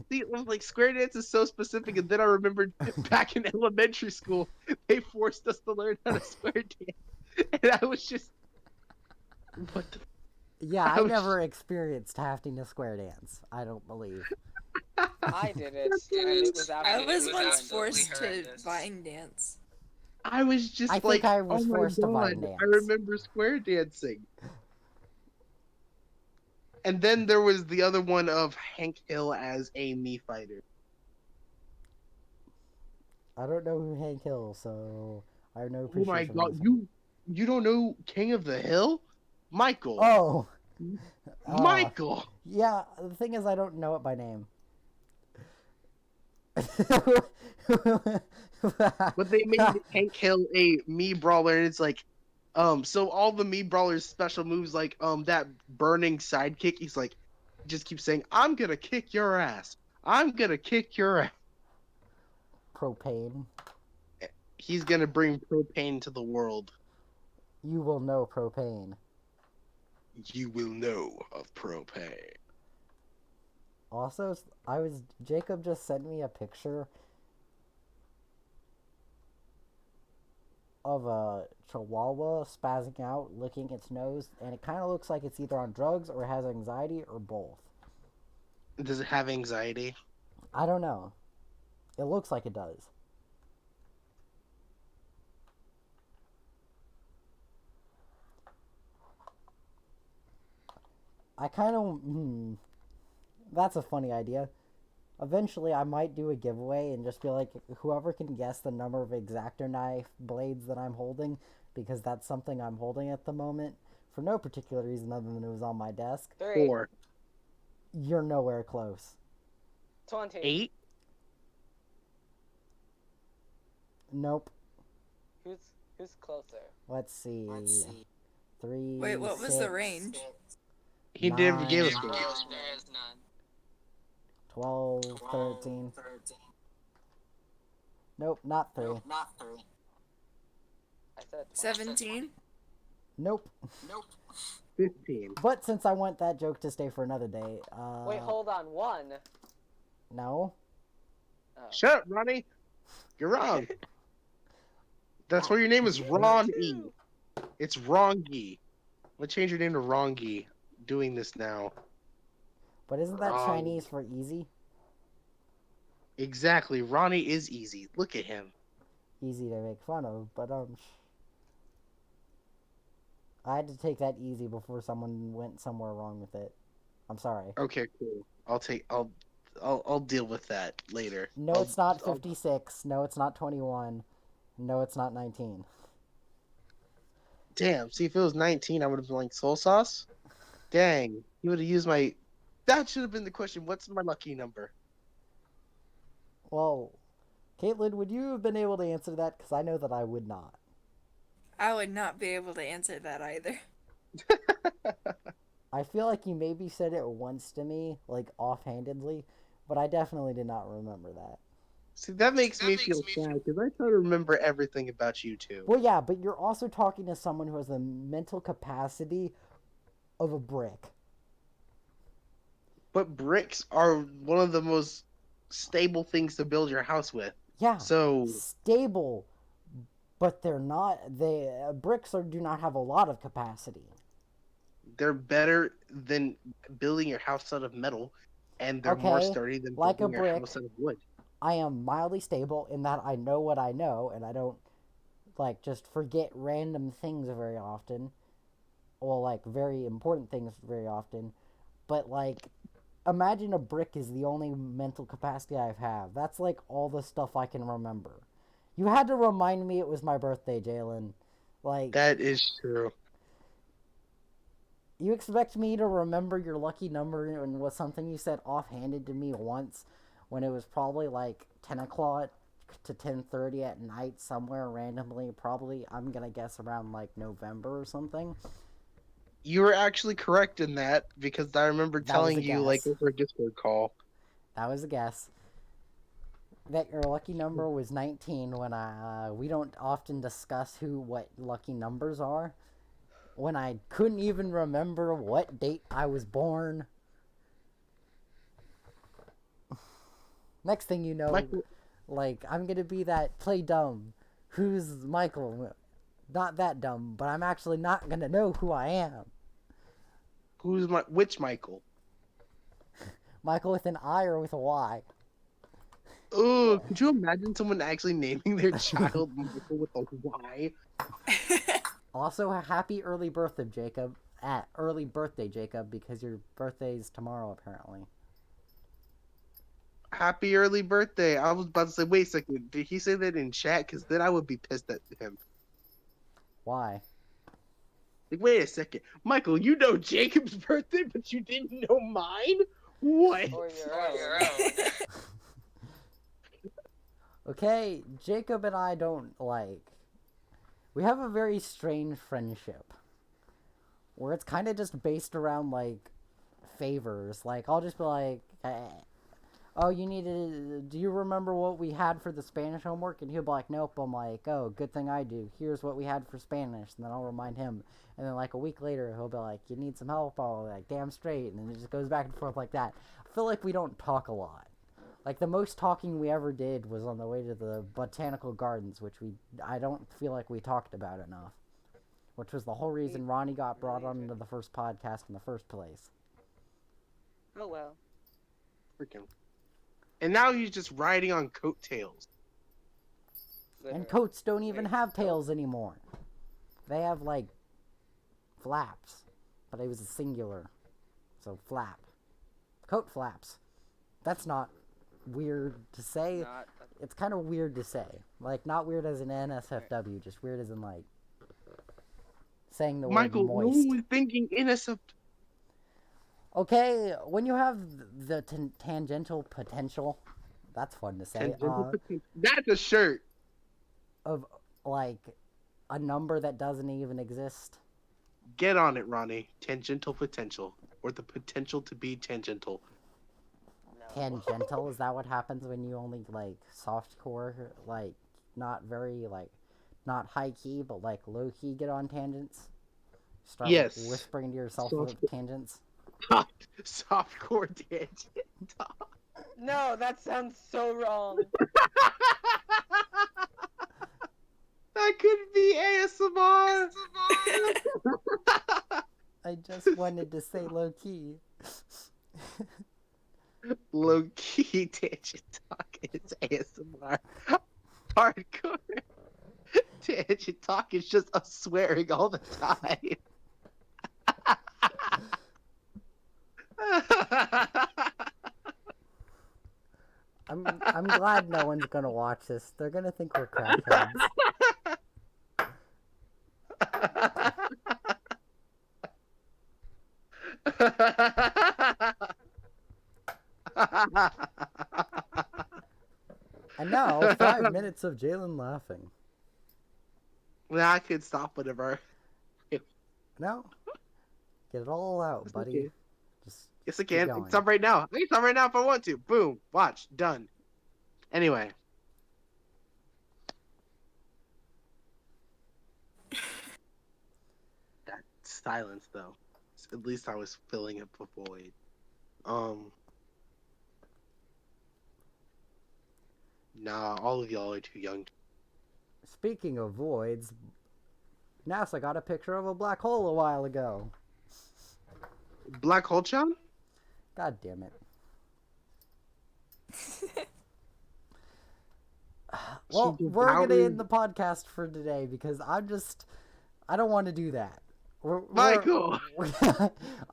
Square Dance is so specific, and then I remembered back in elementary school they forced us to learn how to square dance, and I was just, what the? Yeah, I never experienced having to square dance. I don't believe. I did it, and it was I absolutely was once horrendous. forced to vine dance. I was just I like, think I was oh my forced to god, vine dance. I remember square dancing. And then there was the other one of Hank Hill as a Mii fighter. I don't know who Hank Hill, so I have no Oh appreciation. my for god, myself. you don't know King of the Hill? Michael. Oh. Michael. Yeah, the thing is, I don't know it by name. But they made Hank Hill a Mii brawler, and it's like, so all the Mii brawlers special moves, like that burning sidekick, he's like, just keeps saying, I'm gonna kick your ass. I'm gonna kick your ass. Propane. He's gonna bring propane to the world. You will know propane. You will know of propane. Also, Jacob just sent me a picture of a chihuahua spazzing out, licking its nose, and it kind of looks like it's either on drugs or has anxiety or both. Does it have anxiety? I don't know. It looks like it does. I kind of... that's a funny idea. Eventually, I might do a giveaway and just be like, whoever can guess the number of X-Acto knife blades that I'm holding, because that's something I'm holding at the moment, for no particular reason other than it was on my desk. 3. 4. You're nowhere close. 20. 8. Nope. Who's closer? Let's see. 3. Wait, what was the 6, range? He never 9, gave us one. 12, 13. Nope, not 3. I said 20. 17? Nope. 15. But since I want that joke to stay for another day, Wait, hold on. 1. no. Oh. Shut up, Ronnie. You're wrong. That's why your name is Ron E. It's Rongi. Let's change your name to Rongi. Doing this now. But isn't that Wrong. Chinese for easy? Exactly. Ronnie is easy. Look at him. Easy to make fun of, but I had to take that easy before someone went somewhere wrong with it. I'm sorry. Okay, cool. I'll deal with that later. No, it's not 56. No, it's not 21. No, it's not 19. Damn. See, if it was 19, I would have been like soul sauce. Dang. You would have used my. That should have been the question. What's my lucky number? Well, Caitlin, would you have been able to answer that? Because I know that I would not. I would not be able to answer that either. I feel like you maybe said it once to me, like offhandedly, but I definitely did not remember that. See, that makes me feel sad because I try to remember everything about you too. Well, yeah, but you're also talking to someone who has the mental capacity of a brick. But bricks are one of the most stable things to build your house with. Yeah, So stable, but they're not. Bricks do not have a lot of capacity. they're better than building your house out of metal, and they're more Okay, sturdy than like a building your brick. house out of wood. I am mildly stable in that I know what I know, and I don't like just forget random things very often, or like very important things very often. But like, imagine a brick is the only mental capacity I have. That's like all the stuff I can remember. You had to remind me it was my birthday, Jalen. Like, That is true. you expect me to remember your lucky number and was something you said offhanded to me once when it was probably like 10 o'clock to 10:30 at night somewhere randomly, probably, I'm gonna guess around like November or something. You were actually correct in that because I remember That was telling a you like guess. over a Discord call. That was a guess. That your lucky number was 19 when we don't often discuss what lucky numbers are. When I couldn't even remember what date I was born. Next thing you know, Michael, like, I'm gonna be that play dumb. Who's Michael? Not that dumb, but I'm actually not gonna know who I am. which Michael? Michael with an I or with a Y? Oh, could you imagine someone actually naming their child Michael with a Y? Also, a happy early birthday, Jacob. Early birthday, Jacob, because your birthday's tomorrow, apparently. Happy early birthday. I was about to say, wait a second, did he say that in chat? Because then I would be pissed at him. Why? Like, wait a second. Michael, you know Jacob's birthday, but you didn't know mine? What? Or your own. Okay, Jacob and I don't like. We have a very strange friendship. Where it's kind of just based around, like, favors. Like, I'll just be like, oh, do you remember what we had for the Spanish homework? And he'll be like, nope. I'm like, oh, good thing I do. Here's what we had for Spanish. And then I'll remind him. And then, like, a week later, he'll be like, you need some help? I'll be like, damn straight. And then it just goes back and forth like that. I feel like we don't talk a lot. Like, the most talking we ever did was on the way to the botanical gardens, which I don't feel like we talked about enough. Which was the whole reason Ronnie got brought on into the first podcast in the first place. Oh well. Freaking. And now he's just riding on coattails. And coats don't even have tails anymore. They have, like, flaps. But it was a singular. So, flap. Coat flaps. That's not weird to say. Not It's kind of weird to say. Like, not weird as an NSFW, just weird as in, like, saying the Michael, word no moist. one was thinking innocent. Okay, when you have the tangential potential, that's fun to say, Tangential potential. That's a shirt. of like a number that doesn't even exist. Get on it, Ronnie. Tangential potential, or the potential to be tangential. No. Tangential, is that what happens when you only like softcore, like not very like not high key but like low key get on tangents? Start Yes. whispering to yourself Soft- with tangents. Softcore tangent. No, that sounds so wrong. That could be ASMR. I just wanted to say low key. Low key tangent talk is ASMR. Hardcore tangent talk is just us swearing all the time. I'm glad no one's gonna watch this. They're gonna think we're crackheads. And now 5 minutes of Jalen laughing. Well, I could stop whenever. No, get it all out, It's buddy. okay. Just Yes, I keep can. I going. can stop right now. I can stop right now if I want to. Boom. Watch. Done. Anyway. That silence, though. At least I was filling up a void. Nah, all of y'all are too young. Speaking of voids, NASA got a picture of a black hole a while ago. Black Hole Chan? God damn it. Well, She we're gonna devoured- end the podcast for today because I don't want to do that. Michael!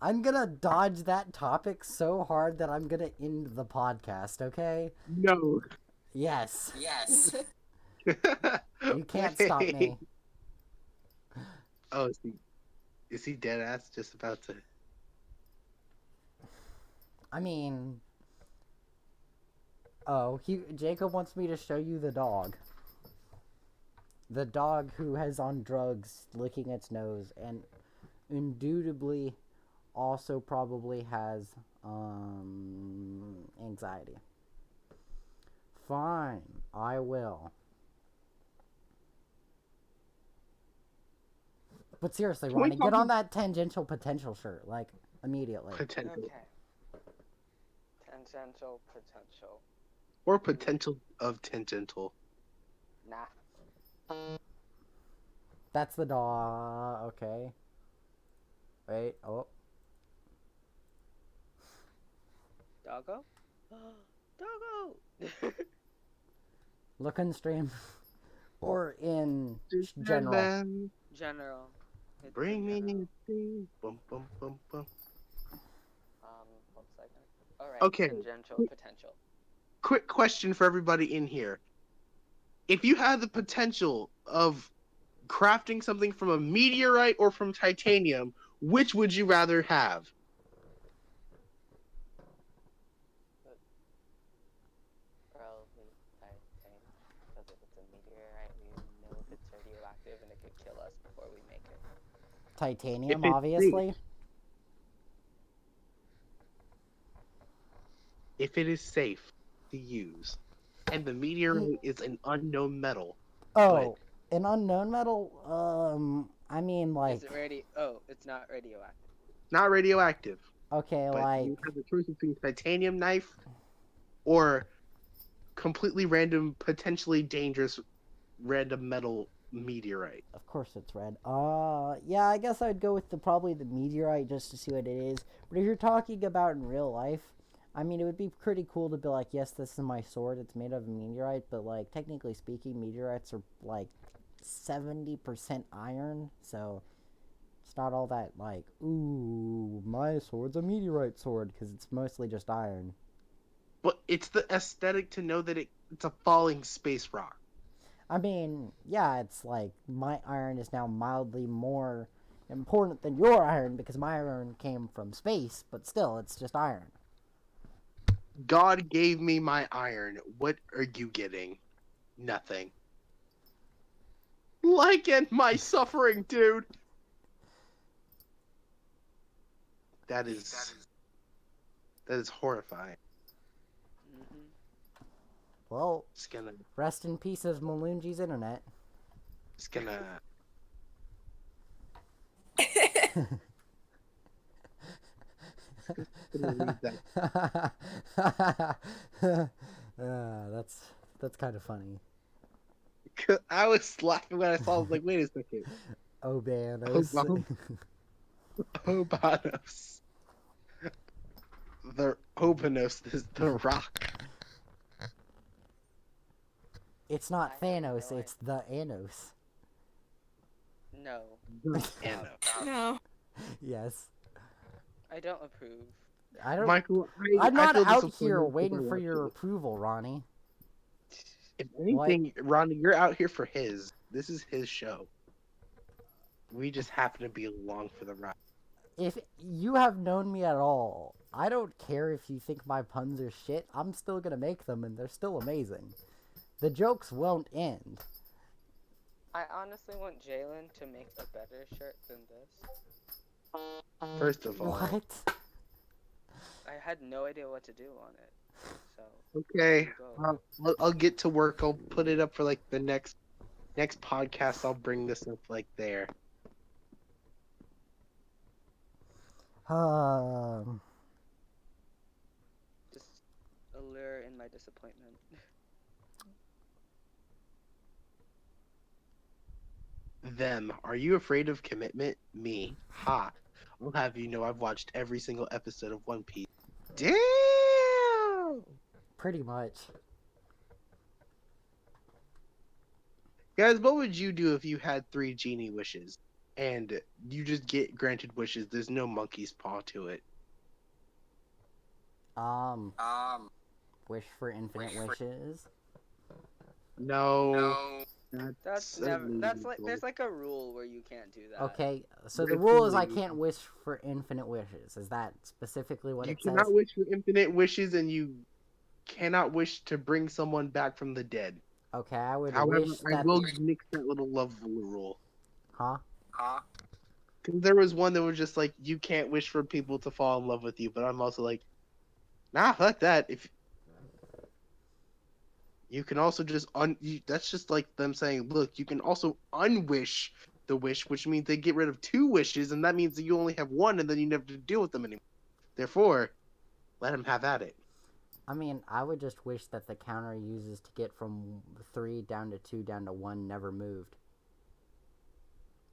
I'm gonna dodge that topic so hard that I'm gonna end the podcast, okay? No. Yes. Yes. You can't stop me. Oh, is he dead ass just about to? I mean, Jacob wants me to show you the dog. The dog who has on drugs, licking its nose, and indubitably also probably has anxiety. Fine, I will. But seriously, Can we Ronnie, get talk- on that tangential potential shirt, like, immediately. Potential. Okay. Tangential potential. Or potential of tangential. Nah. That's the dog. Okay. Wait. Oh. Doggo? Doggo! Look in stream. Or in Just general. man, General. It's bring in me general. anything. Bum, bum, bum, bum. 1 second. Alright, Okay. tangential potential. Quick question for everybody in here. If you had the potential of crafting something from a meteorite or from titanium, which would you rather have? Probably titanium. Because if it's a meteorite, we know if it's radioactive and it could kill us before we make it. Titanium, If it's obviously. If it is safe to use, and the meteorite is an unknown metal. Oh, an unknown metal? I mean, like, Is it ready? Oh, it's not radioactive. Not radioactive. okay, But like, you have the choice between titanium knife or completely random, potentially dangerous random metal meteorite. of course it's red. Yeah, I guess I'd go with probably the meteorite just to see what it is. But if you're talking about in real life, I mean, it would be pretty cool to be like, yes, this is my sword. It's made of meteorite, but like, technically speaking, meteorites are like 70% iron, so it's not all that like, ooh, my sword's a meteorite sword, because it's mostly just iron. But it's the aesthetic to know that it's a falling space rock. I mean, yeah, it's like my iron is now mildly more important than your iron because my iron came from space, but still, it's just iron. God gave me my iron. What are you getting? Nothing. End my suffering, dude. That is horrifying. Mm-hmm. Well, It's gonna rest in peace of Malunji's internet. it's gonna read that. That's kind of funny. I was laughing when I saw it. I was like, wait a second. Obanos. Obanos. The Obanos is the rock. It's not I have Thanos, no it's the Anos. No, Anno. No. Yes. I don't approve. I don't. Michael, I'm I not feel out disappointed here because waiting I for watched your it. approval, Ronnie. If anything, Ronnie, you're out here for his. This is his show. We just happen to be along for the ride. If you have known me at all, I don't care if you think my puns are shit. I'm still gonna make them, and they're still amazing. The jokes won't end. I honestly want Jalen to make a better shirt than this. First of all, What? I had no idea what to do on it. So okay, go. I'll get to work. I'll put it up for like the next podcast. I'll bring this up like there. Just allure in my disappointment. Them. Are you afraid of commitment? Me. Ha. I'll have you know I've watched every single episode of One Piece. Damn! Pretty much. Guys, what would you do if you had 3 genie wishes? And you just get granted wishes. There's no monkey's paw to it. Wish for infinite wishes. No. That's never. That's like illegal. there's like a rule where you can't do that. Okay, so the It's rule is I illegal. can't wish for infinite wishes. Is that specifically what You it says? cannot wish for infinite wishes, and you cannot wish to bring someone back from the dead. Okay, I would However, wish I that. will nix that little love rule. Huh? Because there was one that was just like, you can't wish for people to fall in love with you, but I'm also like, nah, fuck that. If you can also just that's just like them saying, look, you can also unwish the wish, which means they get rid of 2 wishes, and that means that you only have 1, and then you never have to deal with them anymore. Therefore, let them have at it. I mean, I would just wish that the counter uses to get from 3 down to 2 down to 1 never moved.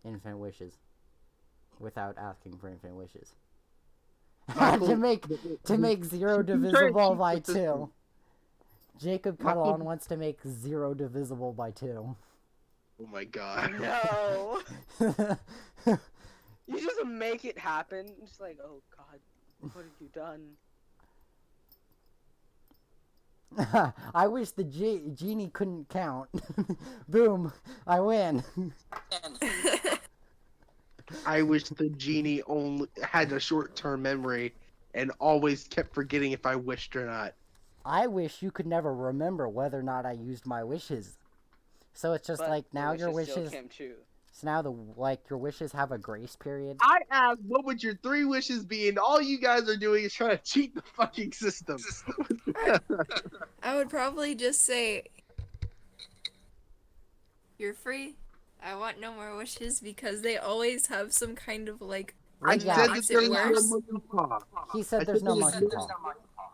Infinite wishes. Without asking for infinite wishes. to make 0 divisible by 2. Jacob Cuddle wants to make 0 divisible by 2. Oh my god. No. You just make it happen. Just like, oh god, what have you done? I wish the genie couldn't count. Boom, I win. I wish the genie only had a short-term memory and always kept forgetting if I wished or not. I wish you could never remember whether or not I used my wishes. So it's just But like the now your still wishes. came true. So now your wishes have a grace period. I asked, what would your 3 wishes be, and all you guys are doing is trying to cheat the fucking system. I would probably just say, you're free. I want no more wishes because they always have some kind of like I thing that said that makes there's it no worse. monkey paw. He said I there's said no there's monkey no- paw.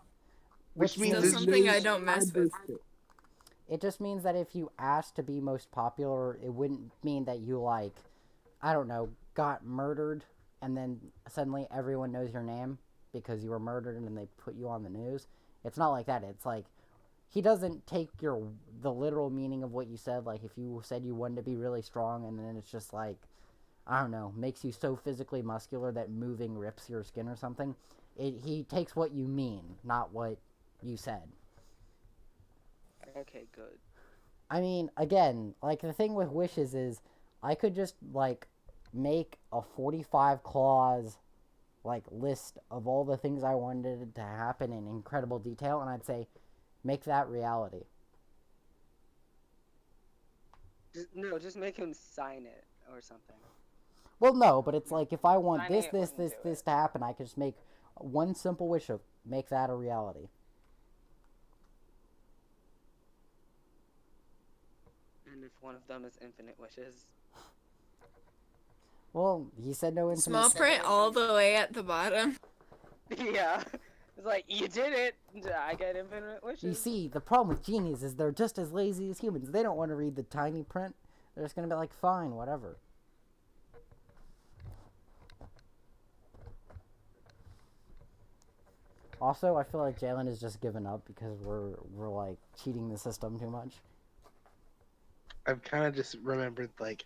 Which means Still there's something no I don't mess with. It just means that if you asked to be most popular, it wouldn't mean that you, like, I don't know, got murdered and then suddenly everyone knows your name because you were murdered and they put you on the news. It's not like that. It's like, he doesn't take the literal meaning of what you said. Like, if you said you wanted to be really strong and then it's just like, I don't know, makes you so physically muscular that moving rips your skin or something. He takes what you mean, not what you said. Okay, good. I mean, again, like, the thing with wishes is, I could just, like, make a 45 clause like list of all the things I wanted to happen in incredible detail, and I'd say, make that reality. Just make him sign it or something. Well, no, but it's like if I want Signing this, it this, wouldn't this, do this it. to happen, I could just make one simple wish of make that a reality. And if one of them is infinite wishes. Well, he said no infinite. Small print all the way at the bottom. Yeah. It's like, you did it! I get infinite wishes. You see, the problem with genies is they're just as lazy as humans. They don't want to read the tiny print. They're just gonna be like, fine, whatever. Also, I feel like Jalen has just given up because we're like cheating the system too much. I've kind of just remembered, like,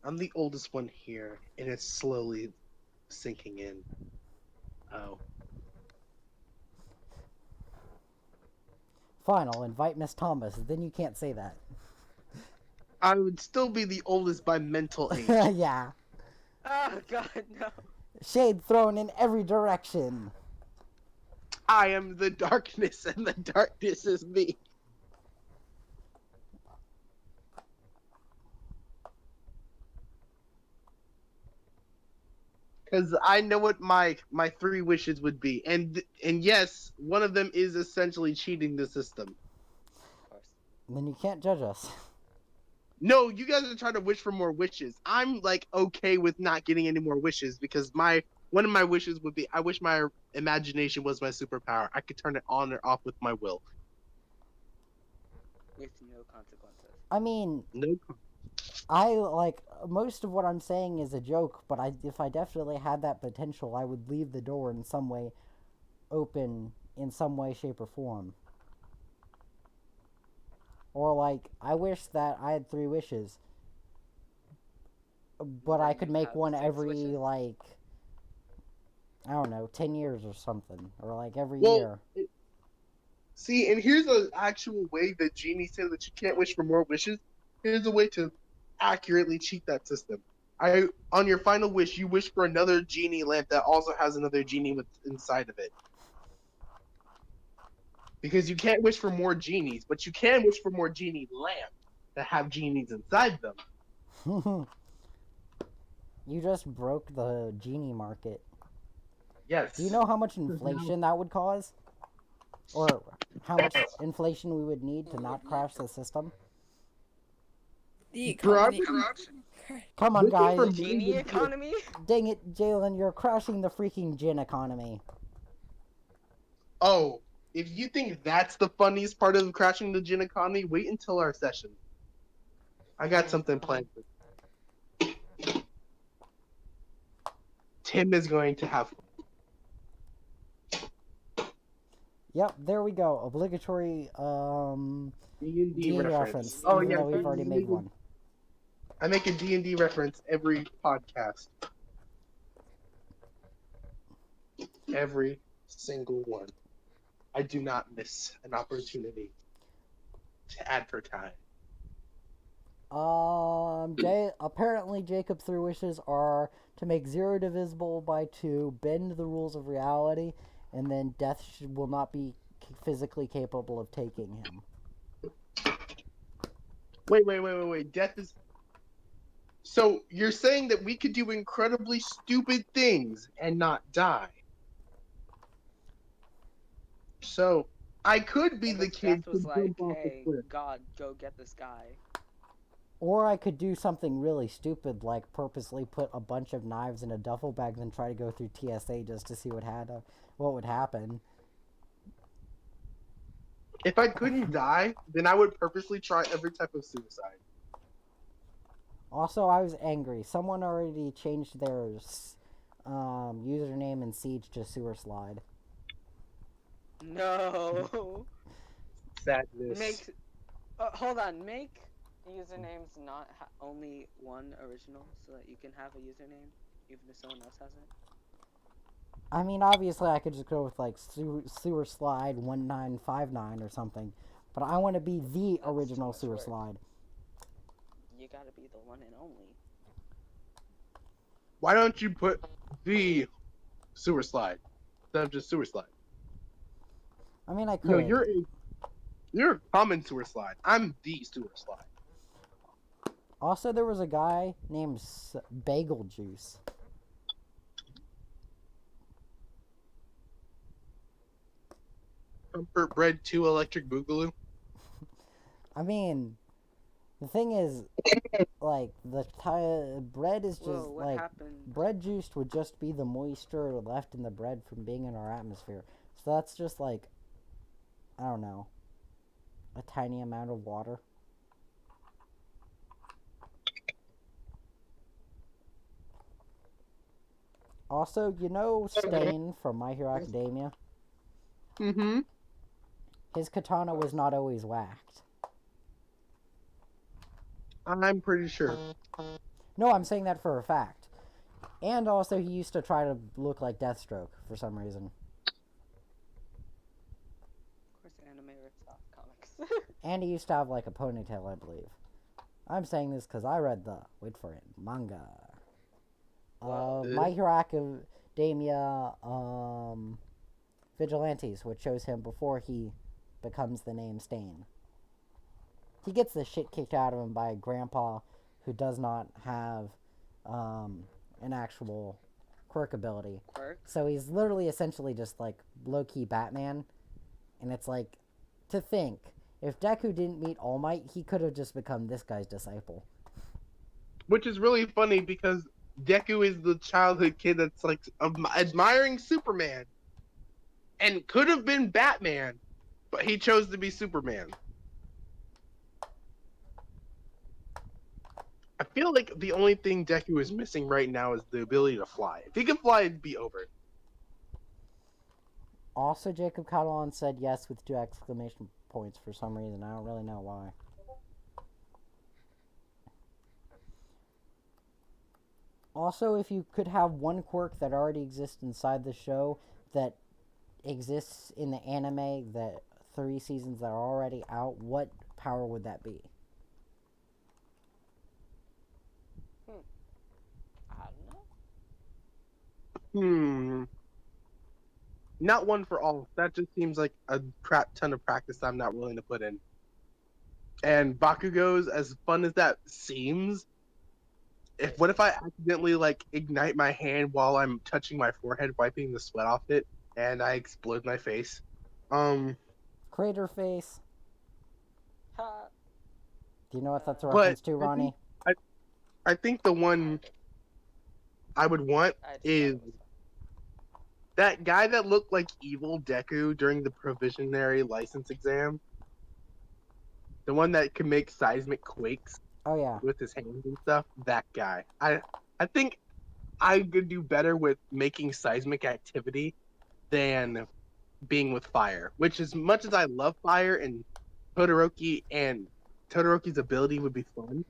I'm the oldest one here, and it's slowly sinking in. Oh. Fine, I'll invite Miss Thomas. Then you can't say that. I would still be the oldest by mental age. Yeah. Oh god, no. Shade thrown in every direction. I am the darkness, and the darkness is me. Because I know what my three wishes would be, and yes, one of them is essentially cheating the system. Of course. Then you can't judge us. No, you guys are trying to wish for more wishes. I'm like okay with not getting any more wishes because one of my wishes would be I wish my imagination was my superpower. I could turn it on or off with my will. With no consequences. I mean, No. I like most of what I'm saying is a joke, but if I definitely had that potential, I would leave the door in some way open in some way, shape, or form. Or like, I wish that I had 3 wishes, but I Then could you make have one 6 every wishes? like I don't know, 10 years or something, or like every Well, year. See, and here's an actual way that Genie said that you can't wish for more wishes. Here's a way to accurately cheat that system. On your final wish, you wish for another genie lamp that also has another genie inside of it. Because you can't wish for more genies, but you can wish for more genie lamps that have genies inside them. You just broke the genie market. Yes. Do you know how much inflation that would cause? Or how much inflation we would need to not crash the system? The Corrupt- economy. Come on, Looking guys. for Genie economy? Dang it, Jalen, you're crashing the freaking gin economy. Oh, if you think that's the funniest part of crashing the gin economy, wait until our session. I got something planned. Tim is going to have Yep, there we go. Obligatory D&D D reference. Oh even yeah, though we've already made one. I make a D&D reference every podcast. Every single one. I do not miss an opportunity to advertise. Apparently Jacob's 3 wishes are to make 0 divisible by 2, bend the rules of reality, and then death will not be physically capable of taking him. Wait. Death is. So you're saying that we could do incredibly stupid things and not die. So I could be And the then kid Death was who like, jump off hey, a cliff. God, go get this guy. Or I could do something really stupid, like purposely put a bunch of knives in a duffel bag, then try to go through TSA just to see what would happen. If I couldn't die, then I would purposely try every type of suicide. Also, I was angry. Someone already changed their username in Siege to Sewer Slide. No. Sadness. Make. Hold on. Make usernames not only one original, so that you can have a username even if someone else has it. I mean, obviously, I could just go with like Sewer Slide 1959 or something, but I want to be the That's original too much Sewer work. Slide. You gotta be the one and only. Why don't you put the sewer slide instead of just sewer slide? I mean, I No, could. you're a common sewer slide. I'm the sewer slide. Also, there was a guy named Bagel Juice. Comfort Bread 2 Electric Boogaloo. I mean, the thing is, like, bread is just, Whoa, what like, happened? bread juice would just be the moisture left in the bread from being in our atmosphere. So that's just, like, I don't know, a tiny amount of water. Also, you know Stain from My Hero Academia? Mm-hmm. His katana was not always whacked. I'm pretty sure. No, I'm saying that for a fact. And also, he used to try to look like Deathstroke for some reason. Of course, anime rips off comics. And he used to have, like, a ponytail, I believe. I'm saying this because I read the, wait for it, manga. My Hero Academia, Vigilantes, which shows him before he becomes the name Stain. He gets the shit kicked out of him by a grandpa who does not have an actual quirk ability. Quirk? So he's literally essentially just like low-key Batman. And it's like, to think, if Deku didn't meet All Might, he could have just become this guy's disciple. Which is really funny because Deku is the childhood kid that's like admiring Superman and could have been Batman, but he chose to be Superman. I feel like the only thing Deku is missing right now is the ability to fly. If he could fly, it'd be over. Also, Jacob Catalan said yes with 2 exclamation points for some reason. I don't really know why. Also, if you could have one quirk that already exists inside the show that exists in the anime, that 3 seasons that are already out, what power would that be? I don't know. Not one for all. That just seems like a crap ton of practice I'm not willing to put in. And Bakugo's, as fun as that seems, what if I accidentally like ignite my hand while I'm touching my forehead, wiping the sweat off it, and I explode my face? Crater face. Ha. Do you know what that's a But reference to, Ronnie? I think the one I would want I just is thought it was that guy that looked like evil Deku during the provisionary license exam. The one that can make seismic quakes Oh, yeah. with his hands and stuff. That guy. I think I could do better with making seismic activity than being with fire. Which, as much as I love fire and Todoroki's ability would be fun,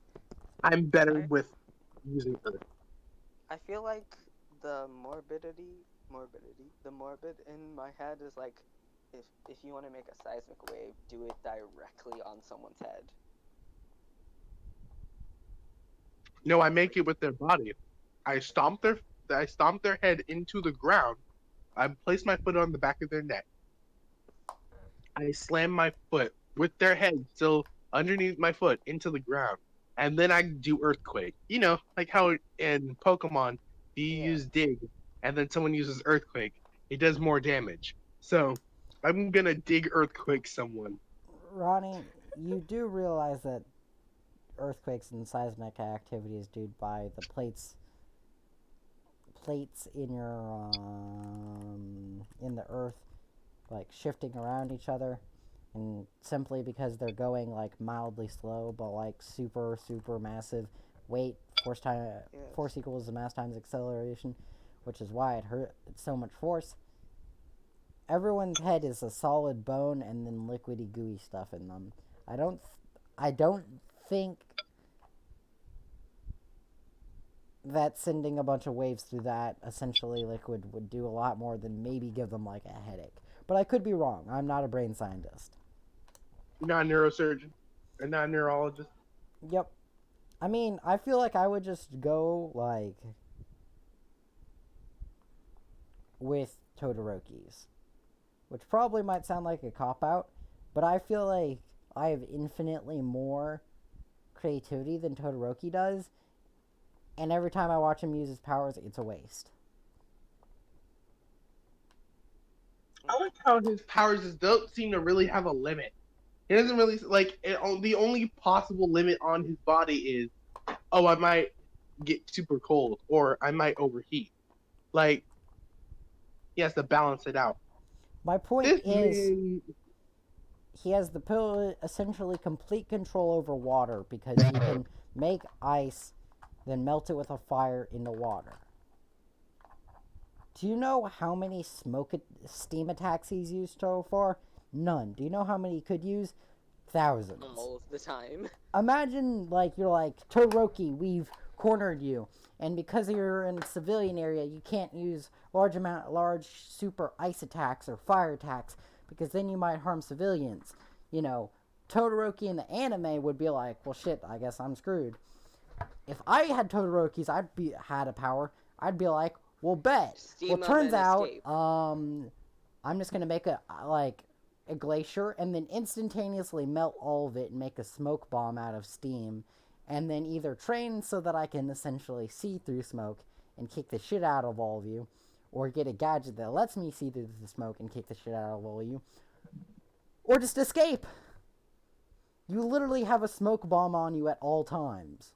I'm better with using earth. I feel like the morbid in my head is like, if you want to make a seismic wave, do it directly on someone's head. No, I make it with their body. I stomp their head into the ground. I place my foot on the back of their neck. I slam my foot with their head still underneath my foot into the ground. And then I do earthquake. You know, like how in Pokemon you use dig and then someone uses earthquake. It does more damage. So I'm gonna dig earthquake someone. Ronnie, you do realize that earthquakes and seismic activity is due by the plates in your in the earth like shifting around each other, and simply because they're going like mildly slow but like super massive weight, force equals the mass times acceleration, which is why it's so much force. Everyone's head is a solid bone and then liquidy gooey stuff in them. I don't think that sending a bunch of waves through that essentially liquid would do a lot more than maybe give them like a headache. But I could be wrong. I'm not a brain scientist. You're not a neurosurgeon. You're not a neurologist. Yep. I mean, I feel like I would just go like with Todoroki's, which probably might sound like a cop-out, but I feel like I have infinitely more creativity than Todoroki does, and every time I watch him use his powers, it's a waste. I like how his powers just don't seem to really have a limit. He doesn't really like the only possible limit on his body is, oh, I might get super cold or I might overheat. Like he has to balance it out. My point This is, man- he has the essentially complete control over water because he can make ice, then melt it with a fire into water. Do you know how many steam attacks he's used so far? None. Do you know how many he could use? Thousands. All of the time. Imagine, like, you're like, Todoroki, we've cornered you, and because you're in a civilian area, you can't use large super ice attacks or fire attacks, because then you might harm civilians. You know, Todoroki in the anime would be like, well, shit, I guess I'm screwed. If I had Todoroki's, had a power, I'd be like, well, bet. Steam Well, up turns and out, escape. I'm just gonna make a glacier and then instantaneously melt all of it and make a smoke bomb out of steam, and then either train so that I can essentially see through smoke and kick the shit out of all of you, or get a gadget that lets me see through the smoke and kick the shit out of all of you, or just escape. You literally have a smoke bomb on you at all times.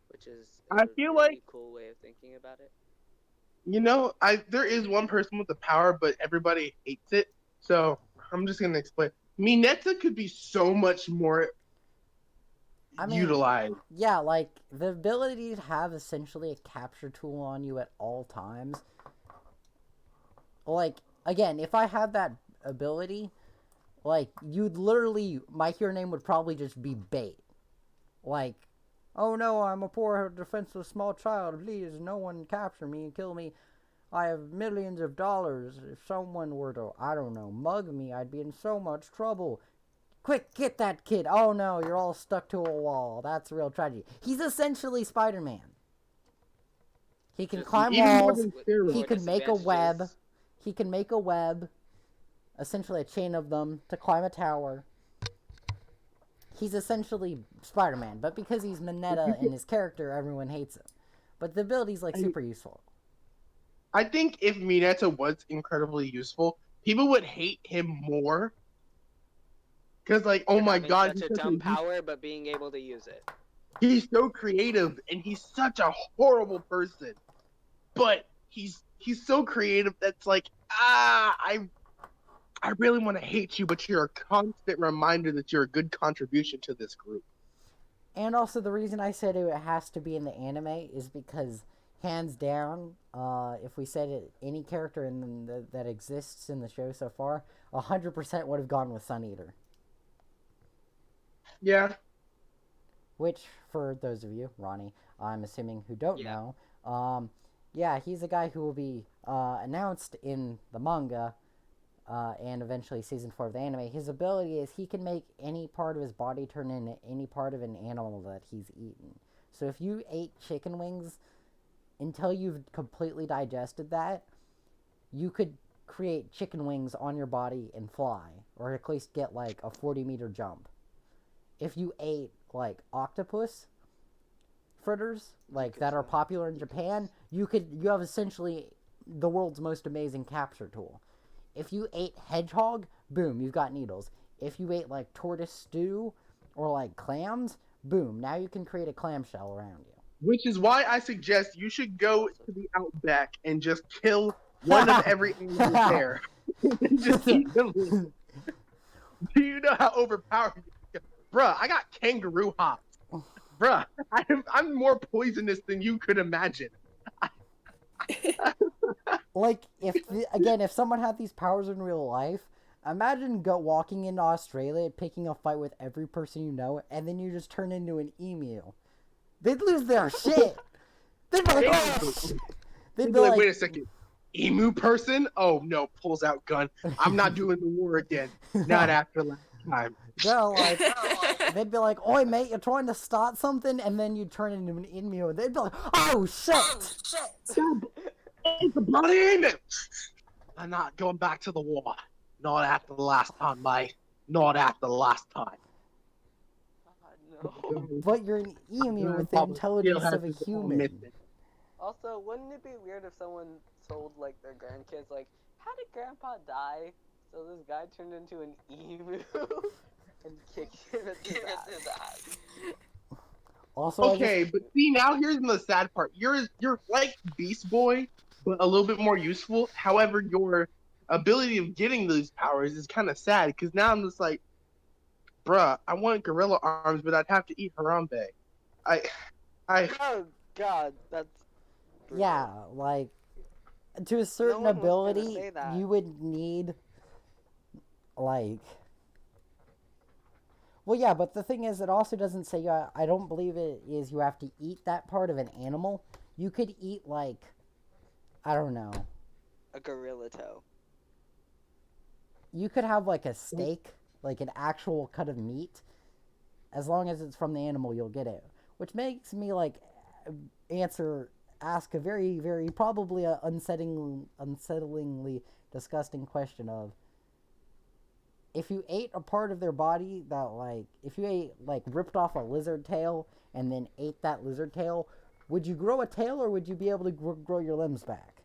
Which is I a feel really like- cool way of thinking about it. You know, there is one person with the power, but everybody hates it. So I'm just gonna explain. Mineta could be so much more I mean, utilized. yeah, like, the ability to have essentially a capture tool on you at all times. Like, again, if I had that ability, like, you'd literally, my hero name would probably just be Bait. Like, oh no, I'm a poor, defenseless small child, please, no one capture me and kill me. I have millions of dollars. If someone were to, I don't know, mug me, I'd be in so much trouble. Quick, get that kid. Oh no, you're all stuck to a wall. That's a real tragedy. He's essentially Spider-Man. He can Just climb even more walls. than steroids. He More can make a web. disadvantages. He can make a web. Essentially a chain of them to climb a tower. He's essentially Spider-Man, but because he's Mineta in his character, everyone hates him. But the ability's like super useful. I think if Mineta was incredibly useful, people would hate him more. Because, like, oh For my having god, such a he's, dumb power, but being able to use it. he's so creative and he's such a horrible person. But he's so creative that's like, I really want to hate you, but you're a constant reminder that you're a good contribution to this group. And also the reason I said it has to be in the anime is because, hands down, if we said it, any character that exists in the show so far, 100% would have gone with Sun Eater. Yeah. Which, for those of you, Ronnie, I'm assuming who don't Yeah. know, yeah, he's a guy who will be announced in the manga, and eventually season 4 of the anime. His ability is he can make any part of his body turn into any part of an animal that he's eaten. So if you ate chicken wings, until you've completely digested that, you could create chicken wings on your body and fly, or at least get like a 40-meter jump. If you ate like octopus fritters, like that are popular in Japan, you have essentially the world's most amazing capture tool. If you ate hedgehog, boom, you've got needles. If you ate like tortoise stew or like clams, boom, now you can create a clamshell around you. Which is why I suggest you should go to the Outback and just kill one of every animal there. And just eat them. Do you know how overpowered? Bruh, I got kangaroo hops. Bruh, I'm more poisonous than you could imagine. Like, if someone had these powers in real life, imagine walking into Australia, picking a fight with every person you know, and then you just turn into an emu. They'd lose their shit. They'd be like, oh! They'd be Like, like, wait a second. Emu person? Oh no, pulls out gun. I'm not doing the war again. Not after last time. they'd be like, oi mate, you're trying to start something, and then you turn into an emu, and they'd be like, oh shit! It's a bloody aim! I'm not going back to the war. Not after the last time, mate. Not after the last time. No. But you're an emu with the Still intelligence has of a his own human. mission. Also, wouldn't it be weird if someone told like their grandkids like, how did Grandpa die? So this guy turned into an emu and kicked him at his ass. Also, Okay, but see, now here's the sad part. You're like Beast Boy, but a little bit more useful. However, your ability of getting those powers is kind of sad because now I'm just like, bruh, I want gorilla arms, but I'd have to eat Harambe. I Oh God, that's brutal. yeah, like to a certain one was gonna ability, say that. you would need like. Well, yeah, but the thing is, it also doesn't say you. I don't believe it is you have to eat that part of an animal. You could eat like, I don't know. A gorilla toe. You could have like a steak, like an actual cut of meat. As long as it's from the animal, you'll get it. Which makes me like ask a very, very probably a unsettlingly disgusting question of. If you ate a part of their body that like if you ate like ripped off a lizard tail and then ate that lizard tail, would you grow a tail or would you be able to grow your limbs back?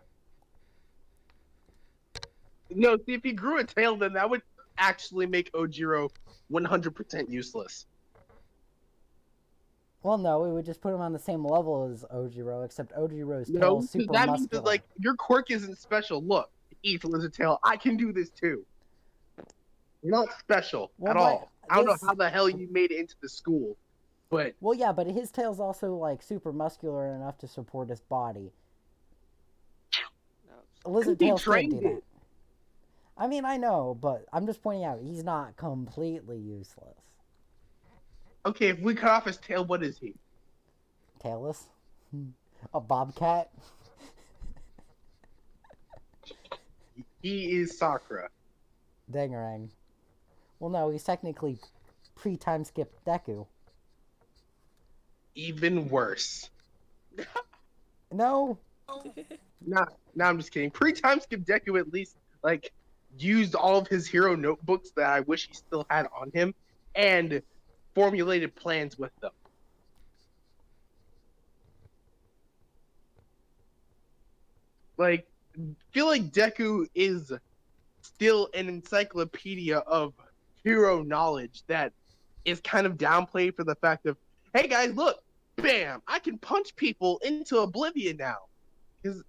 no. See, if he grew a tail, then that would actually make Ojiro 100% useless. Well, no, it would just put him on the same level as Ojiro, except Ojiro's tail No, is because super that muscular. means that like your quirk isn't special. Look, eat lizard tail. I can do this too. You're not special Well, at all. I don't know this- how the hell you made it into the school, but Well, yeah, but his tail's also like super muscular enough to support his body. No. A lizard He tails can't do trained that. it. I mean, I know, but I'm just pointing out he's not completely useless. okay, if we cut off his tail, what is he? Tailless? A bobcat? He is Sakura. Dangarang. Well, no, he's technically pre-time skip Deku. Even worse. No? No, I'm just kidding. Pre-time skip Deku at least like used all of his hero notebooks that I wish he still had on him and formulated plans with them. Like, feel like Deku is still an encyclopedia of hero knowledge that is kind of downplayed for the fact of, hey guys, look, bam, I can punch people into oblivion now. Because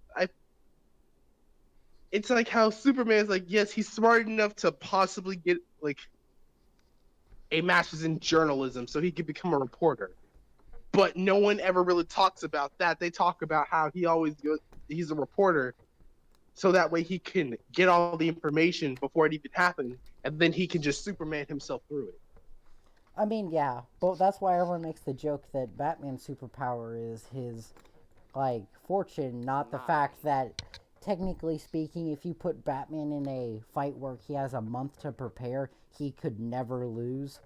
it's like how Superman is like, yes, he's smart enough to possibly get like a master's in journalism so he could become a reporter. But no one ever really talks about that. They talk about how he always goes, he's a reporter, so that way he can get all the information before it even happened, and then he can just Superman himself through it. I mean, yeah, but that's why everyone makes the joke that Batman's superpower is his, like, fortune, not the fact that, technically speaking, if you put Batman in a fight where he has a month to prepare, he could never lose.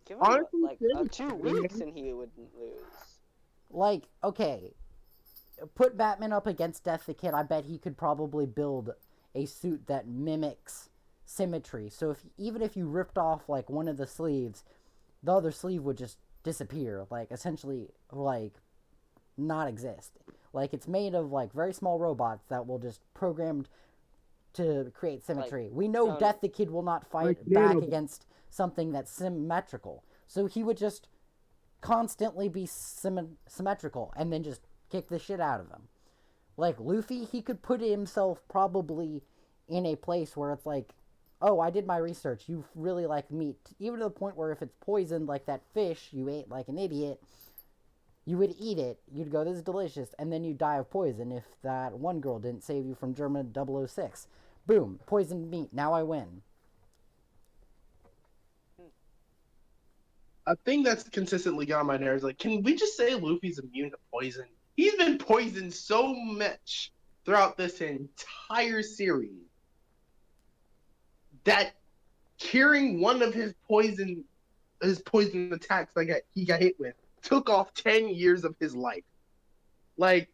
Give him Honestly, like yeah. 2 weeks and he wouldn't lose. Like, okay, put Batman up against Death the Kid, I bet he could probably build a suit that mimics symmetry. So even if you ripped off like one of the sleeves, the other sleeve would just disappear, like essentially like not exist. Like it's made of like very small robots that will just programmed to create symmetry. We know no. Death the Kid will not fight Like back nanobots. against something that's symmetrical. So he would just constantly be symmetrical and then just kick the shit out of them. Like Luffy, he could put himself probably in a place where it's like, oh, I did my research. You really like meat. Even to the point where if it's poisoned like that fish you ate like an idiot, you would eat it. You'd go, this is delicious. And then you'd die of poison if that one girl didn't save you from German 006. Boom. Poisoned meat. Now I win. A thing that's consistently got on my nerves, like, can we just say Luffy's immune to poison? He's been poisoned so much throughout this entire series that curing one of his poison attacks he got hit with took off 10 years of his life. Like,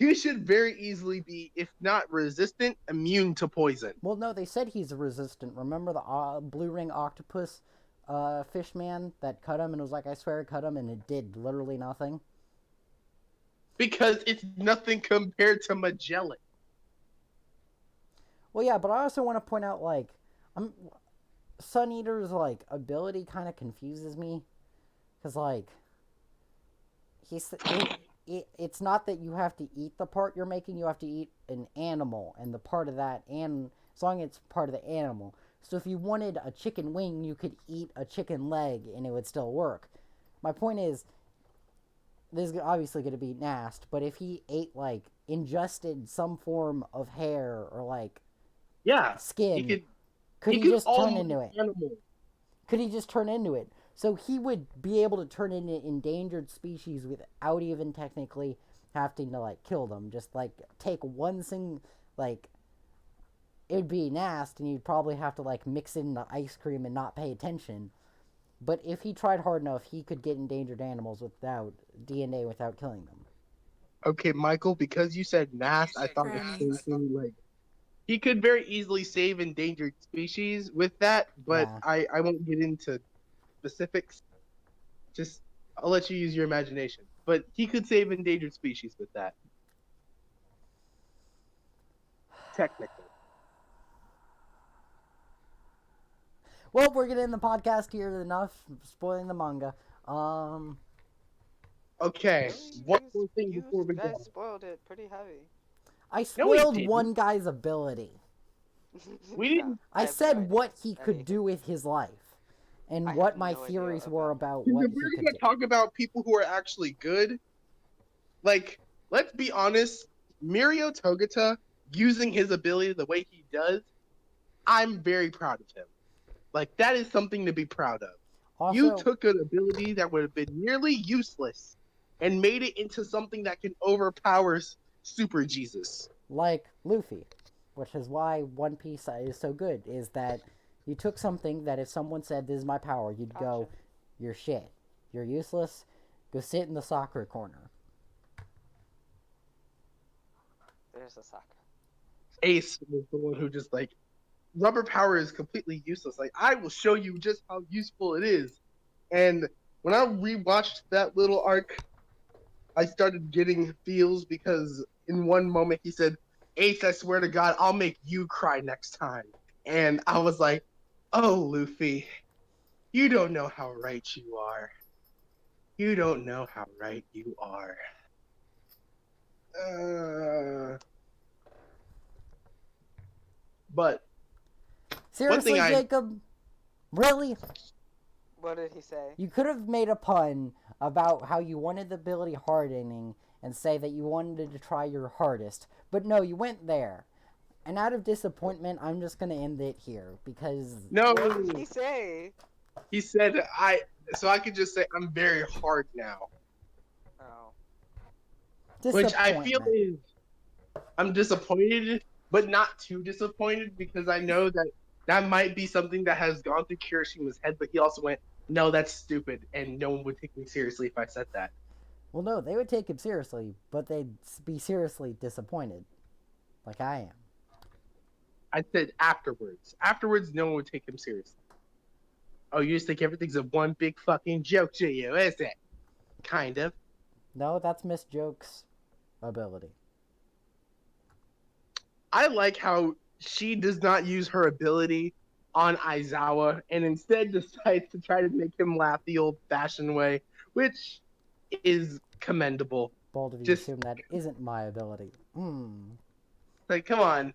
you should very easily be, if not resistant, immune to poison. Well, no, they said he's resistant. Remember the blue ring octopus fish man that cut him and was like, I swear it cut him, and it did literally nothing? Because it's nothing compared to Magellan. Well, yeah, but I also want to point out, like, Sun Eater's, like, ability kind of confuses me. Because, like, it's not that you have to eat the part you're making, you have to eat an animal, and the part of that, and as long as it's part of the animal. So if you wanted a chicken wing, you could eat a chicken leg, and it would still work. My point is, there's obviously going to be Nast, but if he ate, like, ingested some form of hair, or, like, Yeah, skin, could he just turn into it? Animal. Could he just turn into it? So he would be able to turn into endangered species without even technically having to, like, kill them. Just, like, take one thing, like, it would be nasty, and you'd probably have to, like, mix in the ice cream and not pay attention. But if he tried hard enough, he could get endangered animals without DNA, without killing them. Okay, Michael, because you said Nast, I thought the same thing, like, he could very easily save endangered species with that, but Yeah. I won't get into specifics. Just, I'll let you use your imagination. But he could save endangered species with that. Technically. Well, we're getting the podcast here enough, spoiling the manga. Okay, one more thing You before we guys go. spoiled it pretty heavy. I No, we spoiled didn't. one guy's ability. We didn't- I have said no idea what he could any. do with his life, and I what have my no idea theories were about If what we're he going could to do. talk about people who are actually good, like, let's be honest, Mirio Togata, using his ability the way he does, I'm very proud of him. Like, that is something to be proud of. Also, You took an ability that would have been nearly useless and made it into something that can overpower Super Jesus. like Luffy, which is why One Piece is so good, is that you took something that if someone said, this is my power, you'd go, Gotcha. you're shit. You're useless. Go sit in the soccer corner. There's a soccer. Ace was the one who just, like, rubber power is completely useless. Like, I will show you just how useful it is. And when I rewatched that little arc, I started getting feels because in one moment he said, Ace, I swear to God, I'll make you cry next time. And I was like, oh, Luffy, you don't know how right you are. You don't know how right you are. But Seriously, I- Jacob? Really? What did he say? You could have made a pun about how you wanted the ability hardening and say that you wanted to try your hardest. But no, you went there. And out of disappointment, I'm just going to end it here because no, What did he say? he said so I could just say I'm very hard now. Oh. Which I feel disappointment. is I'm disappointed, but not too disappointed because I know that might be something that has gone through Kirishima's head, but he also went, no, that's stupid, and no one would take me seriously if I said that. Well, no, they would take him seriously, but they'd be seriously disappointed. Like I am. I said afterwards. Afterwards, no one would take him seriously. Oh, you just think everything's a one big fucking joke to you, is it? Kind of. No, that's Miss Joke's ability. I like how she does not use her ability on Aizawa and instead decides to try to make him laugh the old-fashioned way, which is commendable. Bold of you to Just assume that isn't my ability. like, come on.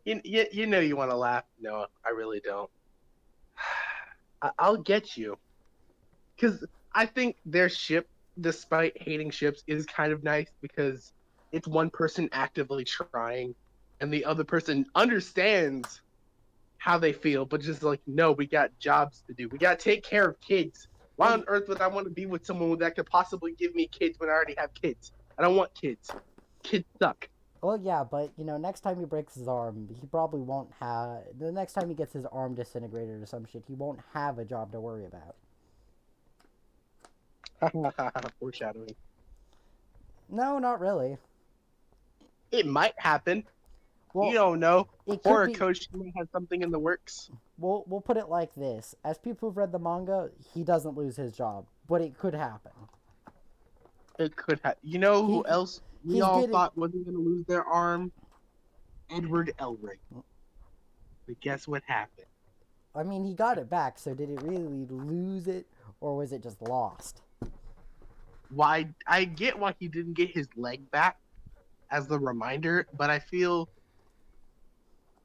You know you want to laugh. No, I really don't. I'll get you. Because I think their ship, despite hating ships, is kind of nice because it's one person actively trying and the other person understands how they feel, but just like, no, we got jobs to do. We got to take care of kids. Why on earth would I want to be with someone that could possibly give me kids when I already have kids? I don't want kids. Kids suck. Well, yeah, but, next time he breaks his arm, he probably won't have... The next time he gets his arm disintegrated or some shit, he won't have a job to worry about. Foreshadowing. No, not really. It might happen. Well, You don't know. it could be. Horikoshi might have something in the works. We'll put it like this: as people who've read the manga, he doesn't lose his job, but it could happen. It could have. You know who He- else we he's all getting- thought wasn't going to lose their arm? Edward Elric. But guess what happened? I mean, he got it back, so did it really lose it, or was it just lost? Why? I get why he didn't get his leg back as the reminder, but I feel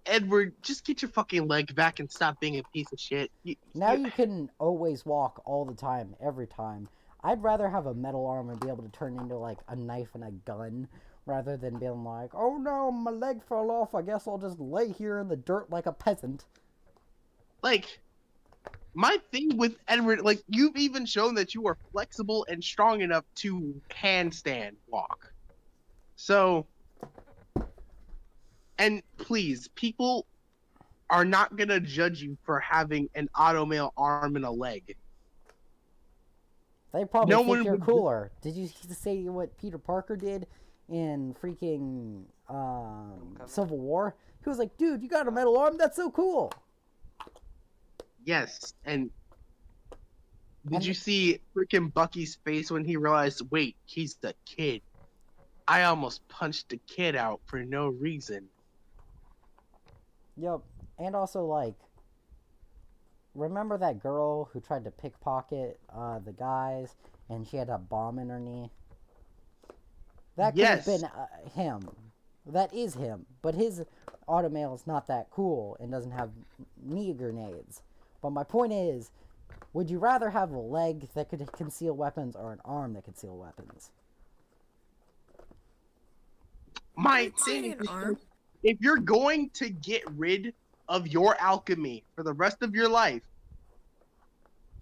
Edward, just get your fucking leg back and stop being a piece of shit. Now you can always walk all the time, every time. I'd rather have a metal arm and be able to turn into like a knife and a gun, rather than being like, oh no, my leg fell off, I guess I'll just lay here in the dirt like a peasant. Like, my thing with Edward, like, you've even shown that you are flexible and strong enough to handstand walk. So, and please, people are not gonna judge you for having an automail arm and a leg. They probably No think one you're would- cooler. Did you say what Peter Parker did in freaking Civil War? He was like, dude, you got a metal arm? That's so cool. Yes, and did And- you see freaking Bucky's face when he realized, wait, he's the kid? I almost punched the kid out for no reason. Yep. And also, like, remember that girl who tried to pickpocket the guys and she had a bomb in her knee? That could have Yes. been him. That is him. But his automail is not that cool and doesn't have knee grenades. But my point is, would you rather have a leg that could conceal weapons or an arm that could conceal weapons? My I'd say thing an is, arm. if you're going to get rid of your alchemy for the rest of your life,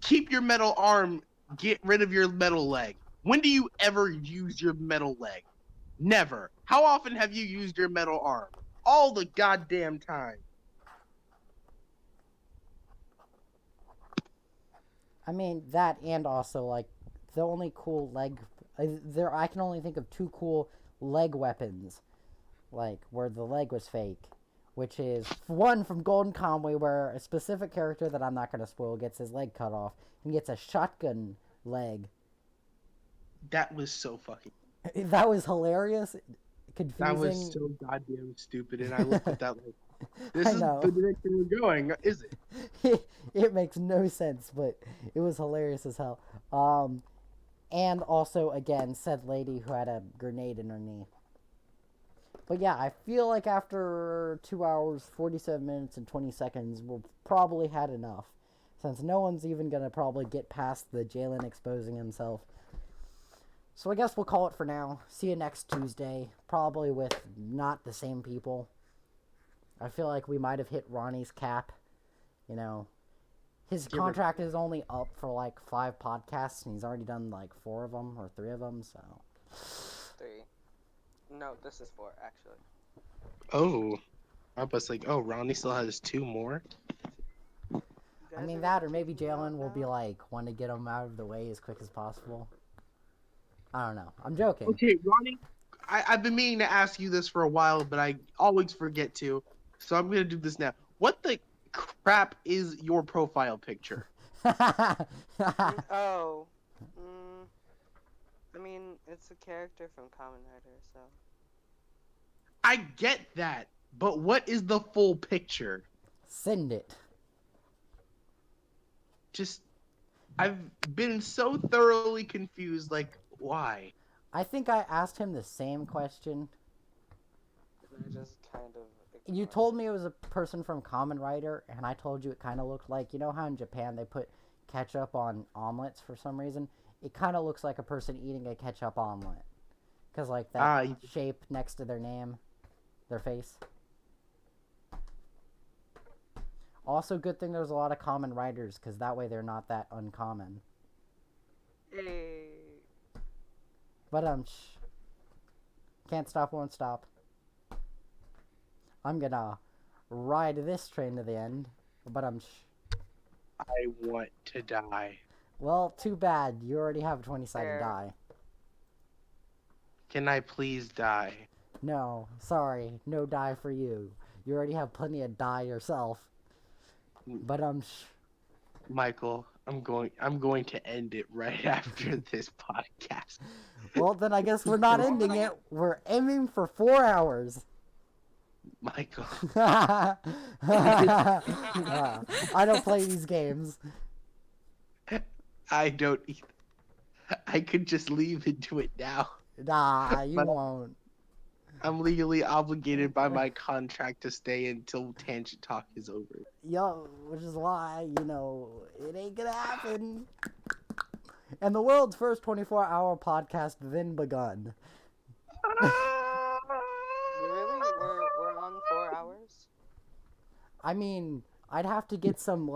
keep your metal arm, get rid of your metal leg. When do you ever use your metal leg? Never. How often have you used your metal arm? All the goddamn time. I mean, that and also, like, the only cool leg... I can only think of two cool leg weapons, like, where the leg was fake, which is one from Golden Conway, where a specific character that I'm not going to spoil gets his leg cut off and gets a shotgun leg. That was so fucking. That was hilarious, confusing. That was so goddamn stupid, and I looked at that like, this I is know. the direction we're going, is it? It makes no sense, but it was hilarious as hell. And also, again, said lady who had a grenade in her knee. But yeah, I feel like after 2 hours, 47 minutes, and 20 seconds, we'll probably had enough. Since no one's even gonna probably get past the Jalen exposing himself. So I guess we'll call it for now. See you next Tuesday. Probably with not the same people. I feel like we might have hit Ronnie's cap. You know, his Give or- contract is only up for like 5 podcasts, and he's already done like 4 of them or 3 of them. So 3. No, this is 4 actually. Oh, I was like, oh, Ronnie still has 2 more. You I guys mean are that, or making maybe me laugh Jalen will be now? like want to get him out of the way as quick as possible. I don't know. I'm joking. Okay, Ronnie, I've been meaning to ask you this for a while, but I always forget to. So I'm gonna do this now. What the crap is your profile picture? Oh. I mean, it's a character from Kamen Rider, so. I get that, but what is the full picture? Send it. Just, I've been so thoroughly confused. Like, why? I think I asked him the same question. And I just kind of. You ignored told it. me it was a person from Kamen Rider, and I told you it kind of looked like, you know how in Japan they put ketchup on omelets for some reason? It kind of looks like a person eating a ketchup omelet. Because, like, that Ah, shape next to their name, their face. Also, good thing there's a lot of Kamen Riders, because that way they're not that uncommon. Hey. But, can't stop, won't stop. I'm gonna ride this train to the end, but I want to die. well, too bad. You already have a 20-sided Fair. die. Can I please die? No, sorry, no die for you. You already have plenty of die yourself. But Michael, I'm going to end it right after this podcast. well then I guess we're not ending it. We're aiming for 4 hours. Michael, I don't play these games. I don't either. I could just leave and do it now. Nah, you But- won't. I'm legally obligated by my contract to stay until Tangent Talk is over. Yo, which is why, it ain't gonna happen. And the world's first 24-hour podcast then begun. Really? We're on 4 hours? I mean, I'd have to get some,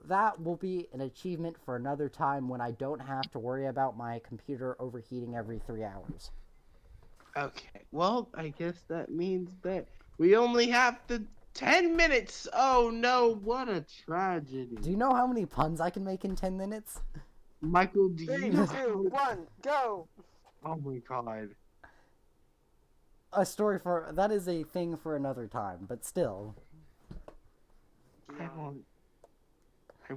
that will be an achievement for another time when I don't have to worry about my computer overheating every 3 hours. Okay, well, I guess that means that we only have the 10 minutes. Oh no, what a tragedy. Do you know how many puns I can make in 10 minutes? Michael, do 3, you 2, know? 1, go! Oh my god. That is a thing for another time, but still. I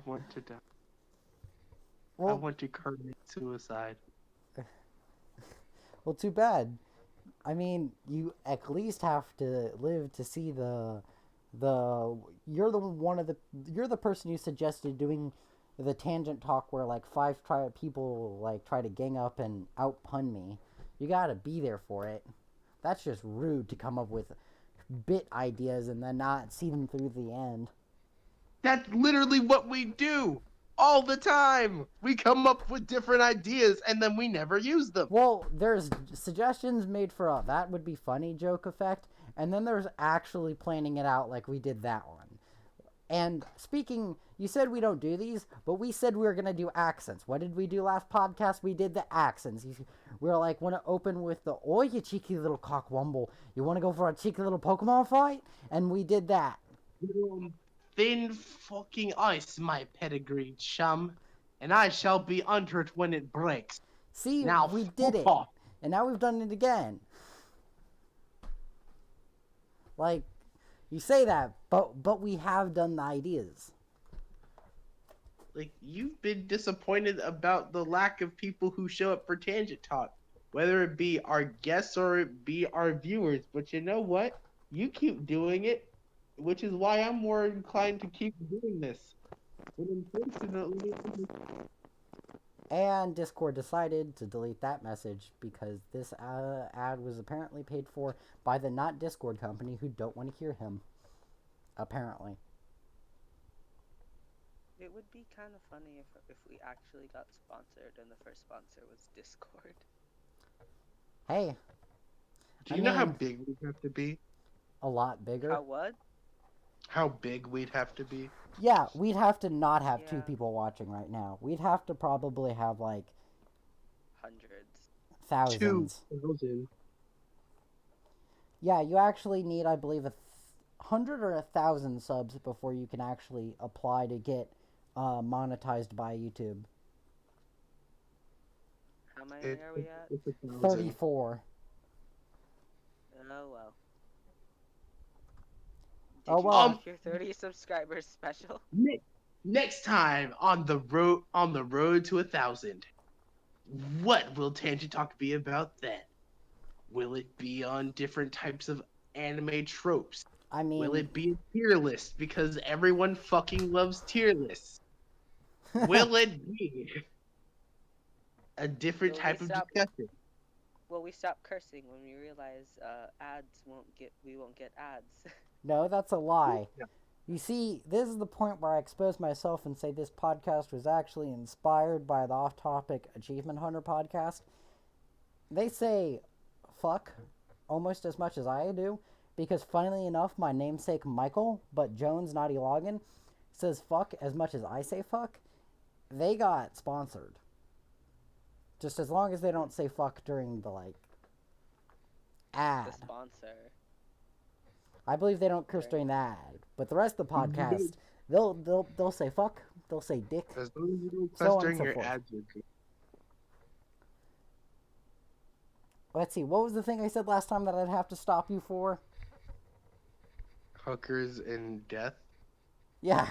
want to die. I Well, want to commit suicide. well, too bad. I mean, you at least have to live to see you're the person who suggested doing the Tangent Talk where like people try to gang up and out pun me. You gotta be there for it. That's just rude to come up with bit ideas and then not see them through the end. That's literally what we do all the time. We come up with different ideas and then we never use them. Well, there's suggestions made for a that would be funny joke effect, and then there's actually planning it out like we did that one. And speaking, you said we don't do these, but we said we were going to do accents. What did we do last podcast? We did the accents. We were like, want to open with the, oi, you cheeky little cockwomble. You want to go for a cheeky little Pokemon fight? And we did that. Thin fucking ice, my pedigreed chum, and I shall be under it when it breaks. See, Now we did it. fuck off. And now we've done it again. Like, you say that, but we have done the ideas. Like, you've been disappointed about the lack of people who show up for Tangent Talk, whether it be our guests or it be our viewers. But you know what? You keep doing it, which is why I'm more inclined to keep doing this. But unfortunately, And Discord decided to delete that message because this ad was apparently paid for by the not Discord company who don't want to hear him. Apparently. It would be kind of funny if we actually got sponsored and the first sponsor was Discord. Hey, do I you know how mean- big we'd have to be? a lot bigger. How what? How big we'd have to be? Yeah, we'd have to not have 2 Yeah. people watching right now. We'd have to probably have like Hundreds. thousands. 2,000. Yeah, you actually need, I believe, 100 or 1,000 subs before you can actually apply to get monetized by YouTube. How many are we at? It's 1,000. 34. Oh well. Did Oh, you well. make your 30 subscribers special? Next time on the road to 1,000, what will Tangent Talk be about then? Will it be on different types of anime tropes? I mean, Will it be a tier list because everyone fucking loves tier lists? Will it be a different Will we type of stop- discussion? Well, we stopped cursing when we realized we won't get ads. no, that's a lie. You see, this is the point where I expose myself and say this podcast was actually inspired by the off-topic Achievement Hunter podcast. They say fuck almost as much as I do, because funnily enough, my namesake Michael, but Jones Naughty Login, says fuck as much as I say fuck. They got sponsored. Just as long as they don't say fuck during the, ad. The sponsor. I believe they don't curse during the ad, but the rest of the podcast, they'll say fuck, they'll say dick. As long as you don't So cuss on and during so your forth. ads, you're good. let's see, what was the thing I said last time that I'd have to stop you for? Hookers and death. Yeah.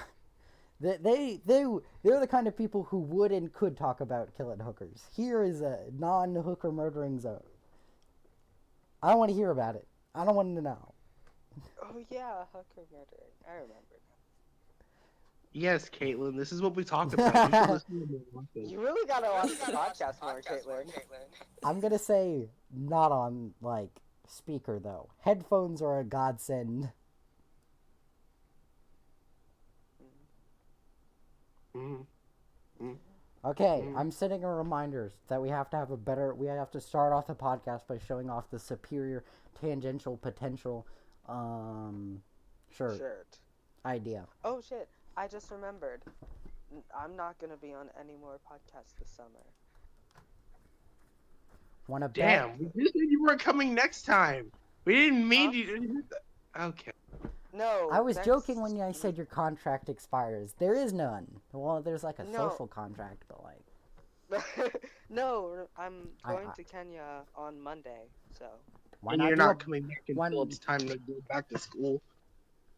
They're the kind of people who would and could talk about killing hookers. Here is a non-hooker murdering zone. I don't want to hear about it. I don't want to know. Oh yeah, hooker murdering. I remember. Yes, Caitlin, this is what we talk about. You should listen to me often. You really gotta watch the podcast more, Caitlin. I'm gonna say not on, like, speaker, though. Headphones are a godsend. Mm. Okay, I'm setting a reminder that we have to have we have to start off the podcast by showing off the superior tangential potential, Shirt. idea. Oh shit! I just remembered. I'm not gonna be on any more podcasts this summer. Wanna bet? Damn, we just said you weren't coming next time. We didn't mean you. Okay. No. I was next- joking when I said your contract expires. There is none. Well, there's like a No. social contract, but like, No, I'm I- going to Kenya on Monday, so why And not you're do a- not coming back until one- it's time to go back to school.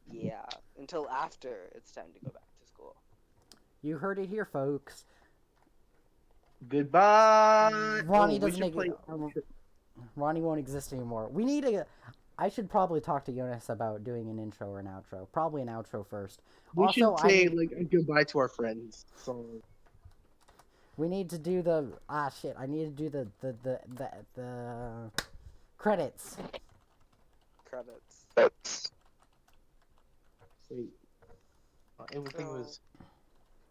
yeah, until after it's time to go back to school. You heard it here, folks. Goodbye. Ronnie we doesn't should make- Ronnie won't exist anymore. We need a. I should probably talk to Jonas about doing an intro or an outro. Probably an outro first. We Also, should say I- like a goodbye to our friends. So We need to do the shit. I need to do the credits. Credits. say, everything So- was.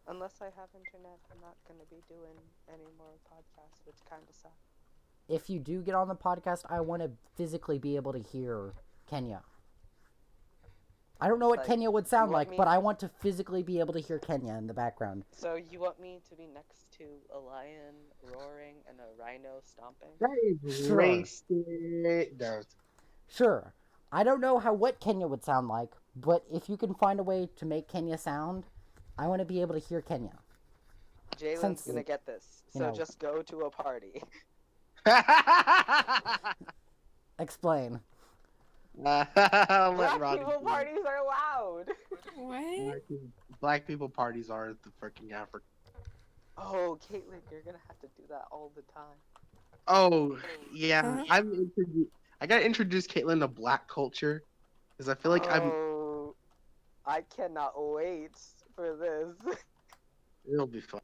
Unless I have internet, I'm not gonna be doing any more podcasts, which kind of sucks. If you do get on the podcast, I want to physically be able to hear Kenya. I don't know what Like, Kenya would sound you want like, me- but I want to physically be able to hear Kenya in the background. So you want me to be next to a lion roaring and a rhino stomping? That is Sure. racist. No. Sure. I don't know what Kenya would sound like, but if you can find a way to make Kenya sound, I want to be able to hear Kenya. Jalen's Since- gonna get this, you so know. just go to a party. Explain. I'll let Black Ronnie people do it. parties are loud. What? Black people parties are the freaking Africa. Oh, Caitlin, you're gonna have to do that all the time. Oh yeah, Huh? I gotta introduce Caitlin to black culture because I feel like Oh, I cannot wait for this. it'll be fun.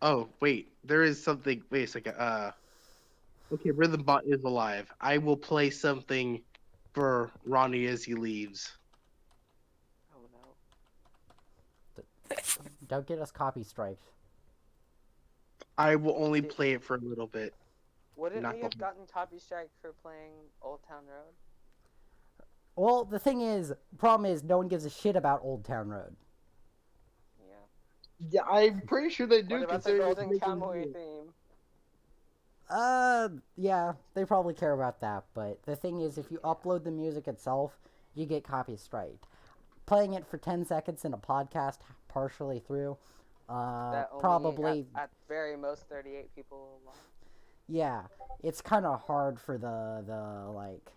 Oh wait, there is something. Wait a second. Okay, Rhythm Bot is alive. I will play something for Ronnie as he leaves. Oh no. Don't get us copy striked. I will only play it for a little bit. Wouldn't Not we have the- gotten copy strike for playing Old Town Road? Well, the thing is, problem is, no one gives a shit about Old Town Road. Yeah. Yeah, I'm pretty sure they do. What about the Golden Cowboy theme? Yeah, they probably care about that, but the thing is, if you upload the music itself, you get copy striked. Playing it for 10 seconds in a podcast, partially through, That only probably, at very most 38 people will watch. yeah, it's kind of hard for the, like,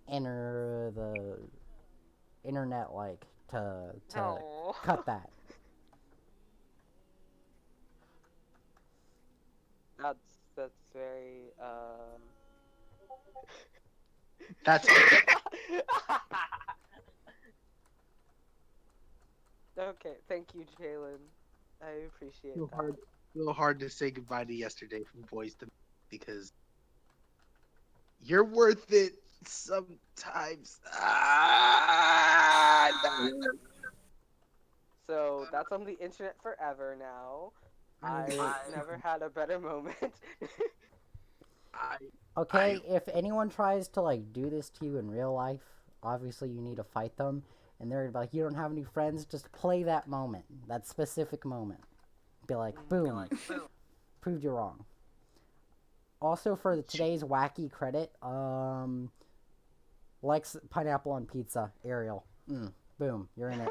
the internet, like, to No. cut that. That's very That's Okay, thank you, Jalen. I appreciate so that. hard. A little hard to say goodbye to yesterday from Boys to because you're worth it sometimes. So that's on the internet forever now. I've never had a better moment. Okay, if anyone tries to, like, do this to you in real life, obviously you need to fight them, and they're like, you don't have any friends, just play that moment, that specific moment. Be like, boom, proved you wrong. Also, for today's wacky credit, likes pineapple on pizza, Ariel. Boom, you're in it.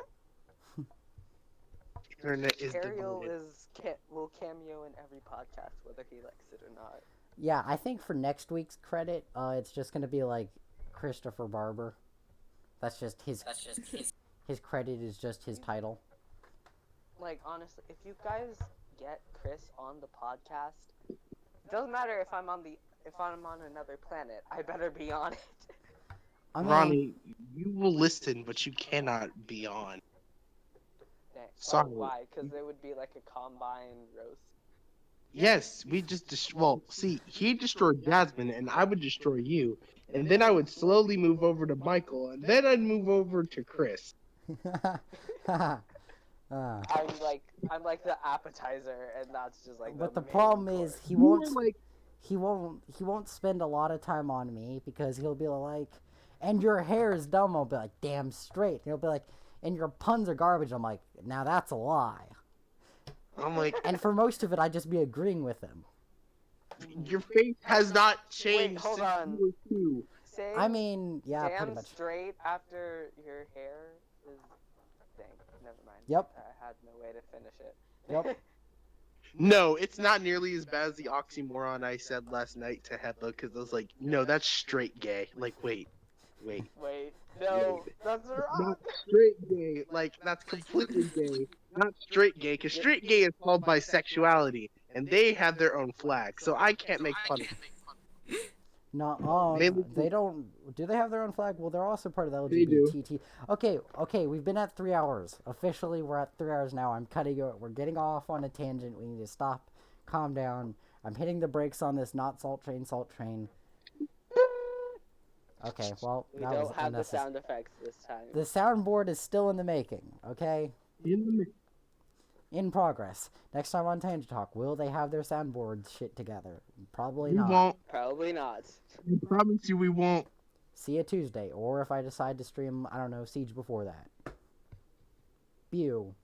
internet is Ariel divided. will cameo in every podcast, whether he likes it or not. Yeah, I think for next week's credit, it's just gonna be like Christopher Barber. That's just his. His credit is just his title. Like, honestly, if you guys get Chris on the podcast, doesn't matter if I'm on another planet. I better be on it. I mean, Ronnie, you will listen, but you cannot be on. Dang. Sorry. Why? Because there would be like a combine roast. Yes, we just well, see, he destroyed Jasmine, and I would destroy you, and then I would slowly move over to Michael, and then I'd move over to Chris. I'm like the appetizer, and that's just like. But the main problem course. is You were like, he won't spend a lot of time on me because he'll be like, and your hair is dumb. I'll be like, damn straight. And he'll be like, and your puns are garbage. I'm like, now that's a lie. I'm like, And for most of it, I just be agreeing with him. your face has not changed hold since on. you were 2. Saying I mean, yeah, pretty damn much. straight after your hair is. Dang, never mind. Yep. I had no way to finish it. Yep. No, it's not nearly as bad as the oxymoron I said last night to Hepa, because I was like, no, that's straight gay. Like, wait. Wait, no, that's wrong. Not straight gay, like, that's completely gay. Not straight gay, because straight gay is called bisexuality, and they have their own flag, so I can't make fun of them. No, Maybe- they don't. Do they have their own flag? Well, they're also part of the They do. LGBT. Okay, we've been at 3 hours. Officially, we're at 3 hours now. I'm cutting it. We're getting off on a tangent. We need to stop, calm down. I'm hitting the brakes on this not salt train. Okay, well, We that was don't have the unnecessary. sound effects this time. The soundboard is still in the making, okay? In progress. Next time on Tangent Talk, will they have their soundboard shit together? Probably We not. won't. Probably not. I promise you we won't. See you Tuesday, or if I decide to stream, I don't know, Siege before that. Pew.